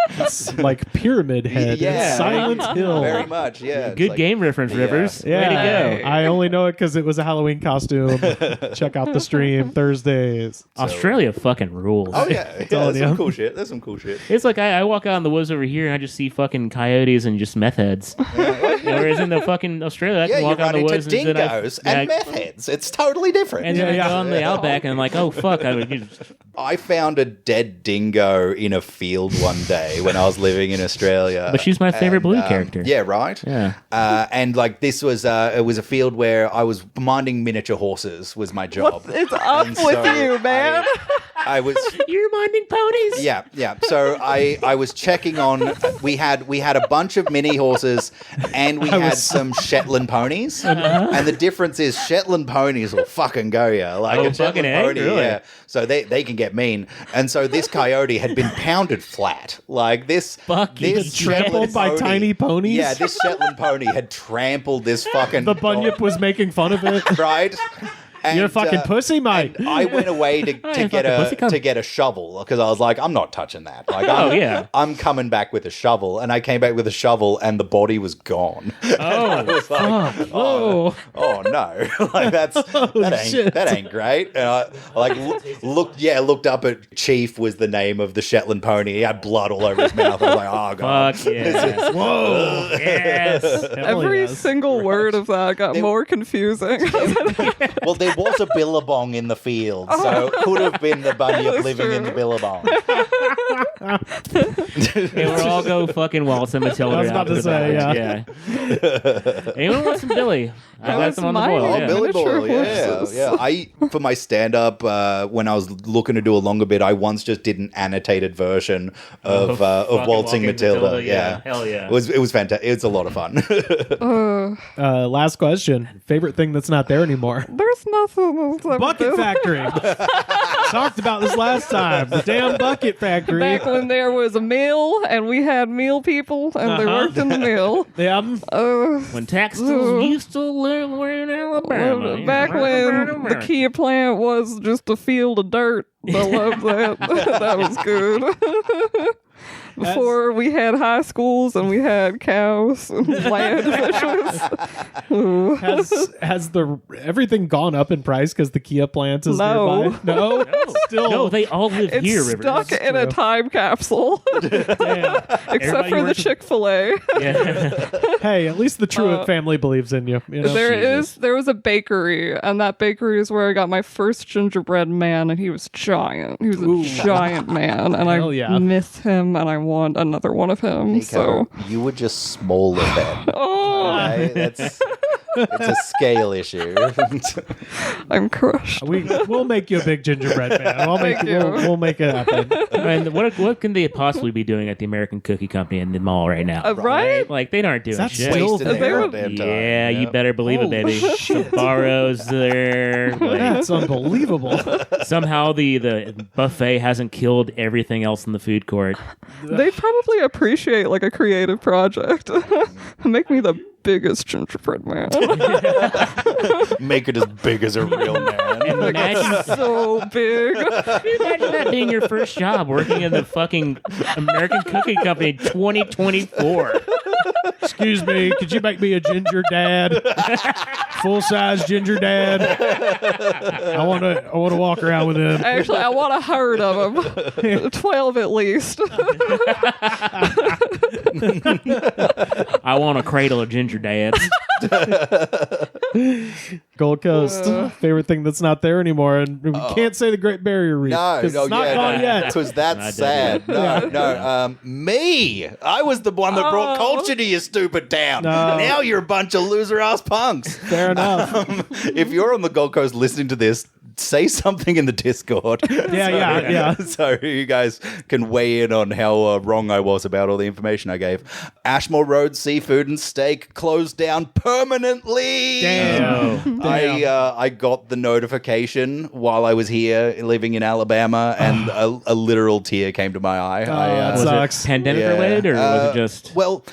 [SPEAKER 1] It's like Pyramid Head.
[SPEAKER 4] Yeah.
[SPEAKER 1] Silent Hill.
[SPEAKER 4] Very much, yeah.
[SPEAKER 2] Good game reference, Rivers.
[SPEAKER 1] Yeah.
[SPEAKER 2] Way to go.
[SPEAKER 1] I only know it because it was a Halloween costume. Check out the stream Thursdays.
[SPEAKER 2] Australia fucking rules.
[SPEAKER 4] Oh, yeah. There's some cool shit.
[SPEAKER 2] It's like I walk out in the woods over here and I just see fucking coyotes and just meth heads. Whereas in the fucking Australia, I can walk out in the woods
[SPEAKER 4] and dingoes and meth heads. It's totally different.
[SPEAKER 2] And then I go on the outback and I'm like, oh, fuck.
[SPEAKER 4] I found a dead dingo in a field one day when I was living in Australia.
[SPEAKER 2] But she's my favorite blue character.
[SPEAKER 4] Yeah, right?
[SPEAKER 2] Yeah.
[SPEAKER 4] And like this was, it was a field where I was minding miniature horses was my job.
[SPEAKER 3] It's up with you, man.
[SPEAKER 4] I was...
[SPEAKER 2] You're minding ponies?
[SPEAKER 4] Yeah. So I was checking on... We had a bunch of mini horses and we had some Shetland ponies. And the difference is Shetland ponies will fucking go ya. Like a Shetland pony,
[SPEAKER 2] really?
[SPEAKER 4] yeah. So they can get mean. And so this coyote had been pounded flat. Like this...
[SPEAKER 1] This trampled by tiny ponies?
[SPEAKER 4] Yeah, this Shetland pony had trampled this fucking...
[SPEAKER 1] The bunyip was making fun of it.
[SPEAKER 4] Right? And,
[SPEAKER 1] you're a fucking pussy, mate.
[SPEAKER 4] I went away to get a shovel because I was like, I'm not touching that. Like, I'm coming back with a shovel, and I came back with a shovel, and the body was gone.
[SPEAKER 2] Oh,
[SPEAKER 4] was like, oh no! Like that ain't great. And I looked up at Chief was the name of the Shetland pony. He had blood all over his mouth. I was like, oh god,
[SPEAKER 2] fuck yeah! Whoa, yes!
[SPEAKER 3] Every single word of that got more confusing.
[SPEAKER 4] Well, there was a billabong in the field, so it could have been the bunyip living in the billabong.
[SPEAKER 2] Hey, we'll all go fucking waltz and Matilda.
[SPEAKER 1] I was about to say,
[SPEAKER 2] yeah. Anyone want some Billy? I got some on the boil.
[SPEAKER 4] Oh, Billy Boyle, yeah. I for my stand-up, when I was looking to do a longer bit, I once just did an annotated version of Waltzing Matilda. Yeah,
[SPEAKER 2] hell yeah.
[SPEAKER 4] It was fantastic. It's a lot of fun.
[SPEAKER 1] Last question. Favorite thing that's not there anymore?
[SPEAKER 3] There's nothing.
[SPEAKER 1] Bucket Factory. Talked about this last time. The damn Bucket Factory.
[SPEAKER 3] Back when there was a mill and we had mill people and they worked in the mill.
[SPEAKER 1] Yeah.
[SPEAKER 2] When Taxtils used to live in Alabama.
[SPEAKER 3] Back when the Kia plant was just a field of dirt. I love that. That was good. Before we had high schools and we had cows and land officials. Ooh.
[SPEAKER 1] Has everything gone up in price because the Kia plant is
[SPEAKER 3] No.
[SPEAKER 1] nearby? No, still.
[SPEAKER 2] No, they all live
[SPEAKER 3] It's
[SPEAKER 2] here, Rivers.
[SPEAKER 3] stuck in a time capsule.
[SPEAKER 1] Damn.
[SPEAKER 3] Except for the
[SPEAKER 2] works-
[SPEAKER 3] Chick-fil-A.
[SPEAKER 2] Yeah.
[SPEAKER 1] Hey, at least the Truett family believes in you. You know?
[SPEAKER 3] There was a bakery, and that bakery is where I got my first gingerbread man, and he was giant. He was a giant man, and
[SPEAKER 1] Hell
[SPEAKER 3] I
[SPEAKER 1] yeah.
[SPEAKER 3] miss him, and I want another one of him.
[SPEAKER 4] Nico,
[SPEAKER 3] So,
[SPEAKER 4] you were just smaller then.
[SPEAKER 3] oh,
[SPEAKER 4] It's a scale issue.
[SPEAKER 3] I'm crushed.
[SPEAKER 1] We'll make you a big gingerbread man.
[SPEAKER 3] Thank you.
[SPEAKER 1] We'll make it happen.
[SPEAKER 2] And what can they possibly be doing at the American Cookie Company in the mall right now?
[SPEAKER 3] Right?
[SPEAKER 2] Like, they aren't doing
[SPEAKER 1] That's
[SPEAKER 2] shit.
[SPEAKER 1] still
[SPEAKER 4] Wasting
[SPEAKER 1] there?
[SPEAKER 4] their goddamn time.
[SPEAKER 2] Yeah, you better believe it, baby. Sbarro's there. Like,
[SPEAKER 1] That's unbelievable.
[SPEAKER 2] somehow the buffet hasn't killed everything else in the food court.
[SPEAKER 3] They probably appreciate like a creative project. Make me the biggest gingerbread man.
[SPEAKER 4] Make it as big as a real man.
[SPEAKER 2] Imagine,
[SPEAKER 3] So big.
[SPEAKER 2] imagine that being your first job, working in the fucking American Cookie Company 2024.
[SPEAKER 1] Excuse me, could you make me a ginger dad? Full size ginger dad. I want to walk around with him.
[SPEAKER 3] Actually, I want a herd of them. 12 at least.
[SPEAKER 2] I want a cradle of ginger dads.
[SPEAKER 1] Gold Coast, favorite thing that's not there anymore, and we can't say the Great Barrier Reef.
[SPEAKER 4] No,
[SPEAKER 1] 'cause it's not gone yet.
[SPEAKER 4] Because that's
[SPEAKER 2] Not
[SPEAKER 4] sad. No. Me. I was the one that brought culture to your stupid town.
[SPEAKER 1] No.
[SPEAKER 4] Now you're a bunch of loser ass punks.
[SPEAKER 1] Fair enough.
[SPEAKER 4] If you're on the Gold Coast listening to this, say something in the Discord.
[SPEAKER 1] Yeah.
[SPEAKER 4] So you guys can weigh in on how wrong I was about all the information I gave. Ashmore Road Seafood and Steak closed down permanently.
[SPEAKER 1] Damn.
[SPEAKER 4] I got the notification while I was here living in Alabama, and a literal tear came to my eye.
[SPEAKER 1] that
[SPEAKER 2] Was
[SPEAKER 1] sucks.
[SPEAKER 2] it pandemic
[SPEAKER 4] Yeah.
[SPEAKER 2] related, or was it just...
[SPEAKER 4] Well,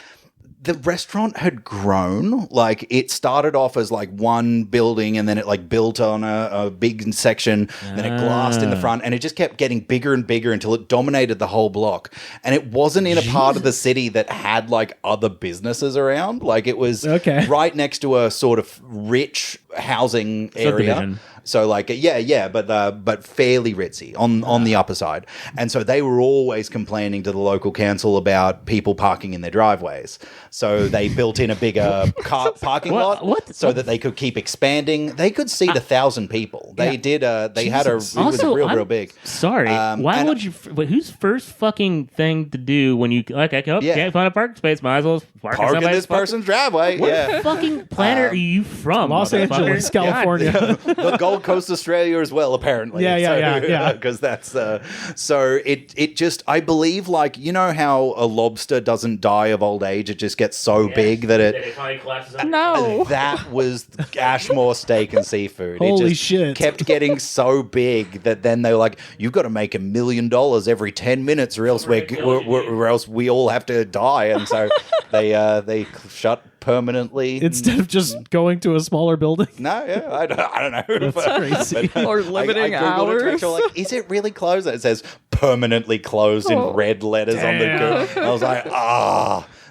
[SPEAKER 4] the restaurant had grown. Like, it started off as like one building, and then it like built on a big section, then it glassed in the front, and it just kept getting bigger and bigger until it dominated the whole block. And it wasn't in a part of the city that had like other businesses around. Like, it was right next to a sort of rich housing area.
[SPEAKER 2] Subdivision.
[SPEAKER 4] So like, but fairly ritzy on the upper side. And so they were always complaining to the local council about people parking in their driveways. So they built in a bigger car parking lot so that they could keep expanding. They could seat 1,000 people. They did. They had a. It was real big.
[SPEAKER 2] Sorry, why would you? Whose first fucking thing to do when you can't find a parking space? Might as well park
[SPEAKER 4] in this person's driveway.
[SPEAKER 2] What fucking planet are you from?
[SPEAKER 1] Los Angeles, California.
[SPEAKER 4] The Gold Coast, Australia as well, apparently.
[SPEAKER 1] Yeah.
[SPEAKER 4] Because that's so it just, I believe, like, you know how a lobster doesn't die of old age, it just gets so big that it
[SPEAKER 2] finally collapses.
[SPEAKER 3] No.
[SPEAKER 4] that was Ashmore Steak and Seafood.
[SPEAKER 1] Holy
[SPEAKER 4] it just
[SPEAKER 1] shit.
[SPEAKER 4] kept getting so big that then they were like, you've got to make $1 million every 10 minutes or else or else we all have to die. And so they shut permanently
[SPEAKER 1] Instead of just going to a smaller building.
[SPEAKER 4] No, yeah, I don't know.
[SPEAKER 1] That's crazy.
[SPEAKER 3] Or limiting
[SPEAKER 4] I Googled it to make
[SPEAKER 3] hours.
[SPEAKER 4] sure, like, is it really closed? It says permanently closed in red letters on the Google. I was like,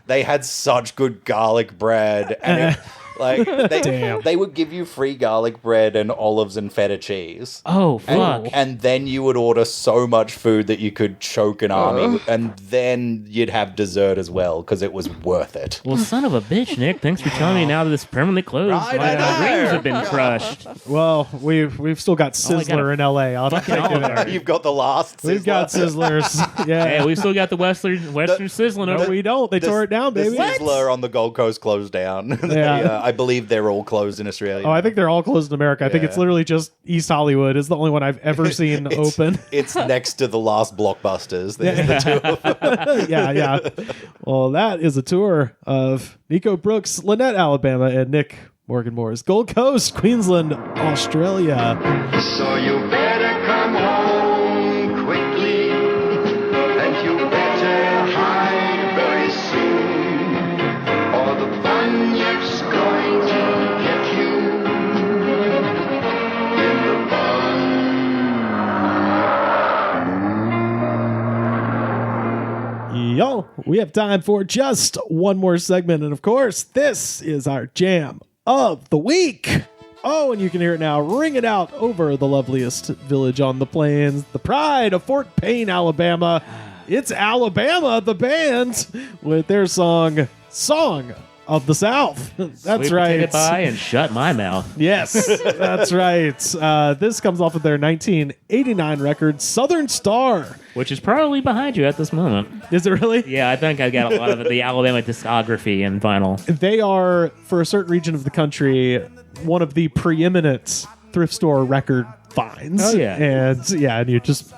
[SPEAKER 4] they had such good garlic bread, and they would give you free garlic bread and olives and feta cheese.
[SPEAKER 2] Oh fuck!
[SPEAKER 4] And then you would order so much food that you could choke an army, and then you'd have dessert as well because it was worth it.
[SPEAKER 2] Well, son of a bitch, Nick. Thanks for telling me now that it's permanently closed.
[SPEAKER 4] Right,
[SPEAKER 2] My
[SPEAKER 4] I know.
[SPEAKER 2] dreams have been crushed.
[SPEAKER 1] Well, we've still got Sizzler in LA. I'll take it.
[SPEAKER 4] You've got the last.
[SPEAKER 1] We've got Sizzlers. Yeah.
[SPEAKER 2] Hey, we still got the Western Sizzling.
[SPEAKER 1] No, we don't. They tore it down,
[SPEAKER 4] The
[SPEAKER 1] baby.
[SPEAKER 4] Sizzler on the Gold Coast closed down.
[SPEAKER 1] Yeah.
[SPEAKER 4] I believe they're all closed in Australia.
[SPEAKER 1] Oh, I think they're all closed in America. I think it's literally just East Hollywood is the only one I've ever seen open.
[SPEAKER 4] It's next to the last Blockbusters. There's the two of them.
[SPEAKER 1] Yeah. Well, that is a tour of Nico Brooks, Lanett, Alabama, and Nick Morganmore's Gold Coast, Queensland, Australia.
[SPEAKER 7] So you better come home quickly, and you better hide very soon, or the bunyip's going to get you in the bun.
[SPEAKER 1] Yo, we have time for just one more segment. And of course, this is our jam of the week. Oh, and you can hear it now. Ring it out over the loveliest village on the plains, the pride of Fort Payne, Alabama. It's Alabama, the band, with their song of the South. That's right.
[SPEAKER 2] It by and shut my mouth.
[SPEAKER 1] Yes, that's right. This comes off of their 1989 record, Southern Star.
[SPEAKER 2] Which is probably behind you at this moment.
[SPEAKER 1] Is it really?
[SPEAKER 2] Yeah, I think I got a lot of the Alabama discography in vinyl.
[SPEAKER 1] They are, for a certain region of the country, one of the preeminent thrift store record finds.
[SPEAKER 2] Oh, yeah.
[SPEAKER 1] And you just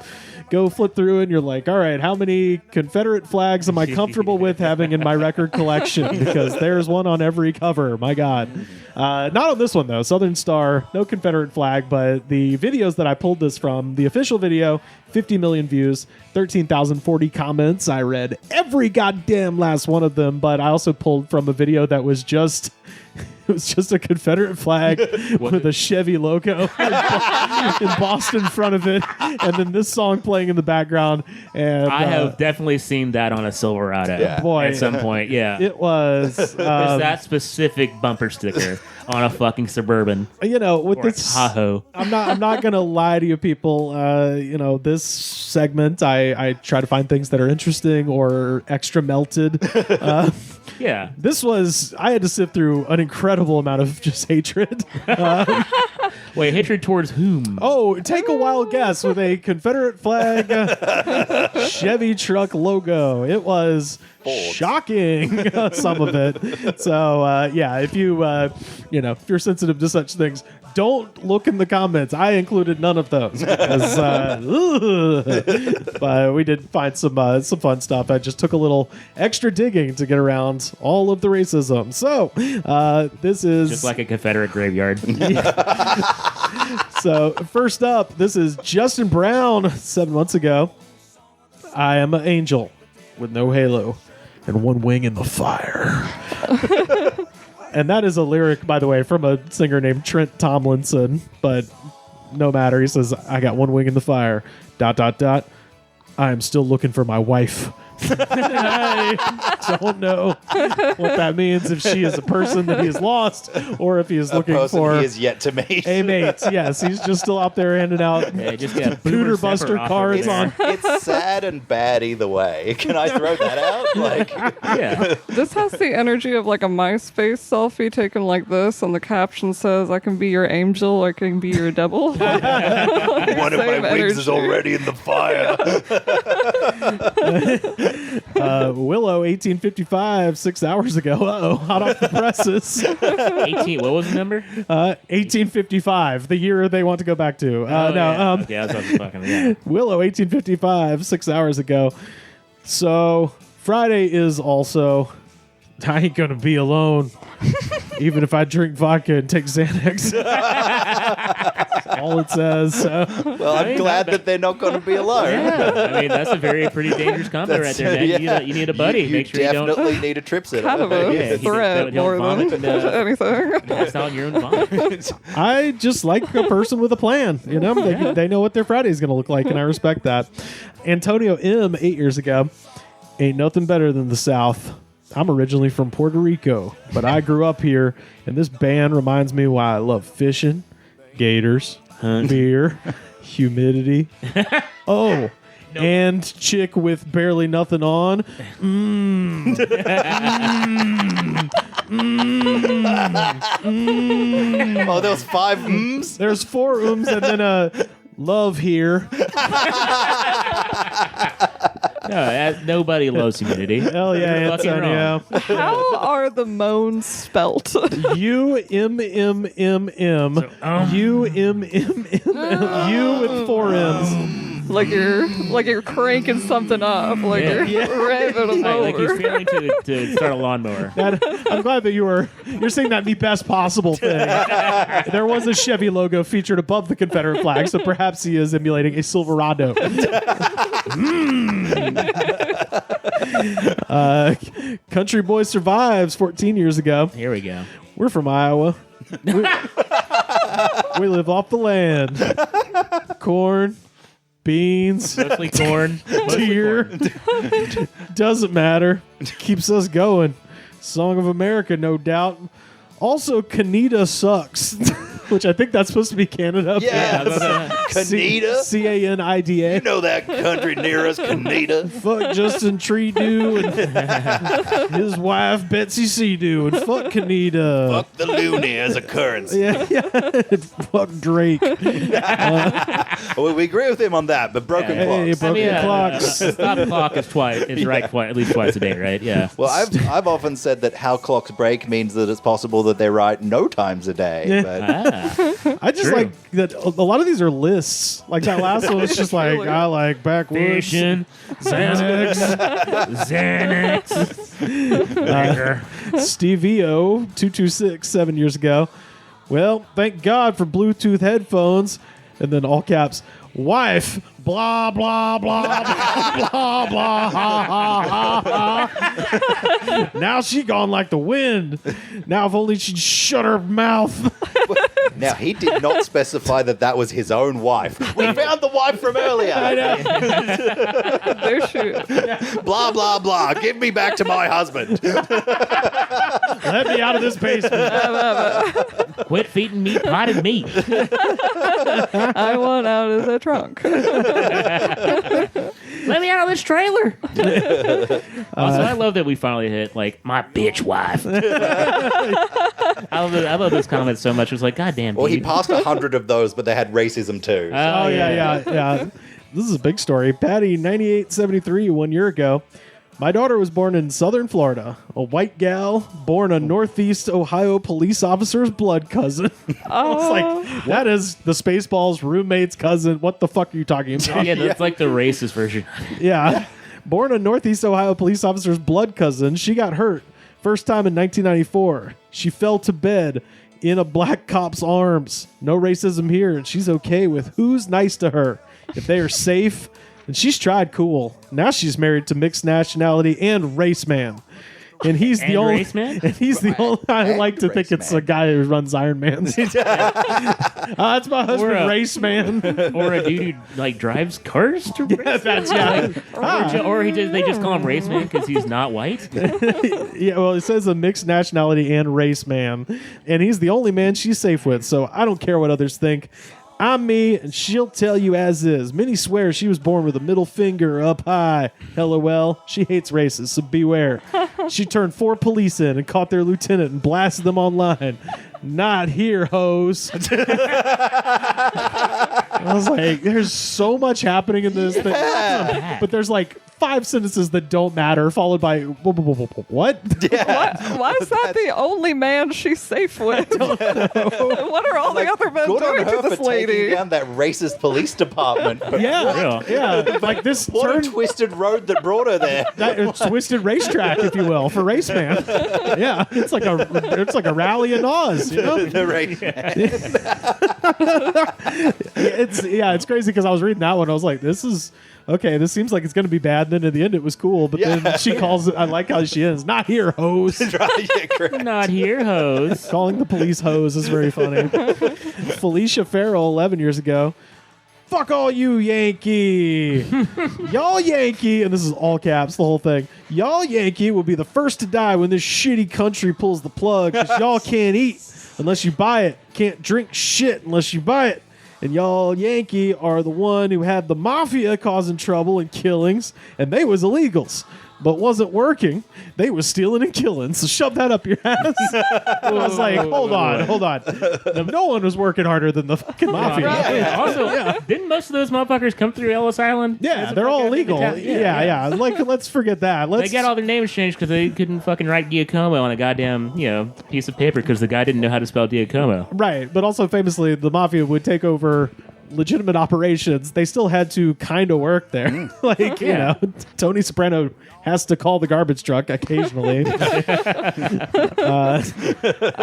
[SPEAKER 1] go flip through and you're like, all right, how many Confederate flags am I comfortable with having in my record collection? Because there's one on every cover. My God. Not on this one, though. Southern Star, no Confederate flag, but the videos that I pulled this from, the official video, 50 million views, 13,040 comments. I read every goddamn last one of them, but I also pulled from a video that was just... It was just a Confederate flag with a Chevy logo embossed in front of it, and then this song playing in the background. And
[SPEAKER 2] I have definitely seen that on a Silverado
[SPEAKER 1] boy,
[SPEAKER 2] at some point. Yeah,
[SPEAKER 1] it was
[SPEAKER 2] There's that specific bumper sticker on a fucking Suburban.
[SPEAKER 1] With
[SPEAKER 2] or
[SPEAKER 1] this
[SPEAKER 2] Tahoe.
[SPEAKER 1] I'm not gonna lie to you people. This segment, I try to find things that are interesting or extra melted.
[SPEAKER 2] Yeah.
[SPEAKER 1] This was, I had to sift through an incredible amount of just hatred.
[SPEAKER 2] Wait, hatred towards whom?
[SPEAKER 1] Oh, take a wild guess with a Confederate flag Chevy truck logo. It was shocking, some of it. So, if if you're sensitive to such things, don't look in the comments. I included none of those because, but we did find some fun stuff. I just took a little extra digging to get around all of the racism. So this is
[SPEAKER 2] just like a Confederate graveyard.
[SPEAKER 1] So first up, this is Justin Brown. 7 months ago, I am an angel with no halo and one wing in the fire. And that is a lyric, by the way, from a singer named Trent Tomlinson. But no matter. He says, I got one wing in the fire. ... I am still looking for my wife. I don't know what that means, if she is a person that he has lost or if he is looking for
[SPEAKER 4] he is yet to meet.
[SPEAKER 1] a mate. Yes, he's just still out there handing out
[SPEAKER 2] Just got
[SPEAKER 1] Pooter Buster cards on.
[SPEAKER 4] It's sad and bad either way. Can I throw that out?
[SPEAKER 2] Yeah.
[SPEAKER 3] This has the energy of like a MySpace selfie taken like this, and the caption says, I can be your angel, I can be your devil.
[SPEAKER 4] One of my wings is already in the fire.
[SPEAKER 1] Willow, 1855, 6 hours ago. Uh-oh, hot off the presses.
[SPEAKER 2] 18. What was the number?
[SPEAKER 1] 1855, the year they want to go back to.
[SPEAKER 2] Yeah, that's what I was fucking. Yeah.
[SPEAKER 1] Willow, 1855, 6 hours ago. So Friday is also, I ain't gonna be alone, even if I drink vodka and take Xanax. All it says.
[SPEAKER 4] Well, I'm glad that they're not going to be alone.
[SPEAKER 2] Yeah, I mean that's a pretty dangerous combo right there, man. You need a buddy.
[SPEAKER 4] You
[SPEAKER 2] Make sure you don't.
[SPEAKER 4] definitely need a trip sitter.
[SPEAKER 3] Kind of a threat more than anything.
[SPEAKER 2] Pass out your own vomit.
[SPEAKER 1] I just like a person with a plan. They know what their Friday is going to look like, and I respect that. Antonio M, 8 years ago, ain't nothing better than the South. I'm originally from Puerto Rico, but I grew up here, and this band reminds me why I love fishing, gators, beer, humidity. Oh, and chick with barely nothing on.
[SPEAKER 4] Oh, there was 5 mms?
[SPEAKER 1] There's 4 and then a love here.
[SPEAKER 2] No, nobody loves humidity.
[SPEAKER 1] Hell yeah,
[SPEAKER 2] You're fucking
[SPEAKER 1] Antonio.
[SPEAKER 3] How are the moans spelt?
[SPEAKER 1] UMMMM. UMMMM. U with 4 M's.
[SPEAKER 3] like you're cranking something up, like you're revving them over.
[SPEAKER 2] Like he's feeling to start a lawnmower.
[SPEAKER 1] I'm glad that you're saying that the best possible thing. There was a Chevy logo featured above the Confederate flag, so perhaps he is emulating a Silverado. Country Boy Survives 14 years ago.
[SPEAKER 2] Here we go.
[SPEAKER 1] We're from Iowa. We live off the land. Corn, beans,
[SPEAKER 2] Mostly corn.
[SPEAKER 1] deer. Doesn't matter. Keeps us going. Song of America, no doubt. Also, Canada sucks, which I think that's supposed to be Canada.
[SPEAKER 4] Yeah, Canada.
[SPEAKER 1] Canida.
[SPEAKER 4] You know that country near us, Canada.
[SPEAKER 1] Fuck Justin Trudeau and his wife Betsy Seadoo, and fuck Canada.
[SPEAKER 4] Fuck the loony as a currency.
[SPEAKER 1] Yeah. Fuck Drake.
[SPEAKER 4] Well, we agree with him on that, but broken
[SPEAKER 1] Hey,
[SPEAKER 4] clocks.
[SPEAKER 1] broken clocks.
[SPEAKER 2] Stop clock is right at least twice a day, right? Yeah.
[SPEAKER 4] Well, I've often said that how clocks break means that it's possible that they're right no times a day.
[SPEAKER 1] Yeah.
[SPEAKER 4] But
[SPEAKER 1] I just
[SPEAKER 2] True.
[SPEAKER 1] like that a lot of these are lists. Like that last one was just like, I like backwoods.
[SPEAKER 2] Fishing, Xanax.
[SPEAKER 1] Steve EO 226 7 years ago. Well, thank God for Bluetooth headphones. And then all caps, wife, blah, blah, blah, blah, blah, blah, ha, ha, ha, ha. Now she gone like the wind. Now if only she'd shut her mouth.
[SPEAKER 4] now he did not specify that was his own wife. We found the wife from earlier.
[SPEAKER 1] I know.
[SPEAKER 3] There she
[SPEAKER 4] Blah, blah, blah. Give me back to my husband.
[SPEAKER 1] Let me out of this basement.
[SPEAKER 2] Quit feeding me potted meat.
[SPEAKER 3] I want out of the trunk.
[SPEAKER 2] Let me out of this trailer. Also, I love that we finally hit like my bitch wife. I love this comment so much. It was like, God damn.
[SPEAKER 4] Well, he
[SPEAKER 2] dude.
[SPEAKER 4] passed 100 of those, but they had racism too.
[SPEAKER 1] Oh, yeah. This is a big story. Patty, 9873, 1 year ago. My daughter was born in southern Florida. A white gal born a Northeast Ohio police officer's blood cousin.
[SPEAKER 3] Oh,
[SPEAKER 1] It's like, that is the Spaceballs roommate's cousin. What the fuck are you talking about?
[SPEAKER 2] Yeah, that's like the racist version.
[SPEAKER 1] Yeah. Born a Northeast Ohio police officer's blood cousin, she got hurt. First time in 1994. She fell to bed in a black cop's arms. No racism here, and she's okay with who's nice to her. If they are safe, and she's tried cool. Now she's married to mixed nationality and race man. And he's the
[SPEAKER 2] And
[SPEAKER 1] only
[SPEAKER 2] race man?
[SPEAKER 1] And he's the only I like to think it's a guy who runs Iron Man's. That's my husband,
[SPEAKER 2] a-
[SPEAKER 1] race man.
[SPEAKER 2] Or a dude who like drives cars to race.
[SPEAKER 1] That's
[SPEAKER 2] Or they just call him race man because he's not white.
[SPEAKER 1] Yeah, well, it says a mixed nationality and race man. And he's the only man she's safe with, so I don't care what others think. I'm me, and she'll tell you as is. Minnie swears she was born with a middle finger up high. LOL. She hates racists, so beware. She turned 4 police in and caught their lieutenant and blasted them online. Not here, hoes. I was like, there's so much happening in this thing. But there's like 5 sentences that don't matter, followed by what?
[SPEAKER 3] why is that the only man she's safe with? What are all the other men
[SPEAKER 4] Good on
[SPEAKER 3] doing
[SPEAKER 4] her
[SPEAKER 3] to this
[SPEAKER 4] for taking
[SPEAKER 3] lady?
[SPEAKER 4] down that racist police department. But
[SPEAKER 1] Yeah. Like this
[SPEAKER 4] what a
[SPEAKER 1] turn,
[SPEAKER 4] twisted road that brought her there.
[SPEAKER 1] that twisted racetrack, if you will, for race man. Yeah, it's like a rally in Oz. You know?
[SPEAKER 4] The race.
[SPEAKER 1] It's crazy because I was reading that one. I was like, this is okay. This seems like it's going to be bad. Then at the end, it was cool. But then she calls it. I like how she ends. Not here, hoes.
[SPEAKER 2] Not here, hoes.
[SPEAKER 1] Calling the police hoes is very funny. Felicia Farrell, 11 years ago. Fuck all you, Yankee. Y'all Yankee, and this is all caps, the whole thing. Y'all Yankee will be the first to die when this shitty country pulls the plug, because y'all can't eat unless you buy it. Can't drink shit unless you buy it. And y'all Yankee are the one who had the mafia causing trouble and killings, and they was illegals. But wasn't working. They was stealing and killing. So shove that up your ass. I was like, hold on. No one was working harder than the fucking mafia.
[SPEAKER 2] Also, didn't most of those motherfuckers come through Ellis Island?
[SPEAKER 1] Yeah, they're all legal. Yeah. Like, let's forget that.
[SPEAKER 2] They got all their names changed because they couldn't fucking write Giacomo on a goddamn, piece of paper because the guy didn't know how to spell Giacomo.
[SPEAKER 1] Right, but also famously, the mafia would take over legitimate operations. They still had to kind of work there. Tony Soprano has to call the garbage truck occasionally.
[SPEAKER 3] I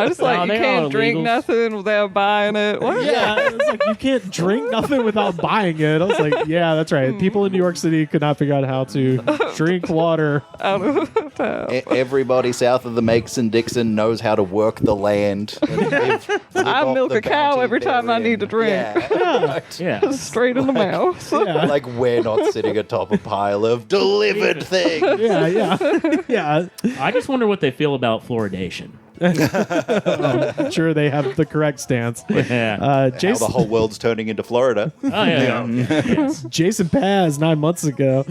[SPEAKER 3] just like, you can't drink nothing without buying it. What?
[SPEAKER 1] Yeah, it's like you can't drink nothing without buying it. I was like, yeah, that's right. People in New York City could not figure out how to drink water.
[SPEAKER 3] Out of the tap.
[SPEAKER 4] Everybody south of the Mason-Dixon knows how to work the land.
[SPEAKER 3] I milk a cow every time I need to drink.
[SPEAKER 4] Yeah. Right.
[SPEAKER 2] Yeah.
[SPEAKER 3] Straight in the mouth.
[SPEAKER 1] Yeah.
[SPEAKER 4] Like we're not sitting atop a pile of delivered things.
[SPEAKER 1] Yeah.
[SPEAKER 2] I just wonder what they feel about fluoridation.
[SPEAKER 1] I'm sure they have the correct stance.
[SPEAKER 2] Yeah.
[SPEAKER 4] How
[SPEAKER 1] Jason,
[SPEAKER 4] the whole world's turning into Florida.
[SPEAKER 2] Oh, yeah. Yes.
[SPEAKER 1] Jason Paz 9 months ago.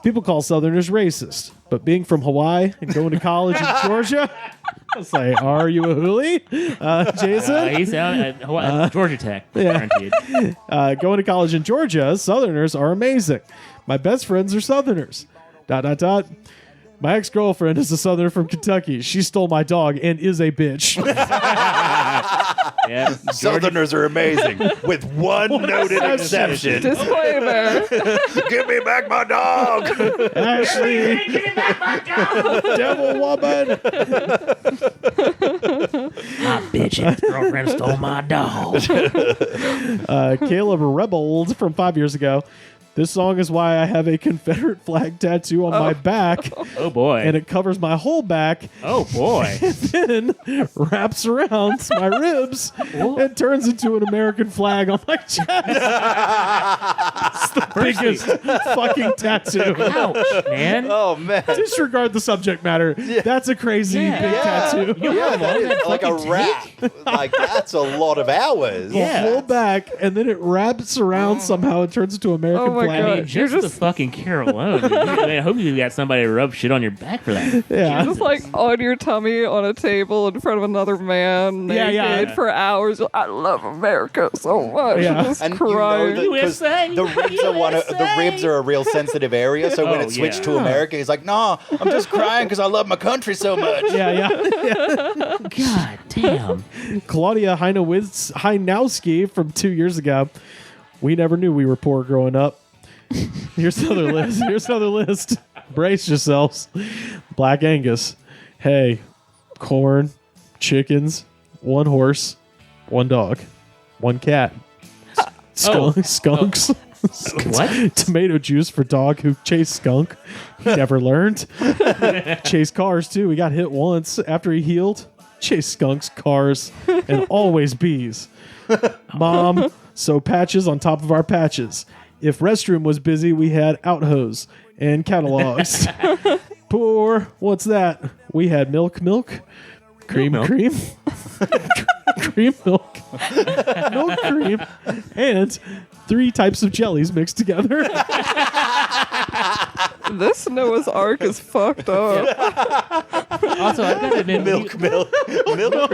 [SPEAKER 1] People call Southerners racist, but being from Hawaii and going to college in Georgia, I was like, are you a hoolie? Jason?
[SPEAKER 2] He's down at Georgia Tech. Guaranteed.
[SPEAKER 1] Going to college in Georgia, Southerners are amazing. My best friends are Southerners. ... My ex-girlfriend is a Southerner from Kentucky. She stole my dog and is a bitch.
[SPEAKER 2] Yeah.
[SPEAKER 4] Southerners are amazing, with one noted exception.
[SPEAKER 3] Disclaimer.
[SPEAKER 4] Give me back my dog.
[SPEAKER 1] Ashley, devil woman.
[SPEAKER 2] My bitch ex-girlfriend stole my dog.
[SPEAKER 1] Caleb Rebold from 5 years ago. This song is why I have a Confederate flag tattoo on my back,
[SPEAKER 2] Oh, boy.
[SPEAKER 1] and it covers my whole back,
[SPEAKER 2] Oh, boy.
[SPEAKER 1] then wraps around my ribs, and turns into an American flag on my chest. It's the biggest fucking tattoo.
[SPEAKER 2] Ouch, man.
[SPEAKER 4] Oh man.
[SPEAKER 1] Disregard the subject matter. That's a crazy big tattoo.
[SPEAKER 2] You know how long that
[SPEAKER 4] Like a
[SPEAKER 2] fucking
[SPEAKER 4] wrap. Like that's a lot of hours.
[SPEAKER 1] The whole back, and then it wraps around somehow. It turns into American
[SPEAKER 3] Oh my
[SPEAKER 1] flag.
[SPEAKER 2] I mean,
[SPEAKER 3] God.
[SPEAKER 2] just the fucking care alone. Dude. I mean, I hope you got somebody to rub shit on your back for that.
[SPEAKER 1] Yeah.
[SPEAKER 3] Just like on your tummy on a table in front of another man naked for hours. I love America so much.
[SPEAKER 1] Yeah.
[SPEAKER 3] Just
[SPEAKER 4] And
[SPEAKER 3] crying.
[SPEAKER 4] you know that 'cause
[SPEAKER 2] USA,
[SPEAKER 4] the ribs are the ribs are a real sensitive area. So when
[SPEAKER 2] Oh,
[SPEAKER 4] it switched
[SPEAKER 2] yeah.
[SPEAKER 4] to America, he's like, "No, I'm just crying because I love my country so much."
[SPEAKER 1] Yeah.
[SPEAKER 2] God damn.
[SPEAKER 1] Claudia Heinowski from 2 years ago. We never knew we were poor growing up. Here's another list. Brace yourselves. Black Angus. Hay. Corn. Chickens. 1 horse. 1 dog. 1 cat. Skunks.
[SPEAKER 2] What?
[SPEAKER 1] Tomato juice for dog who chased skunk. He never learned. Chased cars too. He got hit once. After he healed, chased skunks, cars, and always bees. Mom, sew patches on top of our patches. If restroom was busy, we had outhose and catalogs. Poor, what's that? We had milk, cream,
[SPEAKER 2] Milk.
[SPEAKER 1] cream, cream milk, milk cream, and 3 types of jellies mixed together.
[SPEAKER 3] This Noah's Ark is fucked up.
[SPEAKER 2] Also, I've got to admit,
[SPEAKER 4] Milk cream, milk, and
[SPEAKER 2] milk,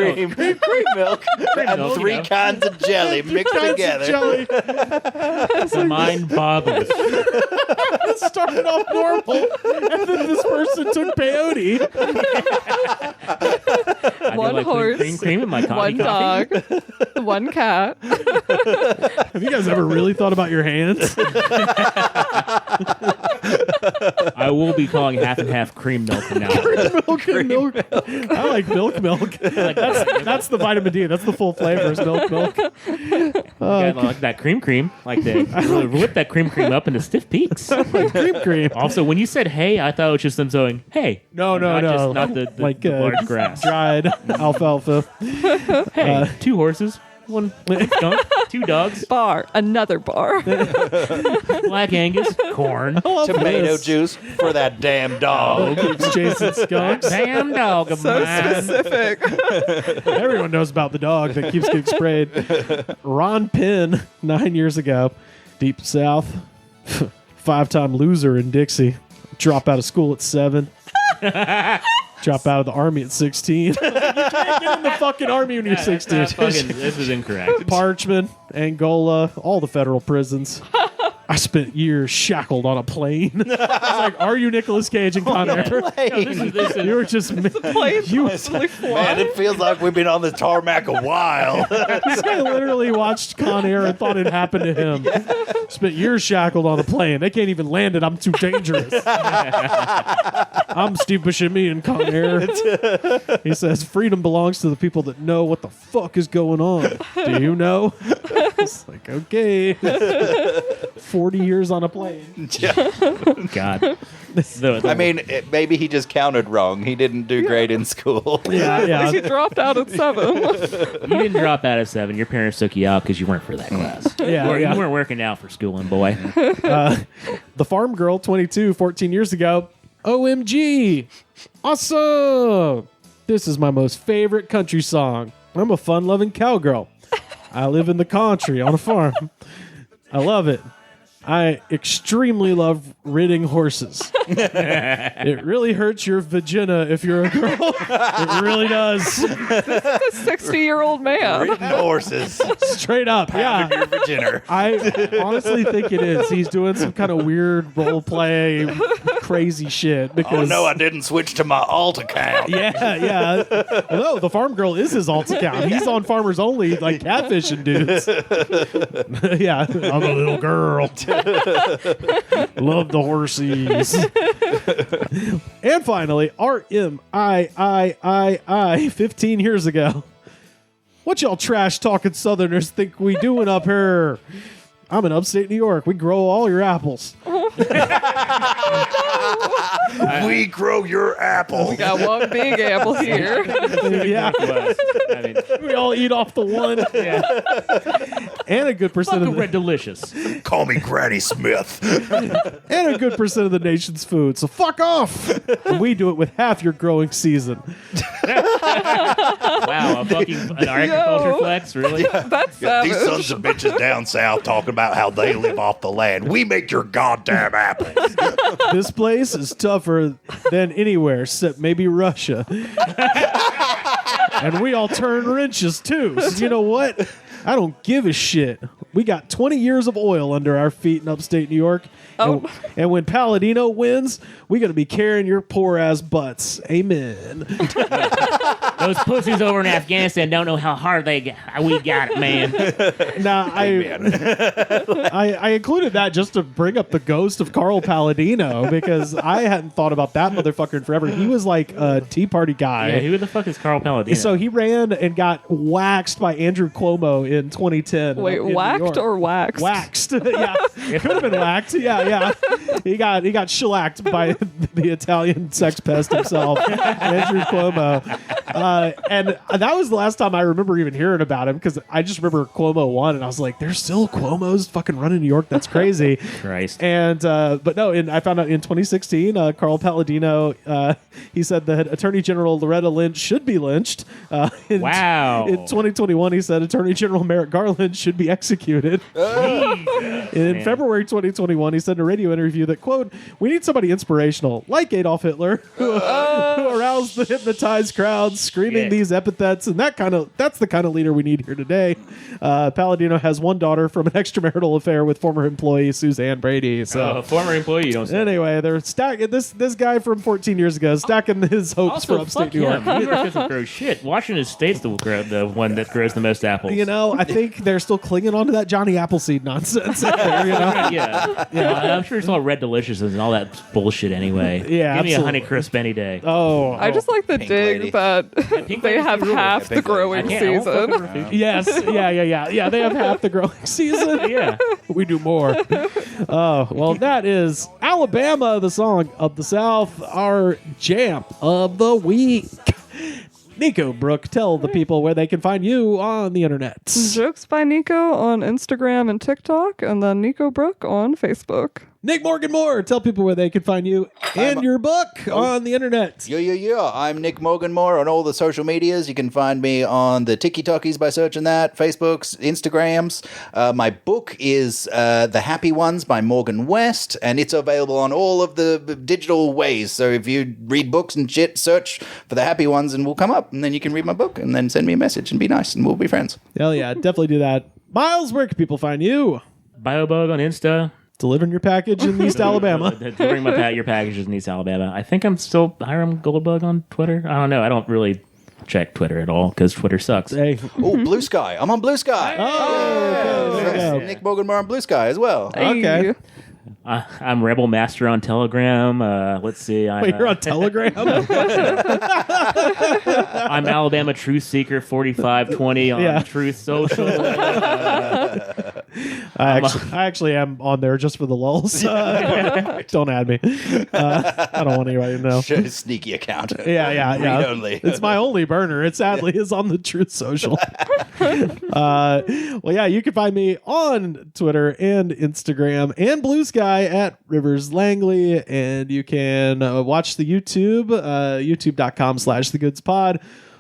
[SPEAKER 4] 3
[SPEAKER 2] you know.
[SPEAKER 4] kinds of jelly mixed together.
[SPEAKER 1] Jelly.
[SPEAKER 2] it's mind boggles.
[SPEAKER 1] It started off normal, and then this person took peyote.
[SPEAKER 2] I do
[SPEAKER 3] One
[SPEAKER 2] like
[SPEAKER 3] horse,
[SPEAKER 2] cream in my coffee.
[SPEAKER 3] 1 dog, 1 cat.
[SPEAKER 1] Have you guys ever really thought about your hands?
[SPEAKER 2] I will be calling half and half cream milk from now.
[SPEAKER 1] Milk and milk. I like milk. That's the vitamin D. That's the full flavor is milk.
[SPEAKER 2] I like that cream. Like they really whip that cream up into stiff peaks.
[SPEAKER 1] Cream.
[SPEAKER 2] Also, when you said hay, I thought it was just them saying, hey.
[SPEAKER 1] No.
[SPEAKER 2] Just not the
[SPEAKER 1] Like
[SPEAKER 2] the large grass.
[SPEAKER 1] dried alfalfa.
[SPEAKER 2] Hey, 2 horses, 1 skunk, 2 dogs,
[SPEAKER 3] Another bar.
[SPEAKER 2] Black Angus, corn.
[SPEAKER 4] Tomato juice for that damn dog.
[SPEAKER 1] It's Jason Skunks.
[SPEAKER 2] Damn dog of
[SPEAKER 3] So
[SPEAKER 2] mine.
[SPEAKER 3] specific.
[SPEAKER 1] Everyone knows about the dog that keeps getting sprayed. Ron Penn, 9 years ago, deep south, 5-time loser in Dixie. Drop out of school at 7. Drop out of the army at 16. You can't get in the fucking army when you're 16.
[SPEAKER 2] This is incorrect.
[SPEAKER 1] Parchment, Angola, all the federal prisons. I spent years shackled on a plane. I was like, are you Nicolas Cage and Con Air?
[SPEAKER 2] This is
[SPEAKER 1] You were just
[SPEAKER 3] Plane's
[SPEAKER 1] you.
[SPEAKER 3] constantly flying.
[SPEAKER 4] Man, it feels like we've been on the tarmac a while.
[SPEAKER 1] This guy literally watched Con Air and thought it happened to him. Spent years shackled on a plane. They can't even land it. I'm too dangerous. I'm Steve Buscemi in Con Air. He says, freedom belongs to the people that know what the fuck is going on. Do you know? It's like, okay. 40 years on a plane.
[SPEAKER 2] God.
[SPEAKER 4] I mean, maybe he just counted wrong. He didn't do great in school.
[SPEAKER 1] Yeah.
[SPEAKER 3] He dropped out at 7.
[SPEAKER 2] You didn't drop out at 7. Your parents took you out because you weren't for that class.
[SPEAKER 1] Yeah,
[SPEAKER 2] You
[SPEAKER 1] yeah.
[SPEAKER 2] weren't working out for schooling, boy.
[SPEAKER 1] The Farm Girl, 22, 14 years ago. OMG. Awesome. This is my most favorite country song. I'm a fun-loving cowgirl. I live in the country on a farm. I love it. I extremely love ridding horses. It really hurts your vagina if you're a girl. It really does.
[SPEAKER 3] A 60-year-old man.
[SPEAKER 4] Ridden horses.
[SPEAKER 1] Straight up. Yeah.
[SPEAKER 4] Your vagina.
[SPEAKER 1] I honestly think it is. He's doing some kind of weird role play, crazy shit.
[SPEAKER 4] Oh
[SPEAKER 1] Because
[SPEAKER 4] no, I didn't switch to my alt account.
[SPEAKER 1] yeah. Well, no, the farm girl is his alt account. He's on Farmers Only, like catfishing dudes. Yeah, I'm a little girl. Love the horsies. And finally, RMIIII 15 years ago. What y'all trash talking Southerners think we doing up here? I'm in upstate New York. We grow all your apples.
[SPEAKER 4] We grow your apple.
[SPEAKER 3] We got one big apple here.
[SPEAKER 1] Yeah,
[SPEAKER 2] I mean,
[SPEAKER 1] we all eat off the one.
[SPEAKER 2] yeah.
[SPEAKER 1] And a good percent
[SPEAKER 2] Fucking
[SPEAKER 1] of the,
[SPEAKER 2] Red Delicious.
[SPEAKER 4] Call me Granny Smith.
[SPEAKER 1] and a good percent of the nation's food. So fuck off. And we do it with half your growing season.
[SPEAKER 2] Wow, an agriculture flex, really?
[SPEAKER 3] That's
[SPEAKER 4] These
[SPEAKER 3] savage.
[SPEAKER 4] sons of bitches down south talking about how they live off the land. We make your goddamn apples.
[SPEAKER 1] This place is tougher than anywhere except maybe Russia. And we all turn wrenches too. So you know what? I don't give a shit. We got 20 years of oil under our feet in upstate New York.
[SPEAKER 3] Oh.
[SPEAKER 1] And when Palladino wins, we're going to be carrying your poor ass butts. Amen.
[SPEAKER 2] Those pussies over in Afghanistan don't know how hard we got it, man.
[SPEAKER 1] Now, I included that just to bring up the ghost of Carl Palladino because I hadn't thought about that motherfucker in forever. He was like a Tea Party guy.
[SPEAKER 2] Yeah, who the fuck is Carl Palladino?
[SPEAKER 1] So he ran and got waxed by Andrew Cuomo in 2010.
[SPEAKER 3] Wait,
[SPEAKER 1] in New
[SPEAKER 3] whacked
[SPEAKER 1] York.
[SPEAKER 3] or waxed?
[SPEAKER 1] Waxed. Yeah. It could have been whacked. Yeah. He got shellacked by the Italian sex pest himself, Andrew Cuomo. And that was the last time I remember even hearing about him because I just remember Cuomo won and I was like, there's still Cuomo's fucking running New York. That's crazy.
[SPEAKER 2] Christ.
[SPEAKER 1] And but no, I found out in 2016, Carl Palladino, he said that Attorney General Loretta Lynch should be lynched.
[SPEAKER 2] Wow.
[SPEAKER 1] In 2021, he said Attorney General Merrick Garland should be executed. In February 2021, he said in a radio interview that, quote, we need somebody inspirational, like Adolf Hitler, who aroused the hypnotized crowds, screaming these epithets, and that's the kind of leader we need here today. Palladino has one daughter from an extramarital affair with former employee Suzanne Brady. So
[SPEAKER 2] Former employee, you don't say.
[SPEAKER 1] anyway, they're stacking this guy from 14 years ago, stacking his hopes for
[SPEAKER 2] Also,
[SPEAKER 1] upstate
[SPEAKER 2] fuck
[SPEAKER 1] New York.
[SPEAKER 2] him. New York doesn't grow shit. Washington State's the one that grows the most apples.
[SPEAKER 1] You know, I think they're still clinging on to that Johnny Appleseed nonsense. You know?
[SPEAKER 2] yeah. I'm sure it's all Red Delicious and all that bullshit anyway.
[SPEAKER 1] Yeah,
[SPEAKER 2] Give me a
[SPEAKER 1] absolutely.
[SPEAKER 2] Honey Crisp any day.
[SPEAKER 1] Oh,
[SPEAKER 3] I just like the
[SPEAKER 4] Pink
[SPEAKER 3] dig
[SPEAKER 4] lady.
[SPEAKER 3] that
[SPEAKER 2] Pink
[SPEAKER 3] they
[SPEAKER 2] lady's
[SPEAKER 3] have
[SPEAKER 2] really
[SPEAKER 3] half
[SPEAKER 4] good.
[SPEAKER 3] the
[SPEAKER 4] I
[SPEAKER 3] growing
[SPEAKER 2] I won't fucking
[SPEAKER 3] season.
[SPEAKER 2] refuse.
[SPEAKER 1] yes, yeah. They have half the growing season.
[SPEAKER 2] Yeah.
[SPEAKER 1] We do more. Oh, well, that is Alabama, the song of the South, our jam of the week. Nico Brooke, tell the people where they can find you on the internet.
[SPEAKER 3] Jokes by Nico on Instagram and TikTok, and then Nico Brooke on Facebook.
[SPEAKER 1] Nick Morgan Moore, tell people where they can find you and your book on the internet.
[SPEAKER 4] Yeah. I'm Nick Morgan Moore on all the social medias. You can find me on the TikTokies by searching that, Facebooks, Instagrams. My book is The Happy Ones by Morgan West, and it's available on all of the digital ways. So if you read books and shit, search for The Happy Ones and we'll come up, and then you can read my book and then send me a message and be nice, and we'll be friends.
[SPEAKER 1] Hell yeah, definitely do that. Miles, where can people find you?
[SPEAKER 2] BioBug on Insta.
[SPEAKER 1] Delivering your package in East Alabama.
[SPEAKER 2] Delivering your packages in East Alabama. I think I'm still Hiram Goldbug on Twitter. I don't know. I don't really check Twitter at all because Twitter sucks.
[SPEAKER 1] Hey.
[SPEAKER 4] Oh, Blue Sky. I'm on Blue Sky.
[SPEAKER 1] Oh, okay. There you go.
[SPEAKER 4] Nick Morgan Moore on Blue Sky as well.
[SPEAKER 1] Okay.
[SPEAKER 2] I'm Rebel Master on Telegram. Let's see.
[SPEAKER 1] Wait, you're on Telegram?
[SPEAKER 2] I'm Alabama Truth Seeker 4520 on
[SPEAKER 1] Yeah.
[SPEAKER 2] Truth Social.
[SPEAKER 1] I actually am on there just for the lulz. Don't add me. I don't want anybody to know.
[SPEAKER 4] Sneaky account.
[SPEAKER 1] Yeah.
[SPEAKER 4] Read only.
[SPEAKER 1] It's my only burner. It sadly is on the Truth Social. Well, yeah, you can find me on Twitter and Instagram and Blue Sky at Rivers Langley, and you can watch the YouTube, youtube.com/thegoods-pod.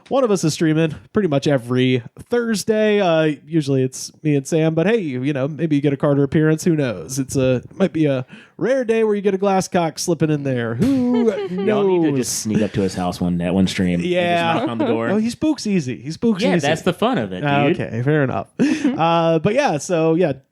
[SPEAKER 1] One of us is streaming pretty much every Thursday. Usually it's me and Sam, but hey, maybe you get a Carter appearance. Who knows? It might be a rare day where you get a glass cock slipping in there. Who knows?
[SPEAKER 2] Y'all need to just sneak up to his house one stream.
[SPEAKER 1] Yeah.
[SPEAKER 2] And just knock on the door.
[SPEAKER 1] Oh, he spooks easy.
[SPEAKER 2] Yeah, that's the fun of it, dude.
[SPEAKER 1] Okay, fair enough. But yeah,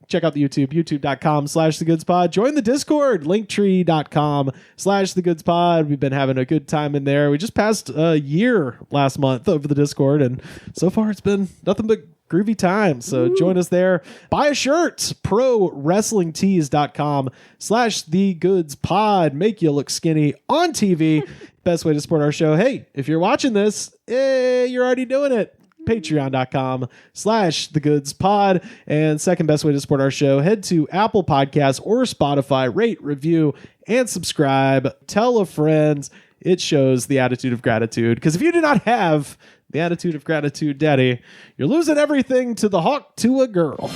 [SPEAKER 1] check out the YouTube, youtube.com/thegoodspod. Join the Discord, linktree.com/thegoodspod. We've been having a good time in there. We just passed a year last month over the Discord, and so far it's been nothing but groovy time. So join us there. Buy a shirt, prowrestlingtees.com/thegoodspod. Make you look skinny on TV. Best way to support our show. Hey, if you're watching this, you're already doing it. Patreon.com/thegoodspod. And second best way to support our show, head to Apple Podcasts or Spotify, rate, review, and subscribe. Tell a friend. It shows the attitude of gratitude. Because if you do not have the attitude of gratitude, Daddy, you're losing everything to the hawk Tuah Girl.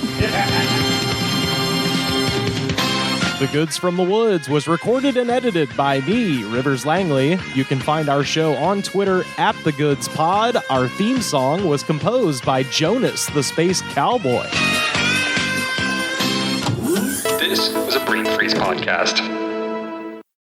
[SPEAKER 1] The Goods from the Woods was recorded and edited by me, Rivers Langley. You can find our show on Twitter at The Goods Pod. Our theme song was composed by Jonas, the Space Cowboy.
[SPEAKER 8] This was a Brain Freeze podcast.